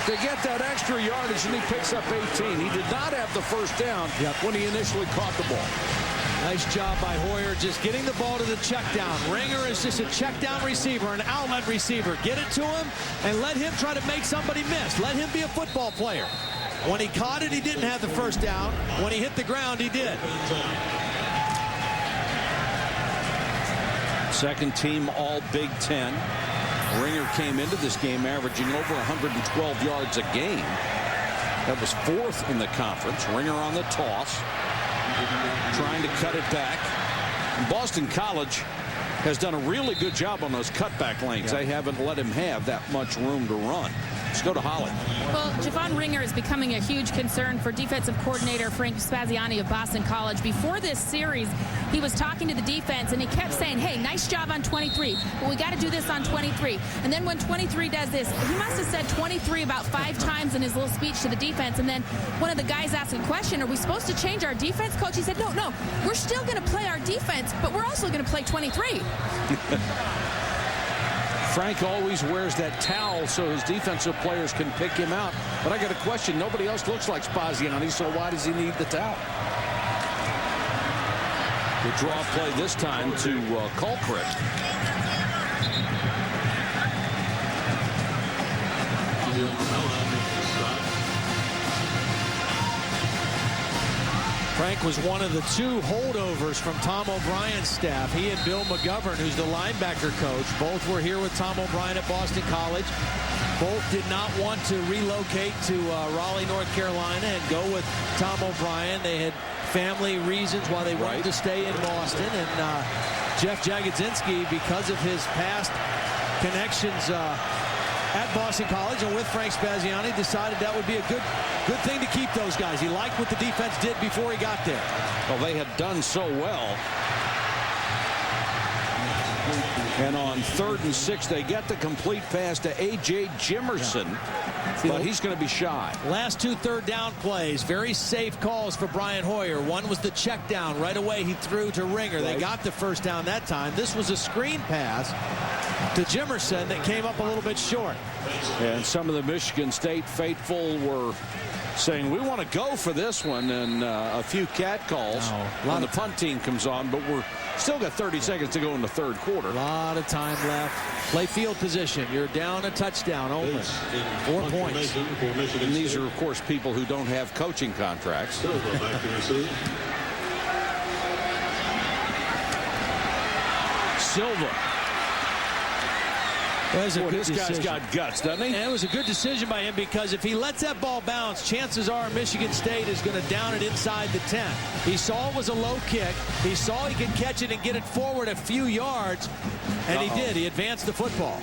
to get that extra yardage, and he picks up 18. He did not have the first down when he initially caught the ball. Nice job by Hoyer just getting the ball to the check down. Ringer is just a check down receiver, an outlet receiver. Get it to him and let him try to make somebody miss. Let him be a football player. When he caught it, he didn't have the first down. When he hit the ground, he did. Second team all Big Ten. Ringer came into this game averaging over 112 yards a game. That was 4th in the conference. Ringer on the toss, trying to cut it back. And Boston College has done a really good job on those cutback lanes. They haven't let him have that much room to run. Let's go to Holly. Well, Javon Ringer is becoming a huge concern for defensive coordinator Frank Spaziani of Boston College. Before this series, he was talking to the defense, and he kept saying, hey, nice job on 23. But we got to do this on 23. And then when 23 does this, he must have said 23 about 5 times in his little speech to the defense. And then one of the guys asked a question, are we supposed to change our defense, coach? He said, no, we're still going to play our defense, but we're also going to play 23. Frank always wears that towel so his defensive players can pick him out. But I got a question. Nobody else looks like Spaziani, so why does he need the towel? The draw play this time to Colquitt. Frank was one of the 2 holdovers from Tom O'Brien's staff. He and Bill McGovern, who's the linebacker coach, both were here with Tom O'Brien at Boston College. Both did not want to relocate to Raleigh, North Carolina and go with Tom O'Brien. They had family reasons why they wanted to stay in Boston. And Jeff Jagodzinski, because of his past connections at Boston College and with Frank Spaziani, decided that would be a good thing to keep those guys. He liked what the defense did before he got there. Well, they had done so well. And on 3rd and 6, they get the complete pass to A.J. Jimerson, but he's going to be shy. Last 2 third down plays, very safe calls for Brian Hoyer. One was the check down. Right away, he threw to Ringer. They got the first down that time. This was a screen pass to Jimerson that came up a little bit short. And some of the Michigan State faithful were saying, we want to go for this one, and a few cat calls when the punt team comes on, but we're still got 30 seconds to go in the 3rd quarter. A lot of time left. Play field position. You're down a touchdown only. 4 points. And these are, of course, people who don't have coaching contracts. Silva. Boy, this guy's got guts, doesn't he? And it was a good decision by him, because if he lets that ball bounce, chances are Michigan State is going to down it inside the 10. He saw it was a low kick. He saw he could catch it and get it forward a few yards, and he did. He advanced the football.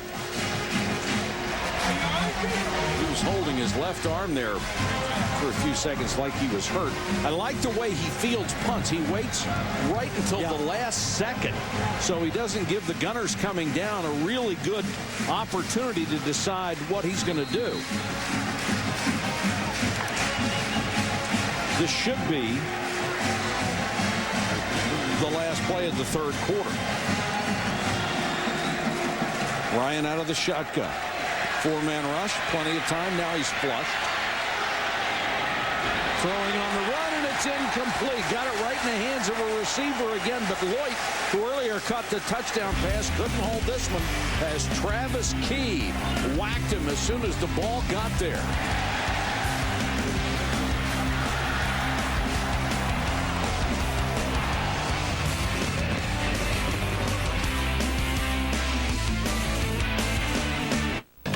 He was holding his left arm there for a few seconds like he was hurt. I like the way he fields punts. He waits right until the last second, so he doesn't give the gunners coming down a really good opportunity to decide what he's going to do. This should be the last play of the third quarter. Ryan out of the shotgun. 4-man rush, plenty of time. Now he's flush. Throwing on the run, and it's incomplete. Got it right in the hands of a receiver again, but Lloyd, who earlier caught the touchdown pass, couldn't hold this one as Travis Key whacked him as soon as the ball got there.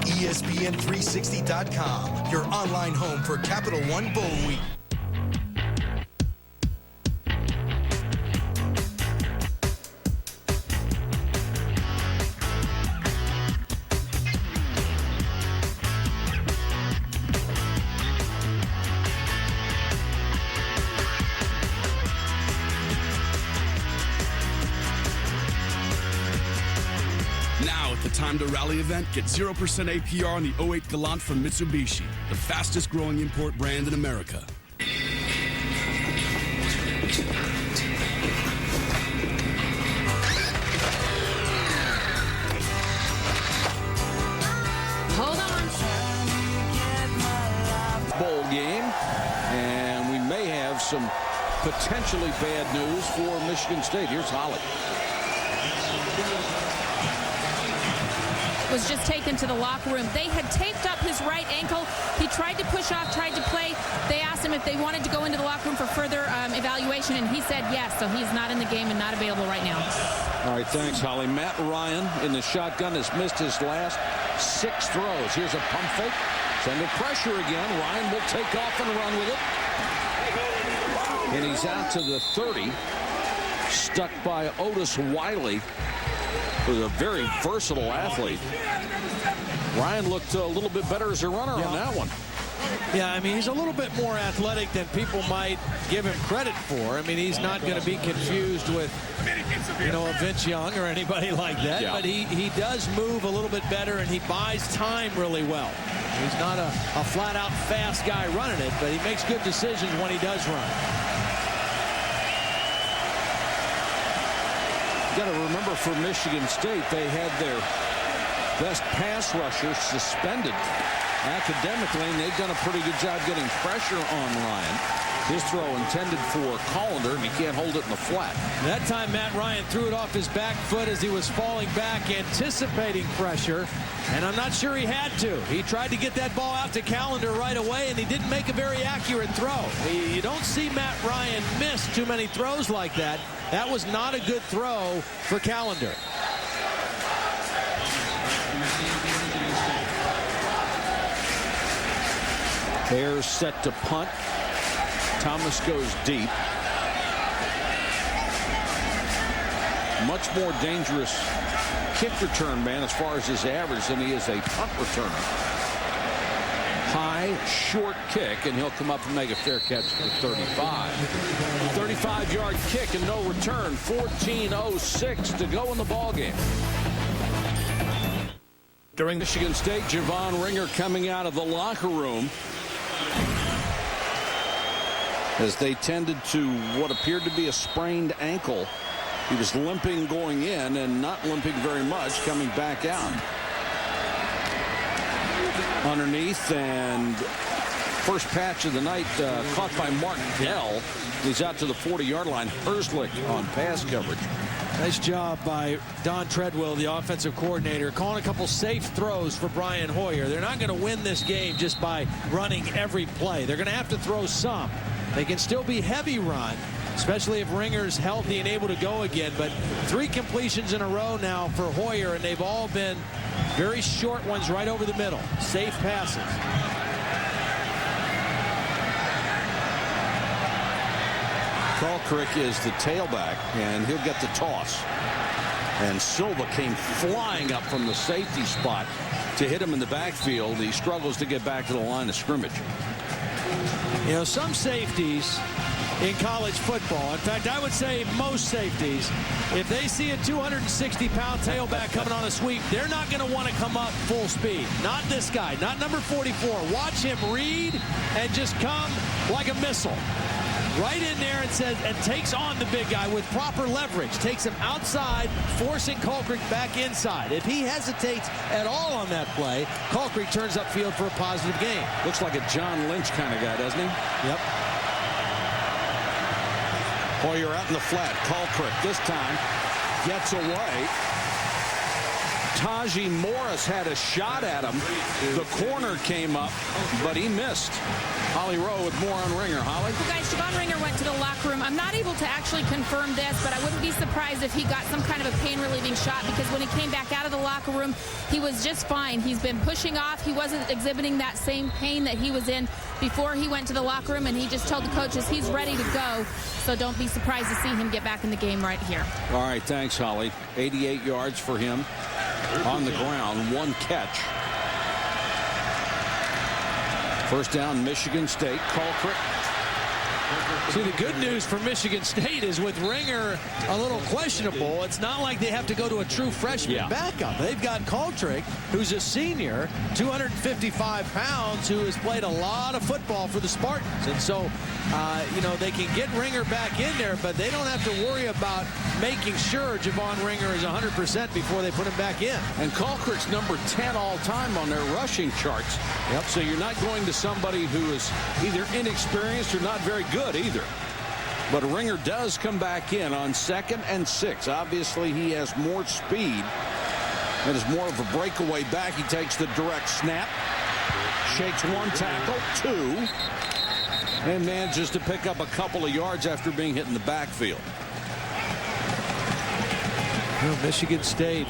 ESPN360.com, your online home for Capital One Bowl Week. Time to Rally event, get 0% APR on the 08 Galant from Mitsubishi, the fastest growing import brand in America. Hold on. Bowl game, and we may have some potentially bad news for Michigan State. Here's Holly. Was just taken to the locker room. They had taped up his right ankle. He tried to push off, tried to play. They asked him if they wanted to go into the locker room for further evaluation, and he said yes, so he's not in the game and not available right now. All right, thanks, Holly. Matt Ryan in the shotgun has missed his last 6 throws. Here's a pump fake. Send a pressure again. Ryan will take off and run with it. And he's out to the 30. Stuck by Otis Wiley, who's a very versatile athlete. Ryan looked a little bit better as a runner on that one. Yeah, I mean, he's a little bit more athletic than people might give him credit for. I mean, he's not going to be confused with, you know, a Vince Young or anybody like that. Yeah. But he does move a little bit better, and he buys time really well. He's not a flat-out fast guy running it, but he makes good decisions when he does run. Got to remember, for Michigan State, they had their best pass rusher suspended academically, and they've done a pretty good job getting pressure on Ryan. His throw intended for Collender, and he can't hold it in the flat. That time, Matt Ryan threw it off his back foot as he was falling back, anticipating pressure, and I'm not sure he had to. He tried to get that ball out to Collender right away, and he didn't make a very accurate throw. You don't see Matt Ryan miss too many throws like that. That was not a good throw for Collender. Bears set to punt. Thomas goes deep. Much more dangerous kick return man as far as his average than he is a punt returner. High, short kick, and he'll come up and make a fair catch for 35. 35-yard kick and no return. 14:06 to go in the ballgame. During Michigan State, Javon Ringer coming out of the locker room as they tended to what appeared to be a sprained ankle. He was limping going in and not limping very much coming back out. Underneath, and first patch of the night caught by Mark Dell. He's out to the 40-yard line. Herzlich on pass coverage. Nice job by Don Treadwell, the offensive coordinator, calling a couple safe throws for Brian Hoyer. They're not going to win this game just by running every play. They're going to have to throw some. They can still be heavy run, especially if Ringer's healthy and able to go again. But 3 completions in a row now for Hoyer, and they've all been very short ones right over the middle. Safe passes. Kalkrick is the tailback, and he'll get the toss. And Silva came flying up from the safety spot to hit him in the backfield. He struggles to get back to the line of scrimmage. You know, some safeties in college football, in fact, I would say most safeties, if they see a 260-pound tailback coming on a sweep, they're not going to want to come up full speed. Not this guy, not number 44. Watch him read and just come like a missile. Right in there and takes on the big guy with proper leverage. Takes him outside, forcing Colquitt back inside. If he hesitates at all on that play, Colquitt turns upfield for a positive gain. Looks like a John Lynch kind of guy, doesn't he? Yep. Hoyer out in the flat. Colquitt this time gets away. Tajee Morris had a shot at him. The corner came up, but he missed. Holly Rowe with more on Ringer. Holly? Well, guys, Javon Ringer went to the locker room. I'm not able to actually confirm this, but I wouldn't be surprised if he got some kind of a pain-relieving shot, because when he came back out of the locker room, he was just fine. He's been pushing off. He wasn't exhibiting that same pain that he was in before he went to the locker room, and he just told the coaches he's ready to go. So don't be surprised to see him get back in the game right here. All right, thanks, Holly. 88 yards for him on the ground, 1 catch. First down, Michigan State. Colquitt. See, the good news for Michigan State is with Ringer a little questionable, it's not like they have to go to a true freshman backup. They've got Coltrick, who's a senior, 255 pounds, who has played a lot of football for the Spartans. And so, you know, they can get Ringer back in there, but they don't have to worry about making sure Javon Ringer is 100% before they put him back in. And Colquitt's number 10 all-time on their rushing charts. Yep. So you're not going to somebody who is either inexperienced or not very good either. But Ringer does come back in on 2nd and 6. Obviously, he has more speed and is more of a breakaway back. He takes the direct snap, shakes 1 tackle, 2, and manages to pick up a couple of yards after being hit in the backfield. Michigan State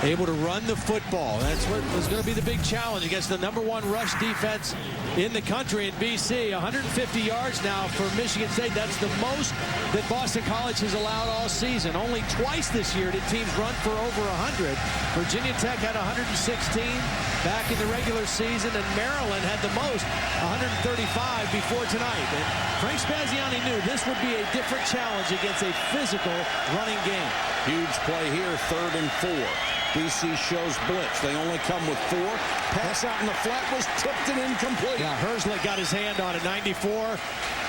able to run the football. That's what was going to be the big challenge against the #1 rush defense in the country in BC. 150 yards now for Michigan State. That's the most that Boston College has allowed all season. Only twice this year did teams run for over 100. Virginia Tech had 116 back in the regular season, and Maryland had the most, 135 before tonight. And Frank Spaziani knew this would be a different challenge against a physical running game. Huge play here, 3rd and 4. BC shows blitz. They only come with 4. Pass out in the flat was tipped and incomplete. Yeah, Herzlich got his hand on it. 94.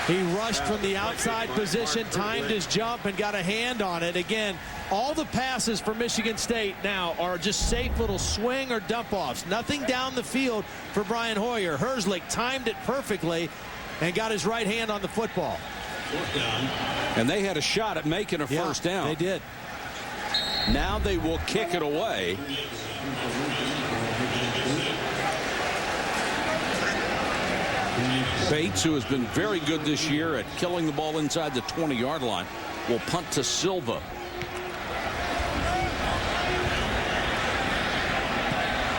He rushed from the outside position, timed his jump, and got a hand on it. Again, all the passes for Michigan State now are just safe little swing or dump offs. Nothing down the field for Brian Hoyer. Herzlich timed it perfectly and got his right hand on the football. And they had a shot at making a first down. They did. Now they will kick it away. Bates, who has been very good this year at killing the ball inside the 20-yard line, will punt to Silva.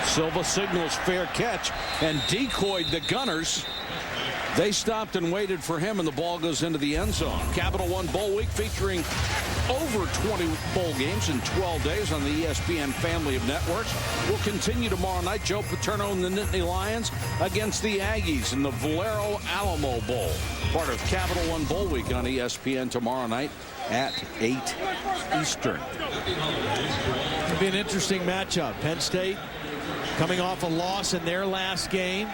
Silva signals fair catch and decoyed the Gunners. They stopped and waited for him, and the ball goes into the end zone. Capital One Bowl Week featuring over 20 bowl games in 12 days on the ESPN family of networks. Will continue tomorrow night. Joe Paterno and the Nittany Lions against the Aggies in the Valero Alamo Bowl. Part of Capital One Bowl Week on ESPN tomorrow night at 8 Eastern. It'll be an interesting matchup. Penn State coming off a loss in their last game.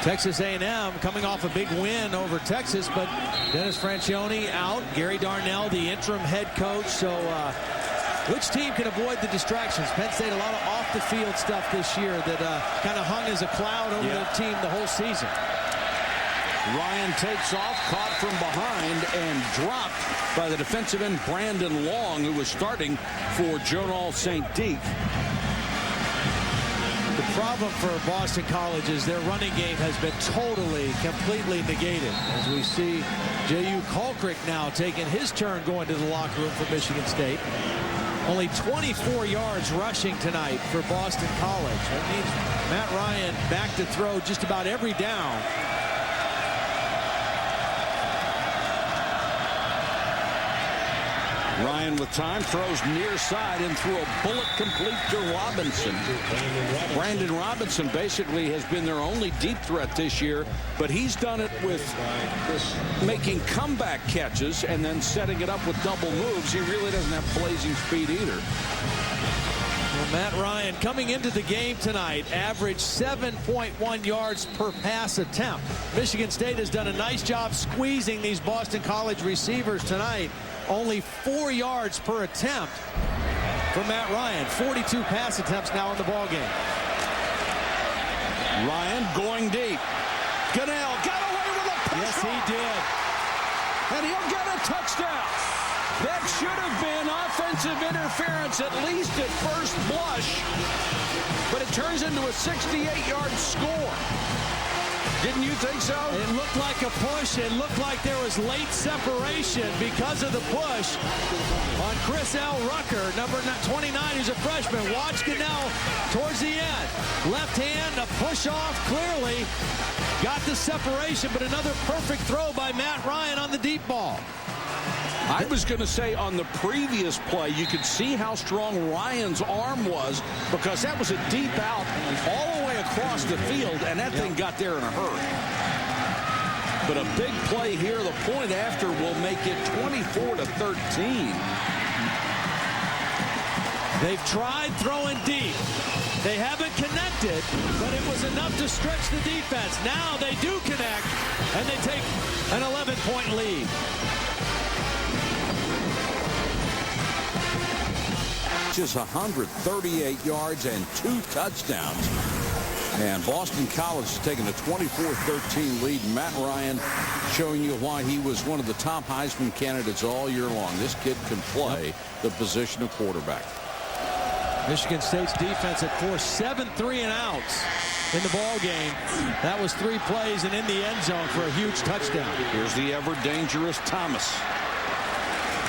Texas A&M coming off a big win over Texas, but Dennis Franchione out. Gary Darnell, the interim head coach. So which team can avoid the distractions? Penn State, a lot of off-the-field stuff this year that kind of hung as a cloud over the team the whole season. Ryan takes off, caught from behind, and dropped by the defensive end Brandon Long, who was starting for Jonal St. Deke. The problem for Boston College is their running game has been completely negated. As we see J.U. Colquitt now taking his turn going to the locker room for Michigan State. Only 24 yards rushing tonight for Boston College. That means Matt Ryan back to throw just about every down. Ryan with time, throws near side and threw a bullet complete to Robinson. Brandon Robinson basically has been their only deep threat this year, but he's done it with making comeback catches and then setting it up with double moves. He really doesn't have blazing speed either. Well, Matt Ryan coming into the game tonight averaged 7.1 yards per pass attempt. Michigan State has done a nice job squeezing these Boston College receivers tonight. Only 4 yards per attempt for Matt Ryan. 42 pass attempts now in the ball game. Ryan going deep. Gunnell got away with a push. Yes, he did. And he'll get a touchdown. That should have been offensive interference, at least at first blush. But it turns into a 68-yard score. Didn't you think so? It looked like a push. It looked like there was late separation because of the push on Chris L. Rucker, number 29, who's a freshman. Watch Gunnell towards the end. Left hand, a push off clearly. Got the separation, but another perfect throw by Matt Ryan on the deep ball. I was going to say on the previous play, you could see how strong Ryan's arm was because that was a deep out all the way across the field, and that thing got there in a hurry. But a big play here, the point after will make it 24-13. They've tried throwing deep. They haven't connected, but it was enough to stretch the defense. Now they do connect, and they take an 11-point lead. Just 138 yards and 2 touchdowns. And Boston College has taken a 24-13 lead. Matt Ryan showing you why he was one of the top Heisman candidates all year long. This kid can play the position of quarterback. Michigan State's defense had forced 7 3-and-outs in the ball game. That was 3 plays and in the end zone for a huge touchdown. Here's the ever-dangerous Thomas.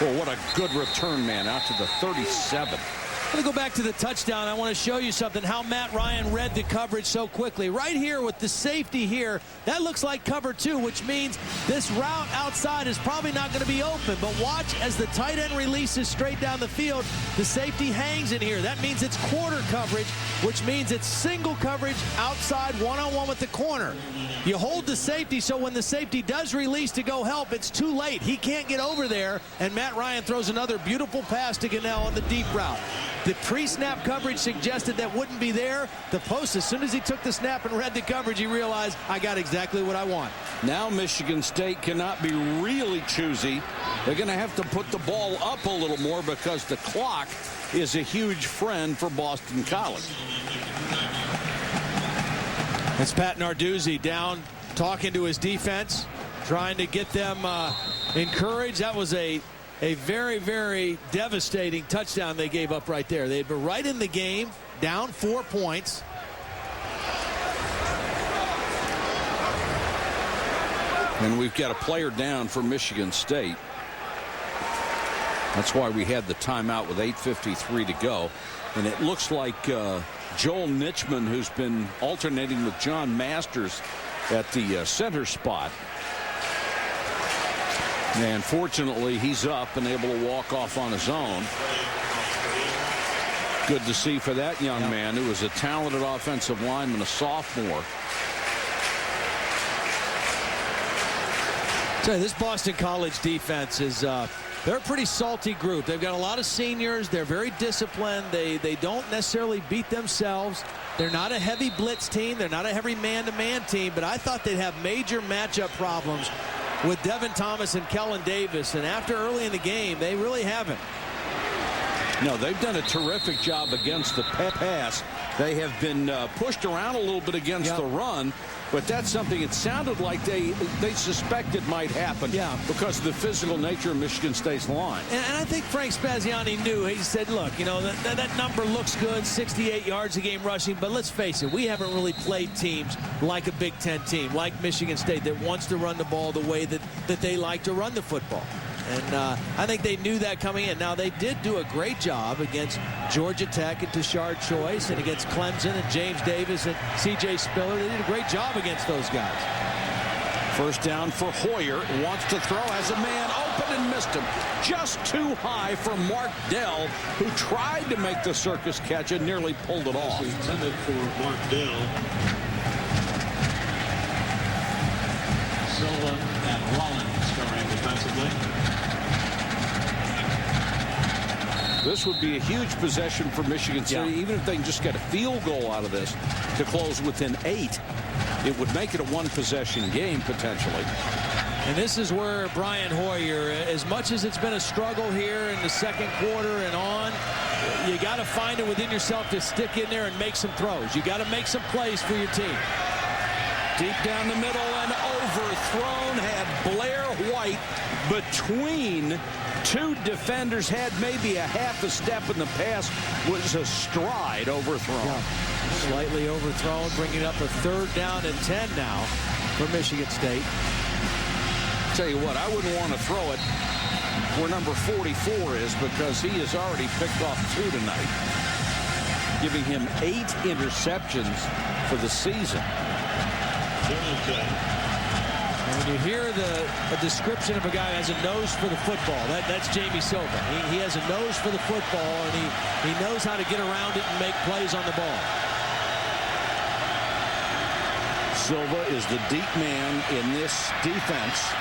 Well, what a good return man out to the 37. I'm going to go back to the touchdown. I want to show you something, how Matt Ryan read the coverage so quickly. Right here with the safety here, that looks like cover 2, which means this route outside is probably not going to be open. But watch as the tight end releases straight down the field. The safety hangs in here. That means it's quarter coverage, which means it's single coverage outside one-on-one with the corner. You hold the safety so when the safety does release to go help, it's too late. He can't get over there, and Matt Ryan throws another beautiful pass to Gunnell on the deep route. The pre-snap coverage suggested that wouldn't be there. The post, as soon as he took the snap and read the coverage, he realized, I got exactly what I want. Now Michigan State cannot be really choosy. They're going to have to put the ball up a little more because the clock is a huge friend for Boston College. It's Pat Narduzzi down, talking to his defense, trying to get them encouraged. That was a very, very devastating touchdown they gave up right there. They'd been right in the game, down 4 points. And we've got a player down for Michigan State. That's why we had the timeout with 8:53 to go. And it looks like Joel Nitchman, who's been alternating with John Masters at the center spot. And fortunately, he's up and able to walk off on his own. Good to see for that young man who is a talented offensive lineman, a sophomore. So this Boston College defense is they're a pretty salty group. They've got a lot of seniors. They're very disciplined. They don't necessarily beat themselves. They're not a heavy blitz team. They're not a heavy man-to-man team. But I thought they'd have major matchup problems with Devin Thomas and Kellen Davis. And after early in the game, they really haven't. No, they've done a terrific job against the pass. They have been pushed around a little bit against the run, but that's something it sounded like they suspected might happen because of the physical nature of Michigan State's line. And I think Frank Spaziani knew. He said, look, you know, that number looks good, 68 yards a game rushing, but let's face it, we haven't really played teams like a Big Ten team, like Michigan State, that wants to run the ball the way that they like to run the football. And I think they knew that coming in. Now, they did do a great job against Georgia Tech and Tashard Choice, and against Clemson and James Davis and C.J. Spiller. They did a great job against those guys. First down for Hoyer. Wants to throw. Has a man open and missed him. Just too high for Mark Dell, who tried to make the circus catch and nearly pulled it off. Intended for Mark Dell. Silva and Rollins scoring defensively. This would be a huge possession for Michigan State, even if they can just get a field goal out of this to close within 8. It would make it a one-possession game, potentially. And this is where Brian Hoyer, as much as it's been a struggle here in the second quarter and on, you got to find it within yourself to stick in there and make some throws. You got to make some plays for your team. Deep down the middle and overthrown. Had Blair White between two defenders. Had maybe a half a step in the pass. Was a stride overthrown. Yeah. Slightly overthrown, bringing up a 3rd down and 10 now for Michigan State. Tell you what, I wouldn't want to throw it where number 44 is, because he has already picked off 2 tonight, giving him 8 interceptions for the season. And when you hear a description of a guy who has a nose for the football, that's Jamie Silva. He has a nose for the football, and he knows how to get around it and make plays on the ball. Silva is the deep man in this defense.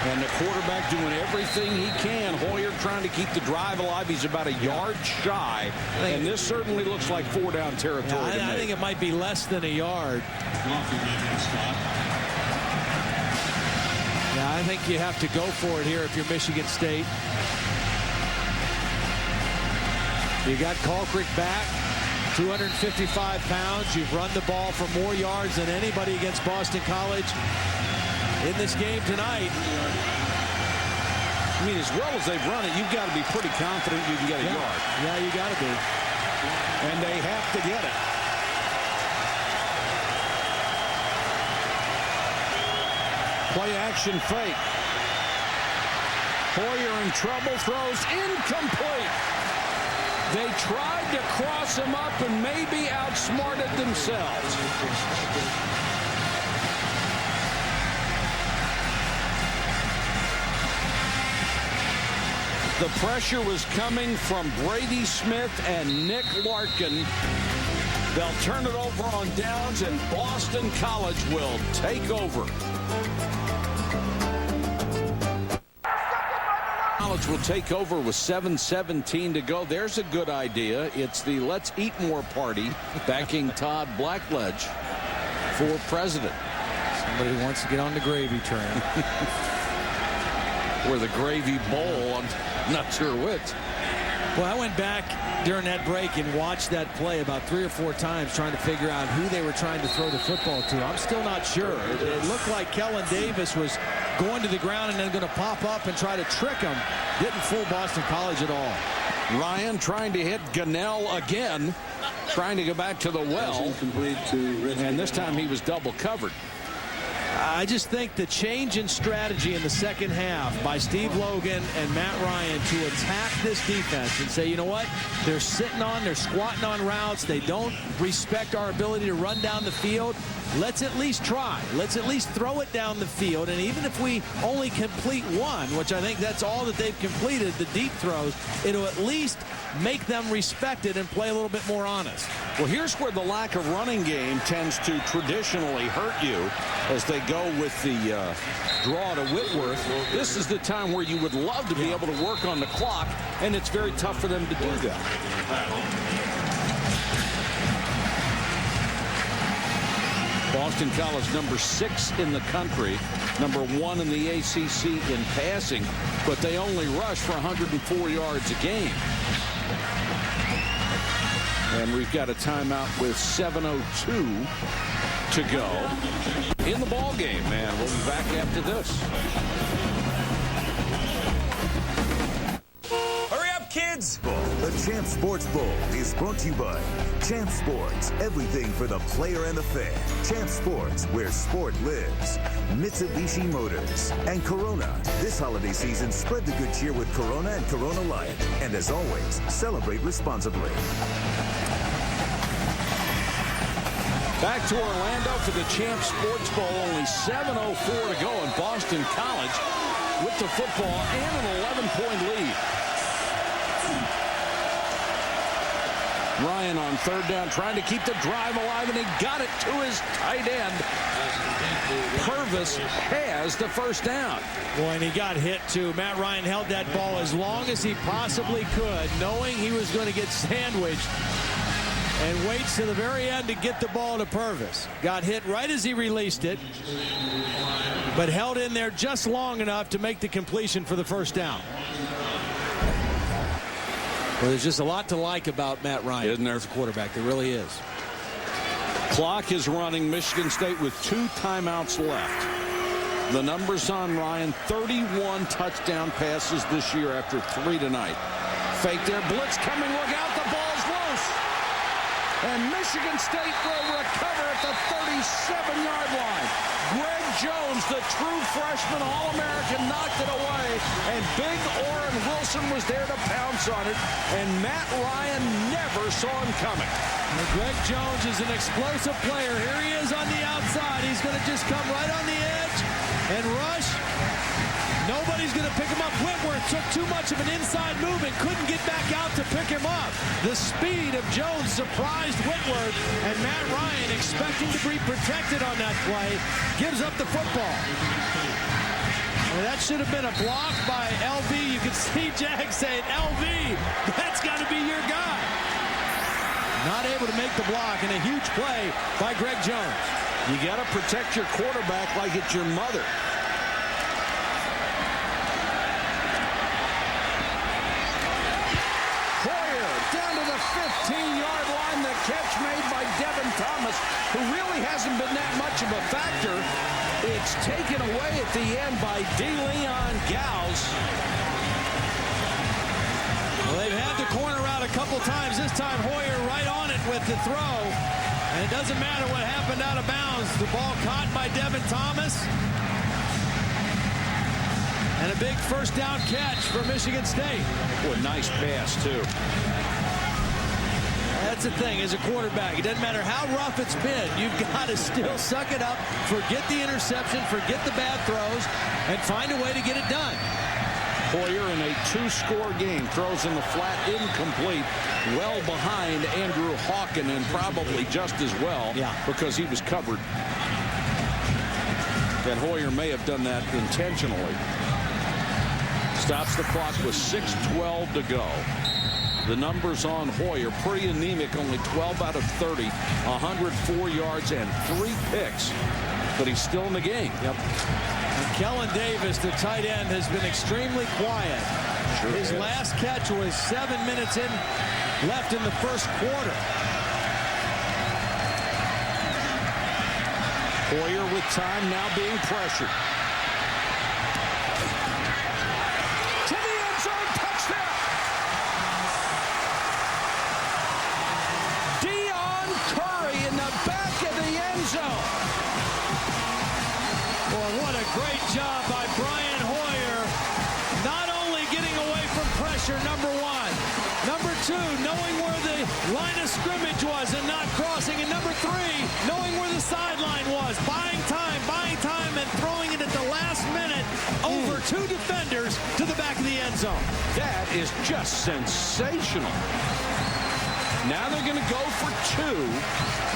And the quarterback doing everything he can. Hoyer trying to keep the drive alive. He's about a yard shy. And this certainly looks like 4-down territory. I think it might be less than a yard. Yeah, I think you have to go for it here if you're Michigan State. You got Kalkrick back. 255 pounds. You've run the ball for more yards than anybody against Boston College in this game tonight. I mean, as well as they've run it, you've got to be pretty confident you can get a yard. Yeah, you got to be. And they have to get it. Play action fake. Hoyer in trouble, throws incomplete. They tried to cross him up and maybe outsmarted themselves. The pressure was coming from Brady Smith and Nick Larkin. They'll turn it over on downs, and Boston College will take over. College will take over with 7:17 to go. There's a good idea. It's the Let's Eat More party backing Todd Blackledge for president. Somebody wants to get on the gravy train. Or the gravy bowl. I'm not sure which. Well, I went back during that break and watched that play about 3 or 4 times trying to figure out who they were trying to throw the football to. I'm still not sure. It looked like Kellen Davis was going to the ground and then going to pop up and try to trick him. Didn't fool Boston College at all. Ryan trying to hit Gunnell again, trying to go back to the well. And this time he was double covered. I just think the change in strategy in the second half by Steve Logan and Matt Ryan to attack this defense and say, you know what, they're squatting on routes. They don't respect our ability to run down the field. Let's at least try. Let's at least throw it down the field. And even if we only complete one, which I think that's all that they've completed, the deep throws, it'll at least make them respect it and play a little bit more honest. Well, here's where the lack of running game tends to traditionally hurt you as they go with the draw to Whitworth. This is the time where you would love to be able to work on the clock, and it's very tough for them to do that. Boston College, number 6 in the country, number 1 in the ACC in passing, but they only rush for 104 yards a game. And we've got a timeout with 7:02 to go in the ball game, man. We'll be back after this. Hurry up, kids! The Champ Sports Bowl is brought to you by Champ Sports, everything for the player and the fan. Champ Sports, where sport lives. Mitsubishi Motors and Corona. This holiday season, spread the good cheer with Corona and Corona Light. And as always, celebrate responsibly. Back to Orlando for the Champs Sports Bowl. Only 7:04 to go, and Boston College with the football and an 11-point lead. Ryan on third down trying to keep the drive alive, and he got it to his tight end. Purvis has the first down. Boy, and he got hit too. Matt Ryan held that ball as long as he possibly could, knowing he was going to get sandwiched, and waits to the very end to get the ball to Purvis. Got hit right as he released it, but held in there just long enough to make the completion for the first down. Well, there's just a lot to like about Matt Ryan, isn't there, as a quarterback? There really is. Clock is running. Michigan State with 2 timeouts left. The numbers on Ryan: 31 touchdown passes this year after 3 tonight. Fake there, blitz coming, look out, the ball's loose. And Michigan State will recover at the 37-yard line. Greg Jones, the true freshman All-American, knocked it away, and big Orrin Wilson was there to pounce on it, and Matt Ryan never saw him coming. And Greg Jones is an explosive player. Here he is on the outside. He's going to just come right on the edge and rush. Nobody's going to pick him up. Whitworth took too much of an inside move and couldn't get back out to pick him up. The speed of Jones surprised Whitworth, and Matt Ryan, expecting to be protected on that play, gives up the football. And that should have been a block by LV. You can see Jag saying, LV, that's got to be your guy. Not able to make the block, and a huge play by Greg Jones. You got to protect your quarterback like it's your mother. Down to the 15-yard line. The catch made by Devin Thomas, who really hasn't been that much of a factor. It's taken away at the end by DeLeon Gauss. Well, they've had the corner out a couple times. This time Hoyer right on it with the throw. And it doesn't matter what happened out of bounds. The ball caught by Devin Thomas. And a big first down catch for Michigan State. What a nice pass, too. That's the thing, as a quarterback, it doesn't matter how rough it's been, you've got to still suck it up, forget the interception, forget the bad throws, and find a way to get it done. Hoyer in a 2-score game throws in the flat, incomplete, well behind Andrew Hawken, and probably just as well because he was covered. That Hoyer may have done that intentionally. Stops the clock with 6:12 to go. The numbers on Hoyer, pretty anemic, only 12 out of 30, 104 yards and 3 picks, but he's still in the game. Yep. And Kellen Davis, the tight end, has been extremely quiet. Sure His last catch was 7 minutes left in the first quarter. Hoyer with time, now being pressured. To the end zone, touchdown! In the back of the end zone. Boy, what a great job by Brian Hoyer. Not only getting away from pressure, number 1. Number 2, knowing where the line of scrimmage was and not crossing. And number 3, knowing where the sideline was. Buying time, and throwing it at the last minute over 2 defenders to the back of the end zone. That is just sensational. Now they're going to go for 2.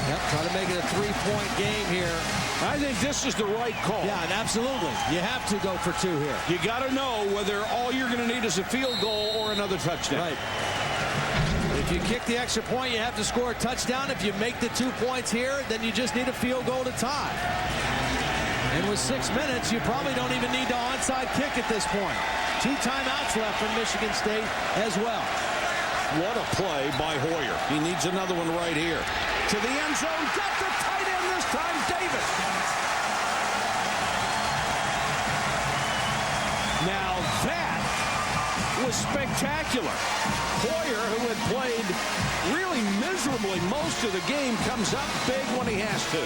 Yep, try to make it a 3-point game here. I think this is the right call. Yeah, and absolutely. You have to go for 2 here. You got to know whether all you're going to need is a field goal or another touchdown. Right. If you kick the extra point, you have to score a touchdown. If you make the 2 points here, then you just need a field goal to tie. And with 6 minutes, you probably don't even need the onside kick at this point. 2 timeouts left for Michigan State as well. What a play by Hoyer. He needs another one right here. To the end zone. Got the tight end this time, Davis. Now that was spectacular. Hoyer, who had played really miserably most of the game, comes up big when he has to.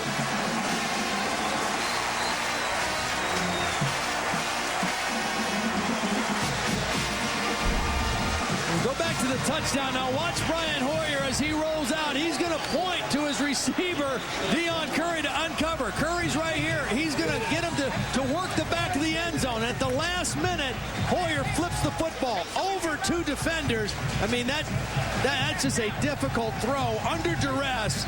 Go back to the touchdown. Now watch Brian Hoyer as he rolls out. He's going to point to his receiver, Deion Curry, to uncover. Curry's right here. He's going to get him to work the back of the end zone. At the last minute, Hoyer flips the football over two defenders. I mean, that's just a difficult throw under duress.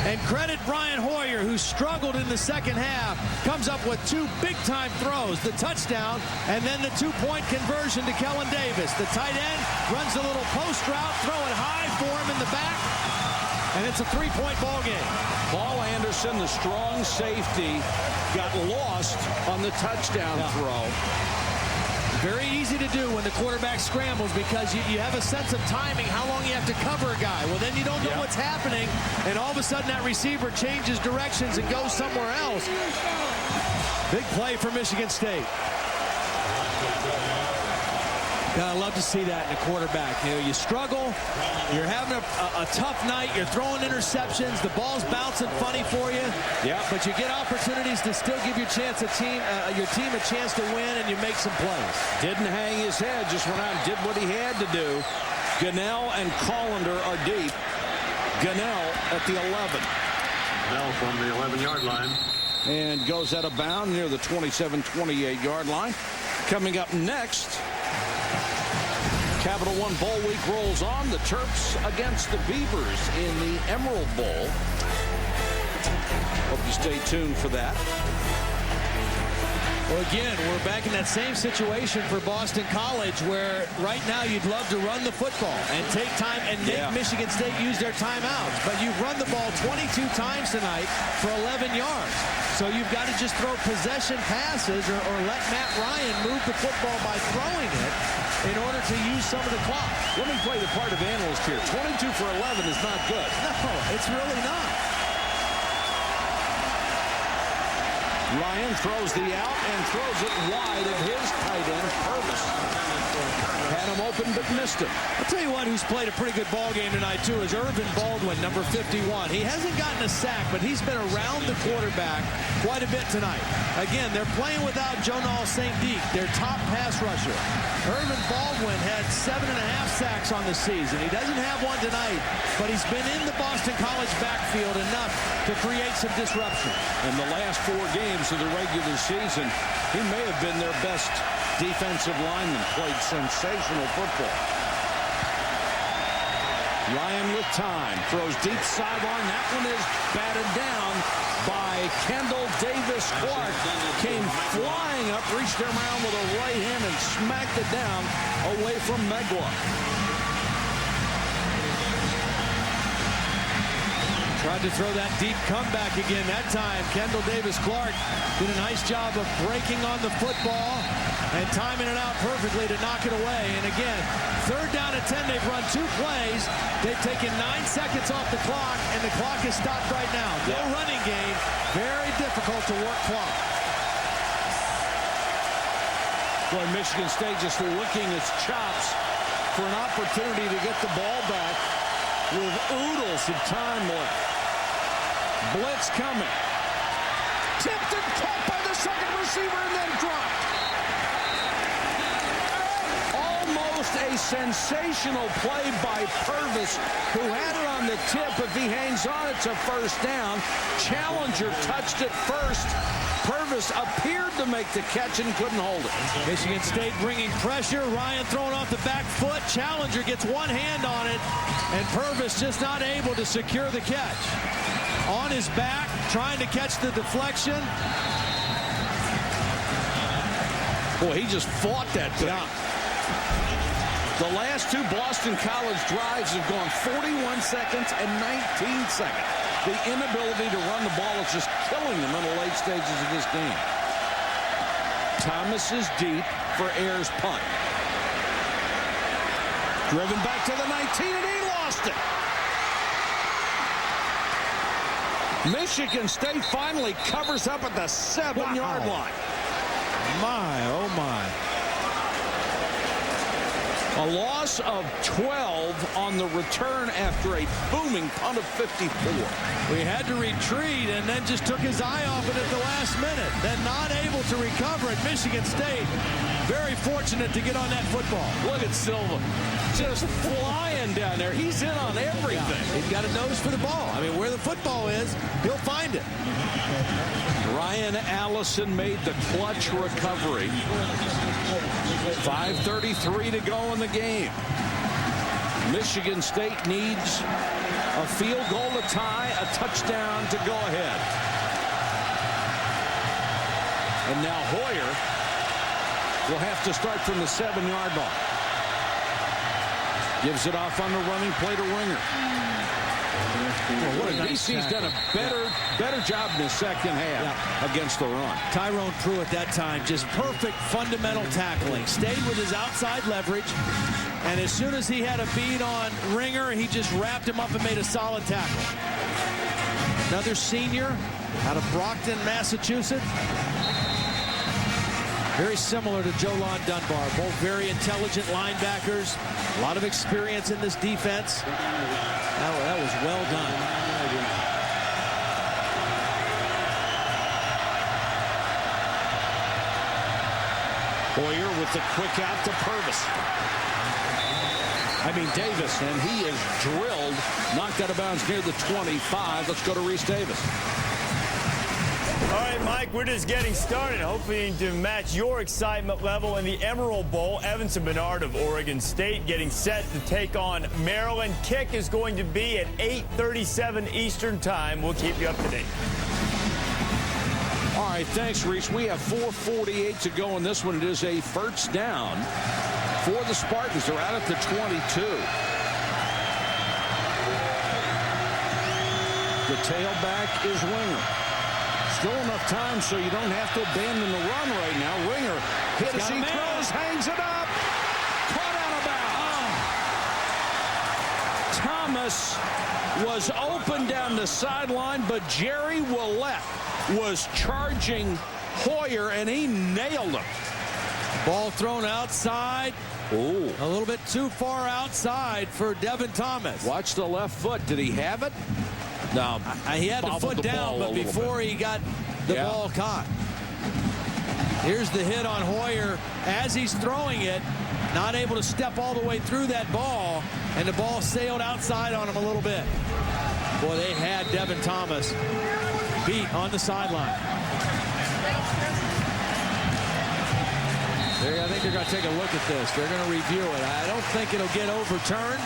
And credit Brian Hoyer, who struggled in the second half, comes up with two big-time throws, the touchdown and then the two-point conversion to Kellen Davis. The tight end runs a little post route, throw it high for him in the back, and it's a three-point ball game. Paul Anderson, the strong safety, got lost on the touchdown throw. Very easy to do when the quarterback scrambles because you have a sense of timing, how long you have to cover a guy. Well, then you don't know what's happening, and all of a sudden that receiver changes directions and goes somewhere else. Big play for Michigan State. I love to see that in a quarterback. You know, you struggle, you're having a tough night, you're throwing interceptions, the ball's bouncing funny for you. Yeah. But you get opportunities to still give your team a chance to win, and you make some plays. Didn't hang his head, just went out and did what he had to do. Gunnell and Collender are deep. Gunnell at the 11. Gunnell from the 11-yard line. And goes out of bounds near the 27-28-yard line. Coming up next, Capital One Bowl Week rolls on. The Terps against the Beavers in the Emerald Bowl. Hope you stay tuned for that. Well, again, we're back in that same situation for Boston College where right now you'd love to run the football and take time and make Michigan State use their timeouts. But you've run the ball 22 times tonight for 11 yards. So you've got to just throw possession passes or let Matt Ryan move the football by throwing it in order to use some of the clock. Let me play the part of analyst here. 22 for 11 is not good. No, it's really not. Ryan throws the out and throws it wide of his tight end, Purvis. Had him open but missed him. I'll tell you one who's played a pretty good ball game tonight, too, is Irvin Baldwin, number 51. He hasn't gotten a sack, but he's been around the quarterback quite a bit tonight. Again, they're playing without Jonal St. Deek, their top pass rusher. Irvin Baldwin had 7.5 sacks on the season. He doesn't have one tonight, but he's been in the Boston College backfield enough to create some disruption. In the last 4 games of the regular season, he may have been their best defensive lineman. Played sensational football. Ryan with time. Throws deep sideline. That one is batted down by Kendall Davis Clark. Came flying up, reached around with a right hand and smacked it down away from Megla. Tried to throw that deep comeback again. That time, Kendall Davis Clark did a nice job of breaking on the football and timing it out perfectly to knock it away. And again, 3rd down and 10. They've run 2 plays. They've taken 9 seconds off the clock, and the clock is stopped right now. No running game. Very difficult to work clock. Boy, Michigan State just licking its chops for an opportunity to get the ball back with oodles of time left. Blitz coming. Tipped and caught by the second receiver and then dropped. Almost a sensational play by Purvis, who had it on the tip. If he hangs on, it's a first down. Challenger touched it first. Purvis appeared to make the catch and couldn't hold it. Michigan State bringing pressure. Ryan throwing off the back foot. Challenger gets one hand on it, and Purvis just not able to secure the catch. On his back, trying to catch the deflection. Boy, he just fought that thing. The last 2 Boston College drives have gone 41 seconds and 19 seconds. The inability to run the ball is just killing them in the late stages of this game. Thomas is deep for Ayers' punt. Driven back to the 19, and he lost it. Michigan State finally covers up at the 7-yard line. My, oh my. A loss of 12 on the return after a booming punt of 54. We had to retreat and then just took his eye off it at the last minute. Then not able to recover at Michigan State. very fortunate to get on that football. Look at Silva. Just flying down there. He's in on everything. Yeah, he's got a nose for the ball. I mean, where the football is, he'll find it. Ryan Allison made the clutch recovery. 5:33 to go in the game. Michigan State needs a field goal to tie, a touchdown to go ahead. And now Hoyer will have to start from the 7-yard line. Gives it off on the running play to Ringer. Well, BC's done a better job in the second half against the run. Tyrone Prue at that time, just perfect fundamental tackling. Stayed with his outside leverage, and as soon as he had a beat on Ringer, he just wrapped him up and made a solid tackle. Another senior out of Brockton, Massachusetts. Very similar to Jolon Dunbar. Both very intelligent linebackers. A lot of experience in this defense. That was well done. Hoyer with the quick out to Purvis. Davis, and he is drilled. Knocked out of bounds near the 25. Let's go to Reese Davis. All right, Mike, we're just getting started, hoping to match your excitement level in the Emerald Bowl. Evanson Bernard of Oregon State getting set to take on Maryland. Kick is going to be at 8:37 Eastern Time. We'll keep you up to date. All right, thanks, Reese. We have 4:48 to go in this one. It is a first down for the Spartans. They're out at the 22. The tailback is Ringer. Still enough time so you don't have to abandon the run right now. Ringer hit as he throws, hangs it up. Caught out of bounds. Thomas was open down the sideline, but Jerry Willett was charging Hoyer, and he nailed him. Ball thrown outside. Ooh. A little bit too far outside for Devin Thomas. Watch the left foot. Did he have it? No. He had the foot down, but before he got the ball caught. Here's the hit on Hoyer as he's throwing it. Not able to step all the way through that ball, and the ball sailed outside on him a little bit. Boy, they had Devin Thomas beat on the sideline. I think they're going to take a look at this. They're going to review it. I don't think it'll get overturned,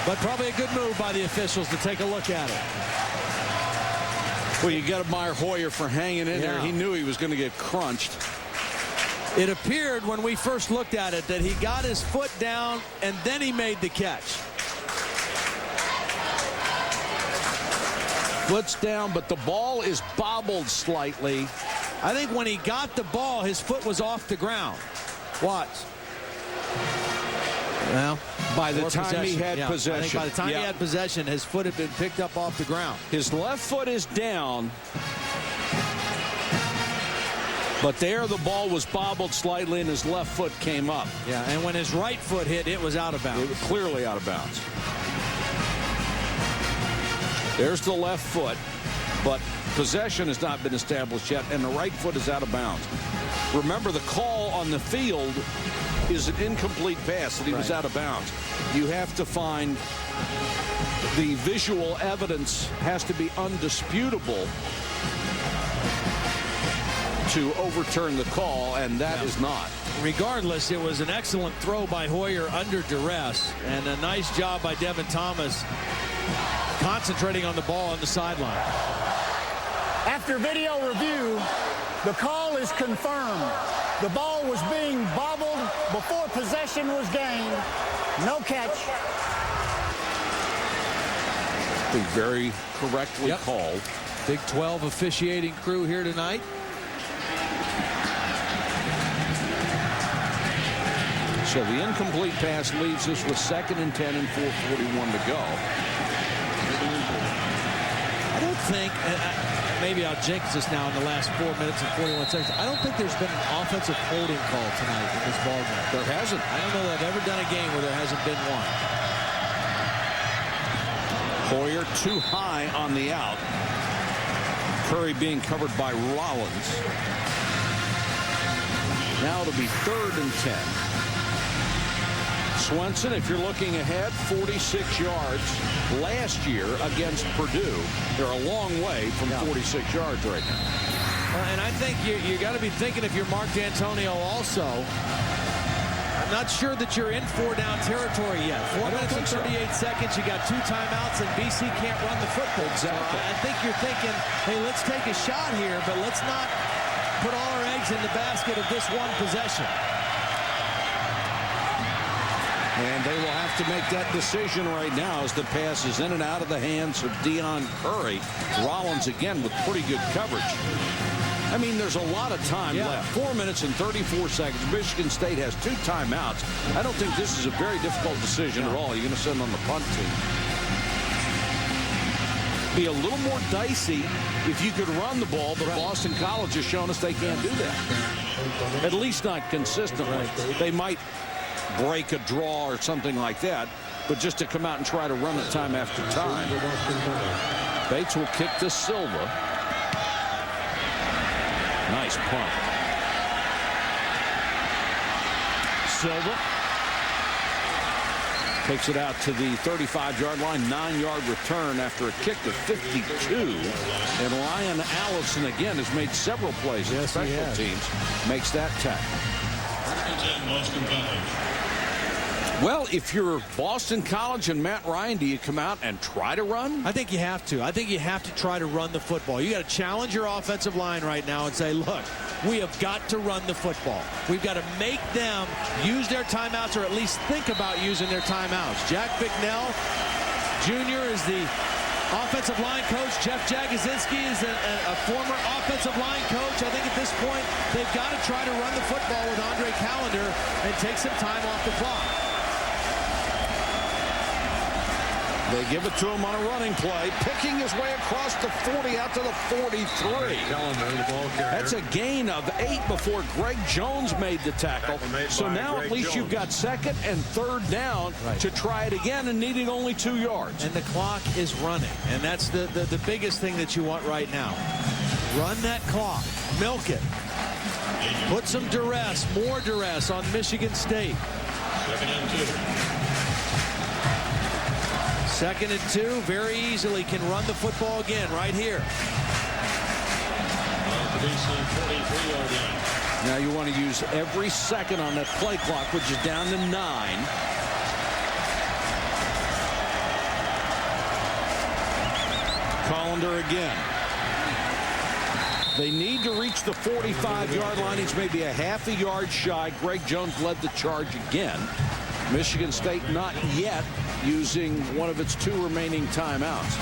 but probably a good move by the officials to take a look at it. Well, you got to admire Hoyer for hanging in there. He knew he was going to get crunched. It appeared when we first looked at it that he got his foot down and then he made the catch. Foot's down, but the ball is bobbled slightly. I think when he got the ball, his foot was off the ground. Watch. Well, by the time he had possession. I think by the time he had possession, his foot had been picked up off the ground. His left foot is down. But there the ball was bobbled slightly and his left foot came up. Yeah, and when his right foot hit, it was out of bounds. It was clearly out of bounds. There's the left foot, but possession has not been established yet, and the right foot is out of bounds. Remember, the call on the field is an incomplete pass, that he was out of bounds. You have to find the visual evidence has to be undisputable to overturn the call, and that is not. Regardless, it was an excellent throw by Hoyer under duress, and a nice job by Devin Thomas concentrating on the ball on the sideline. After video review, the call is confirmed. The ball was being bobbled before possession was gained. No catch. Very correctly called. Big 12 officiating crew here tonight. So the incomplete pass leaves us with 2nd and 10 and 4:41 to go. I don't think, maybe I'll jinx this now in the last 4 minutes and 41 seconds. I don't think there's been an offensive holding call tonight in this ball game. There hasn't. I don't know that I've ever done a game where there hasn't been one. Hoyer too high on the out. Curry being covered by Rollins. Now it'll be 3rd and 10. Swenson, if you're looking ahead, 46 yards last year against Purdue. They're a long way from 46 yards right now. And I think you got to be thinking, if you're Mark D'Antonio also, I'm not sure that you're in 4-down territory yet. 4 minutes and 38 seconds. You got 2 timeouts, and BC can't run the football. Exactly. So I think you're thinking, hey, let's take a shot here, but let's not put all our eggs in the basket of this one possession. And they will have to make that decision right now as the pass is in and out of the hands of Deion Curry. Rollins again with pretty good coverage. I mean, there's a lot of time left. 4 minutes and 34 seconds. Michigan State has 2 timeouts. I don't think this is a very difficult decision at all. You're going to send on the punt team. Be a little more dicey if you could run the ball, but Boston College has shown us they can't do that. At least not consistently. They might break a draw or something like that, but just to come out and try to run it time after time. Bates will kick to Silva. Nice punt. Silva takes it out to the 35-yard line. 9-yard return after a kick to 52. And Ryan Allison again has made several plays. Yes, special teams makes that tackle. Well, if you're Boston College and Matt Ryan, do you come out and try to run? I think you have to. I think you have to try to run the football. You got to challenge your offensive line right now and say, look, we have got to run the football. We've got to make them use their timeouts, or at least think about using their timeouts. Jack Bicknell Jr. is the offensive line coach. Jeff Jagosinski is a former offensive line coach. I think at this point, they've got to try to run the football with Andre Callender and take some time off the clock. They give it to him on a running play, picking his way across the 40 out to the 43. That's a gain of 8 before Greg Jones made the tackle. So now at least you've got 2nd and 3rd down to try it again and needing only 2 yards. And the clock is running, and that's the biggest thing that you want right now. Run that clock. Milk it. Put some duress, more duress on Michigan State. 2nd and 2. 2nd and 2, very easily can run the football again right here. Now you want to use every second on that play clock, which is down to 9. Callender again. They need to reach the 45-yard line. He's maybe a half a yard shy. Greg Jones led the charge again. Michigan State not yet using one of its 2 remaining timeouts.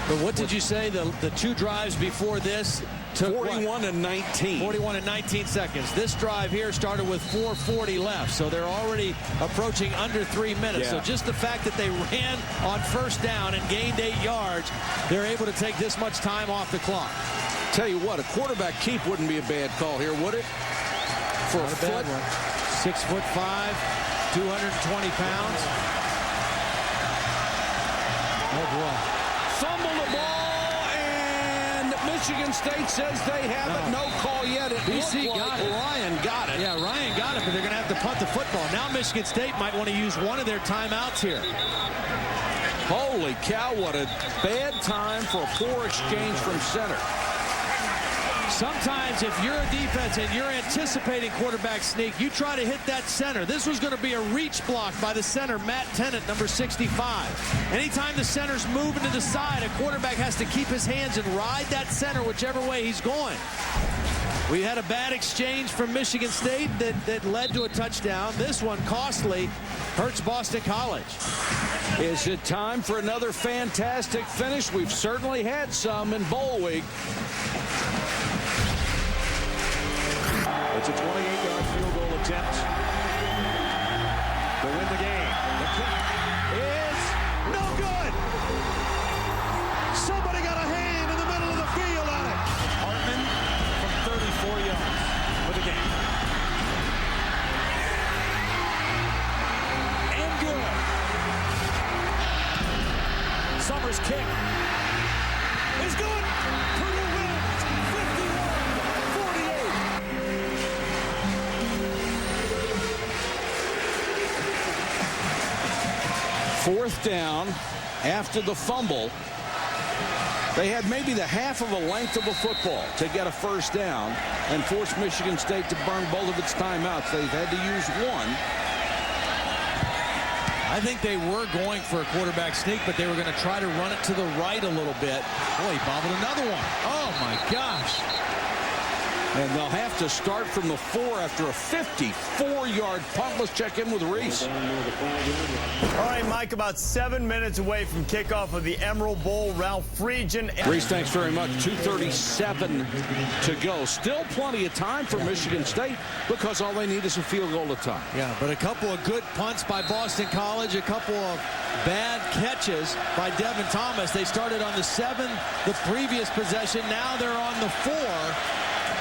But what did you say? The 2 drives before this took 41 and 19. 41 and 19 seconds. This drive here started with 4:40 left, so they're already approaching under 3 minutes. So just the fact that they ran on 1st down and gained 8 yards, they're able to take this much time off the clock. Tell you what, a quarterback keep wouldn't be a bad call here, would it? For a foot? 6'5", 220 pounds. Oh, boy. Fumble the ball, and Michigan State says they have it. No call yet. BC got it. Ryan got it. Yeah, Ryan got it, but they're going to have to punt the football. Now Michigan State might want to use one of their timeouts here. Holy cow, what a bad time for a poor exchange from center. Sometimes if you're a defense and you're anticipating quarterback sneak, you try to hit that center. This was going to be a reach block by the center, Matt Tennant, number 65. Anytime the center's moving to the side, a quarterback has to keep his hands and ride that center whichever way he's going. We had a bad exchange from Michigan State that led to a touchdown. This one, costly, hurts Boston College. Is it time for another fantastic finish? We've certainly had some in bowl week. It's a 28-yard field goal attempt to win the game. The kick is no good. Somebody got a hand in the middle of the field on it. Hartman from 34 yards for the game. And good. Summers' kick is good. Purdue wins 51-48. 4th down after the fumble. They had maybe the half of a length of a football to get a 1st down and force Michigan State to burn both of its timeouts. They've had to use one. I think they were going for a quarterback sneak, but they were going to try to run it to the right a little bit. Boy, he bobbled another one. Oh, my gosh. And they'll have to start from the 4 after a 54-yard punt. Let's check in with Reese. All right, Mike, about 7 minutes away from kickoff of the Emerald Bowl. Ralph Friedgen. Reese, thanks very much. 2:37 to go. Still plenty of time for Michigan State because all they need is a field goal at time. Yeah, but a couple of good punts by Boston College, a couple of bad catches by Devin Thomas. They started on the 7 the previous possession. Now they're on the 4.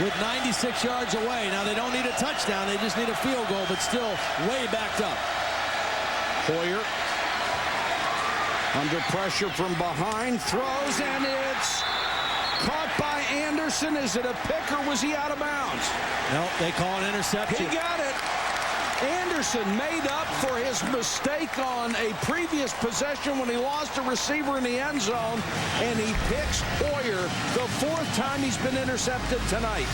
With 96 yards away. Now, they don't need a touchdown. They just need a field goal, but still way backed up. Hoyer under pressure from behind, throws, and it's caught by Anderson. Is it a pick or was he out of bounds? No, they call an interception. He got it. Anderson made up for his mistake on a previous possession when he lost a receiver in the end zone, and he picks Hoyer the 4th time he's been intercepted tonight.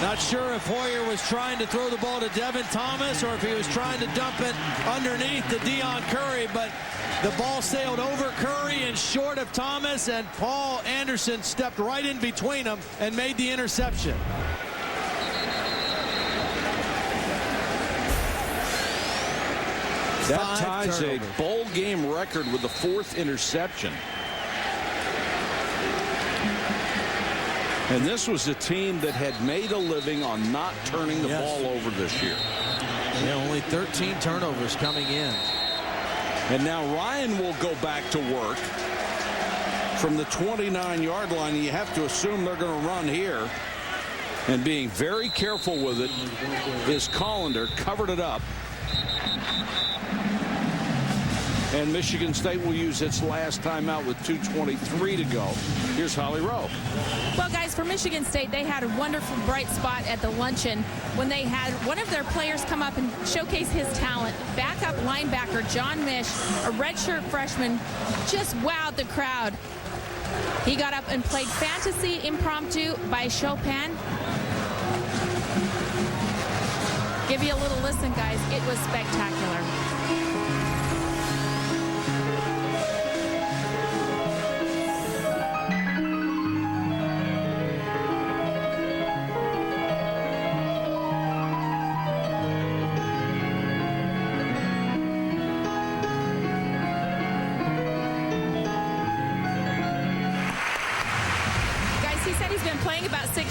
Not sure if Hoyer was trying to throw the ball to Devin Thomas or if he was trying to dump it underneath to Deion Curry, but the ball sailed over Curry and short of Thomas, and Paul Anderson stepped right in between them and made the interception. That ties a bowl game record with the 4th interception. And this was a team that had made a living on not turning the ball over this year. Yeah, only 13 turnovers coming in. And now Ryan will go back to work from the 29-yard line. You have to assume they're going to run here. And being very careful with it is Collender. Covered it up. And Michigan State will use its last timeout with 2:23 to go. Here's Holly Rowe. Well, guys, for Michigan State, they had a wonderful bright spot at the luncheon when they had one of their players come up and showcase his talent. Backup linebacker John Mish, a redshirt freshman, just wowed the crowd. He got up and played Fantasy Impromptu by Chopin. Give you a little listen, guys. It was spectacular.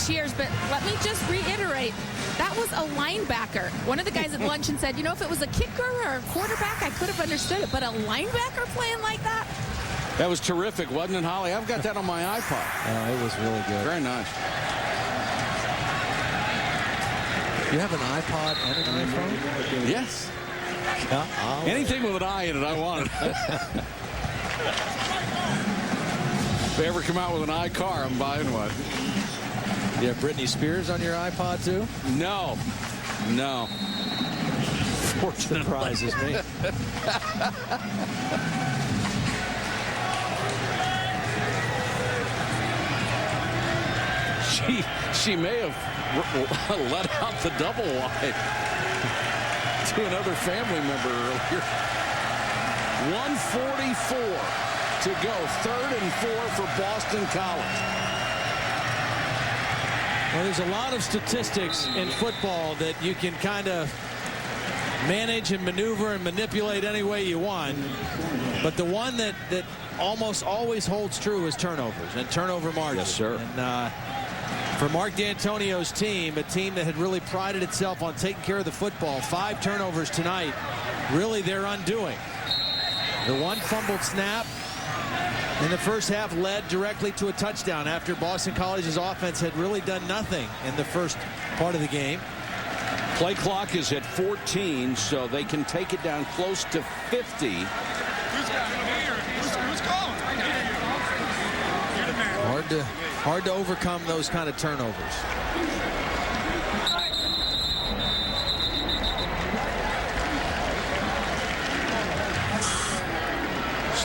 Years, but let me just reiterate, that was a linebacker. One of the guys at luncheon said, you know, if it was a kicker or a quarterback, I could have understood it, but a linebacker playing like that? That was terrific, wasn't it, Holly? I've got that on my iPod. It was really good. Very nice. You have an iPod and an iPhone? Yes. Anything with an I in it, I want it. If they ever come out with an iCar, I'm buying one. You have Britney Spears on your iPod, too? No. No. Surprises me. She may have let out the double wide to another family member earlier. 1:44 to go. 3rd and 4 for Boston College. Well, there's a lot of statistics in football that you can kind of manage and maneuver and manipulate any way you want. But the one that almost always holds true is turnovers and turnover margin. Yes, sir. And for Mark D'Antonio's team, a team that had really prided itself on taking care of the football, 5 turnovers tonight, really their undoing. The one fumbled snap in the first half led directly to a touchdown after Boston College's offense had really done nothing in the first part of the game. Play clock is at 14, so they can take it down close to 50. Who's calling? Hard to overcome those kind of turnovers.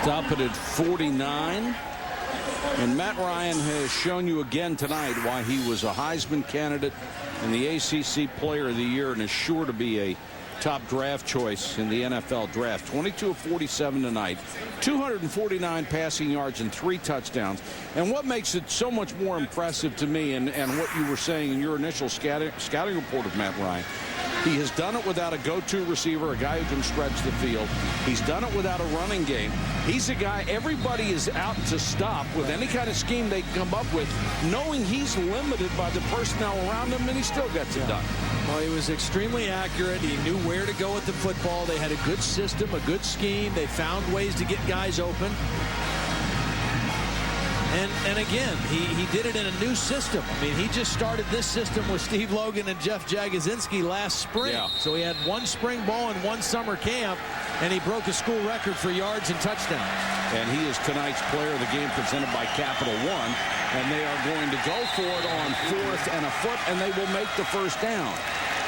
Stop it at 49. And Matt Ryan has shown you again tonight why he was a Heisman candidate and the ACC Player of the Year and is sure to be a top draft choice in the NFL draft. 22 of 47 tonight, 249 passing yards and 3 touchdowns. And what makes it so much more impressive to me, and what you were saying in your initial scouting report of Matt Ryan, he has done it without a go-to receiver, a guy who can stretch the field. He's done it without a running game. He's a guy everybody is out to stop with any kind of scheme they come up with, knowing he's limited by the personnel around him, and he still gets it done. Well, he was extremely accurate. He knew where to go with the football. They had a good system, a good scheme. They found ways to get guys open. And again, he did it in a new system. I mean, he just started this system with Steve Logan and Jeff Jagosinski last spring. Yeah. So he had 1 spring ball and 1 summer camp, and he broke a school record for yards and touchdowns. And he is tonight's player of the game presented by Capital One. And they are going to go for it on 4th and a foot, and they will make the first down.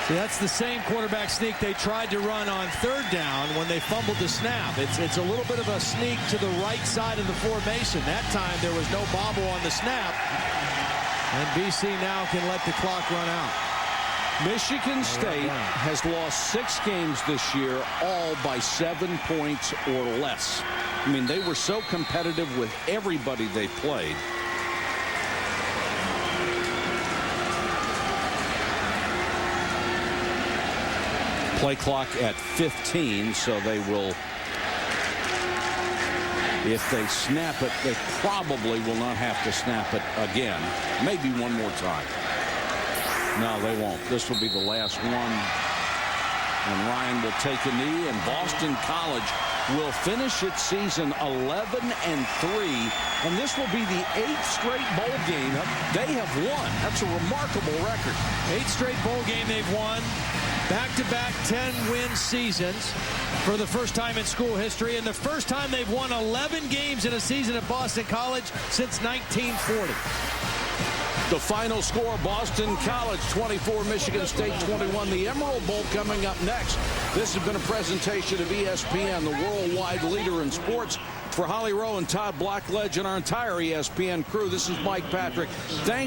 See, that's the same quarterback sneak they tried to run on 3rd down when they fumbled the snap. It's a little bit of a sneak to the right side of the formation. That time there was no bobble on the snap. And BC now can let the clock run out. Michigan State has lost 6 games this year, all by 7 points or less. I mean, they were so competitive with everybody they played. Play clock at 15, so they will, if they snap it, they probably will not have to snap it again. Maybe one more time. No, they won't. This will be the last one. And Ryan will take a knee, and Boston College will finish its season 11-3. And this will be the 8th straight bowl game they have won. That's a remarkable record. 8th straight bowl game they've won. Back-to-back 10-win seasons for the first time in school history, and the first time they've won 11 games in a season at Boston College since 1940. The final score, Boston College 24, Michigan State 21. The Emerald Bowl coming up next. This has been a presentation of ESPN, the worldwide leader in sports. For Holly Rowe and Todd Blackledge and our entire ESPN crew, this is Mike Patrick. Thanks.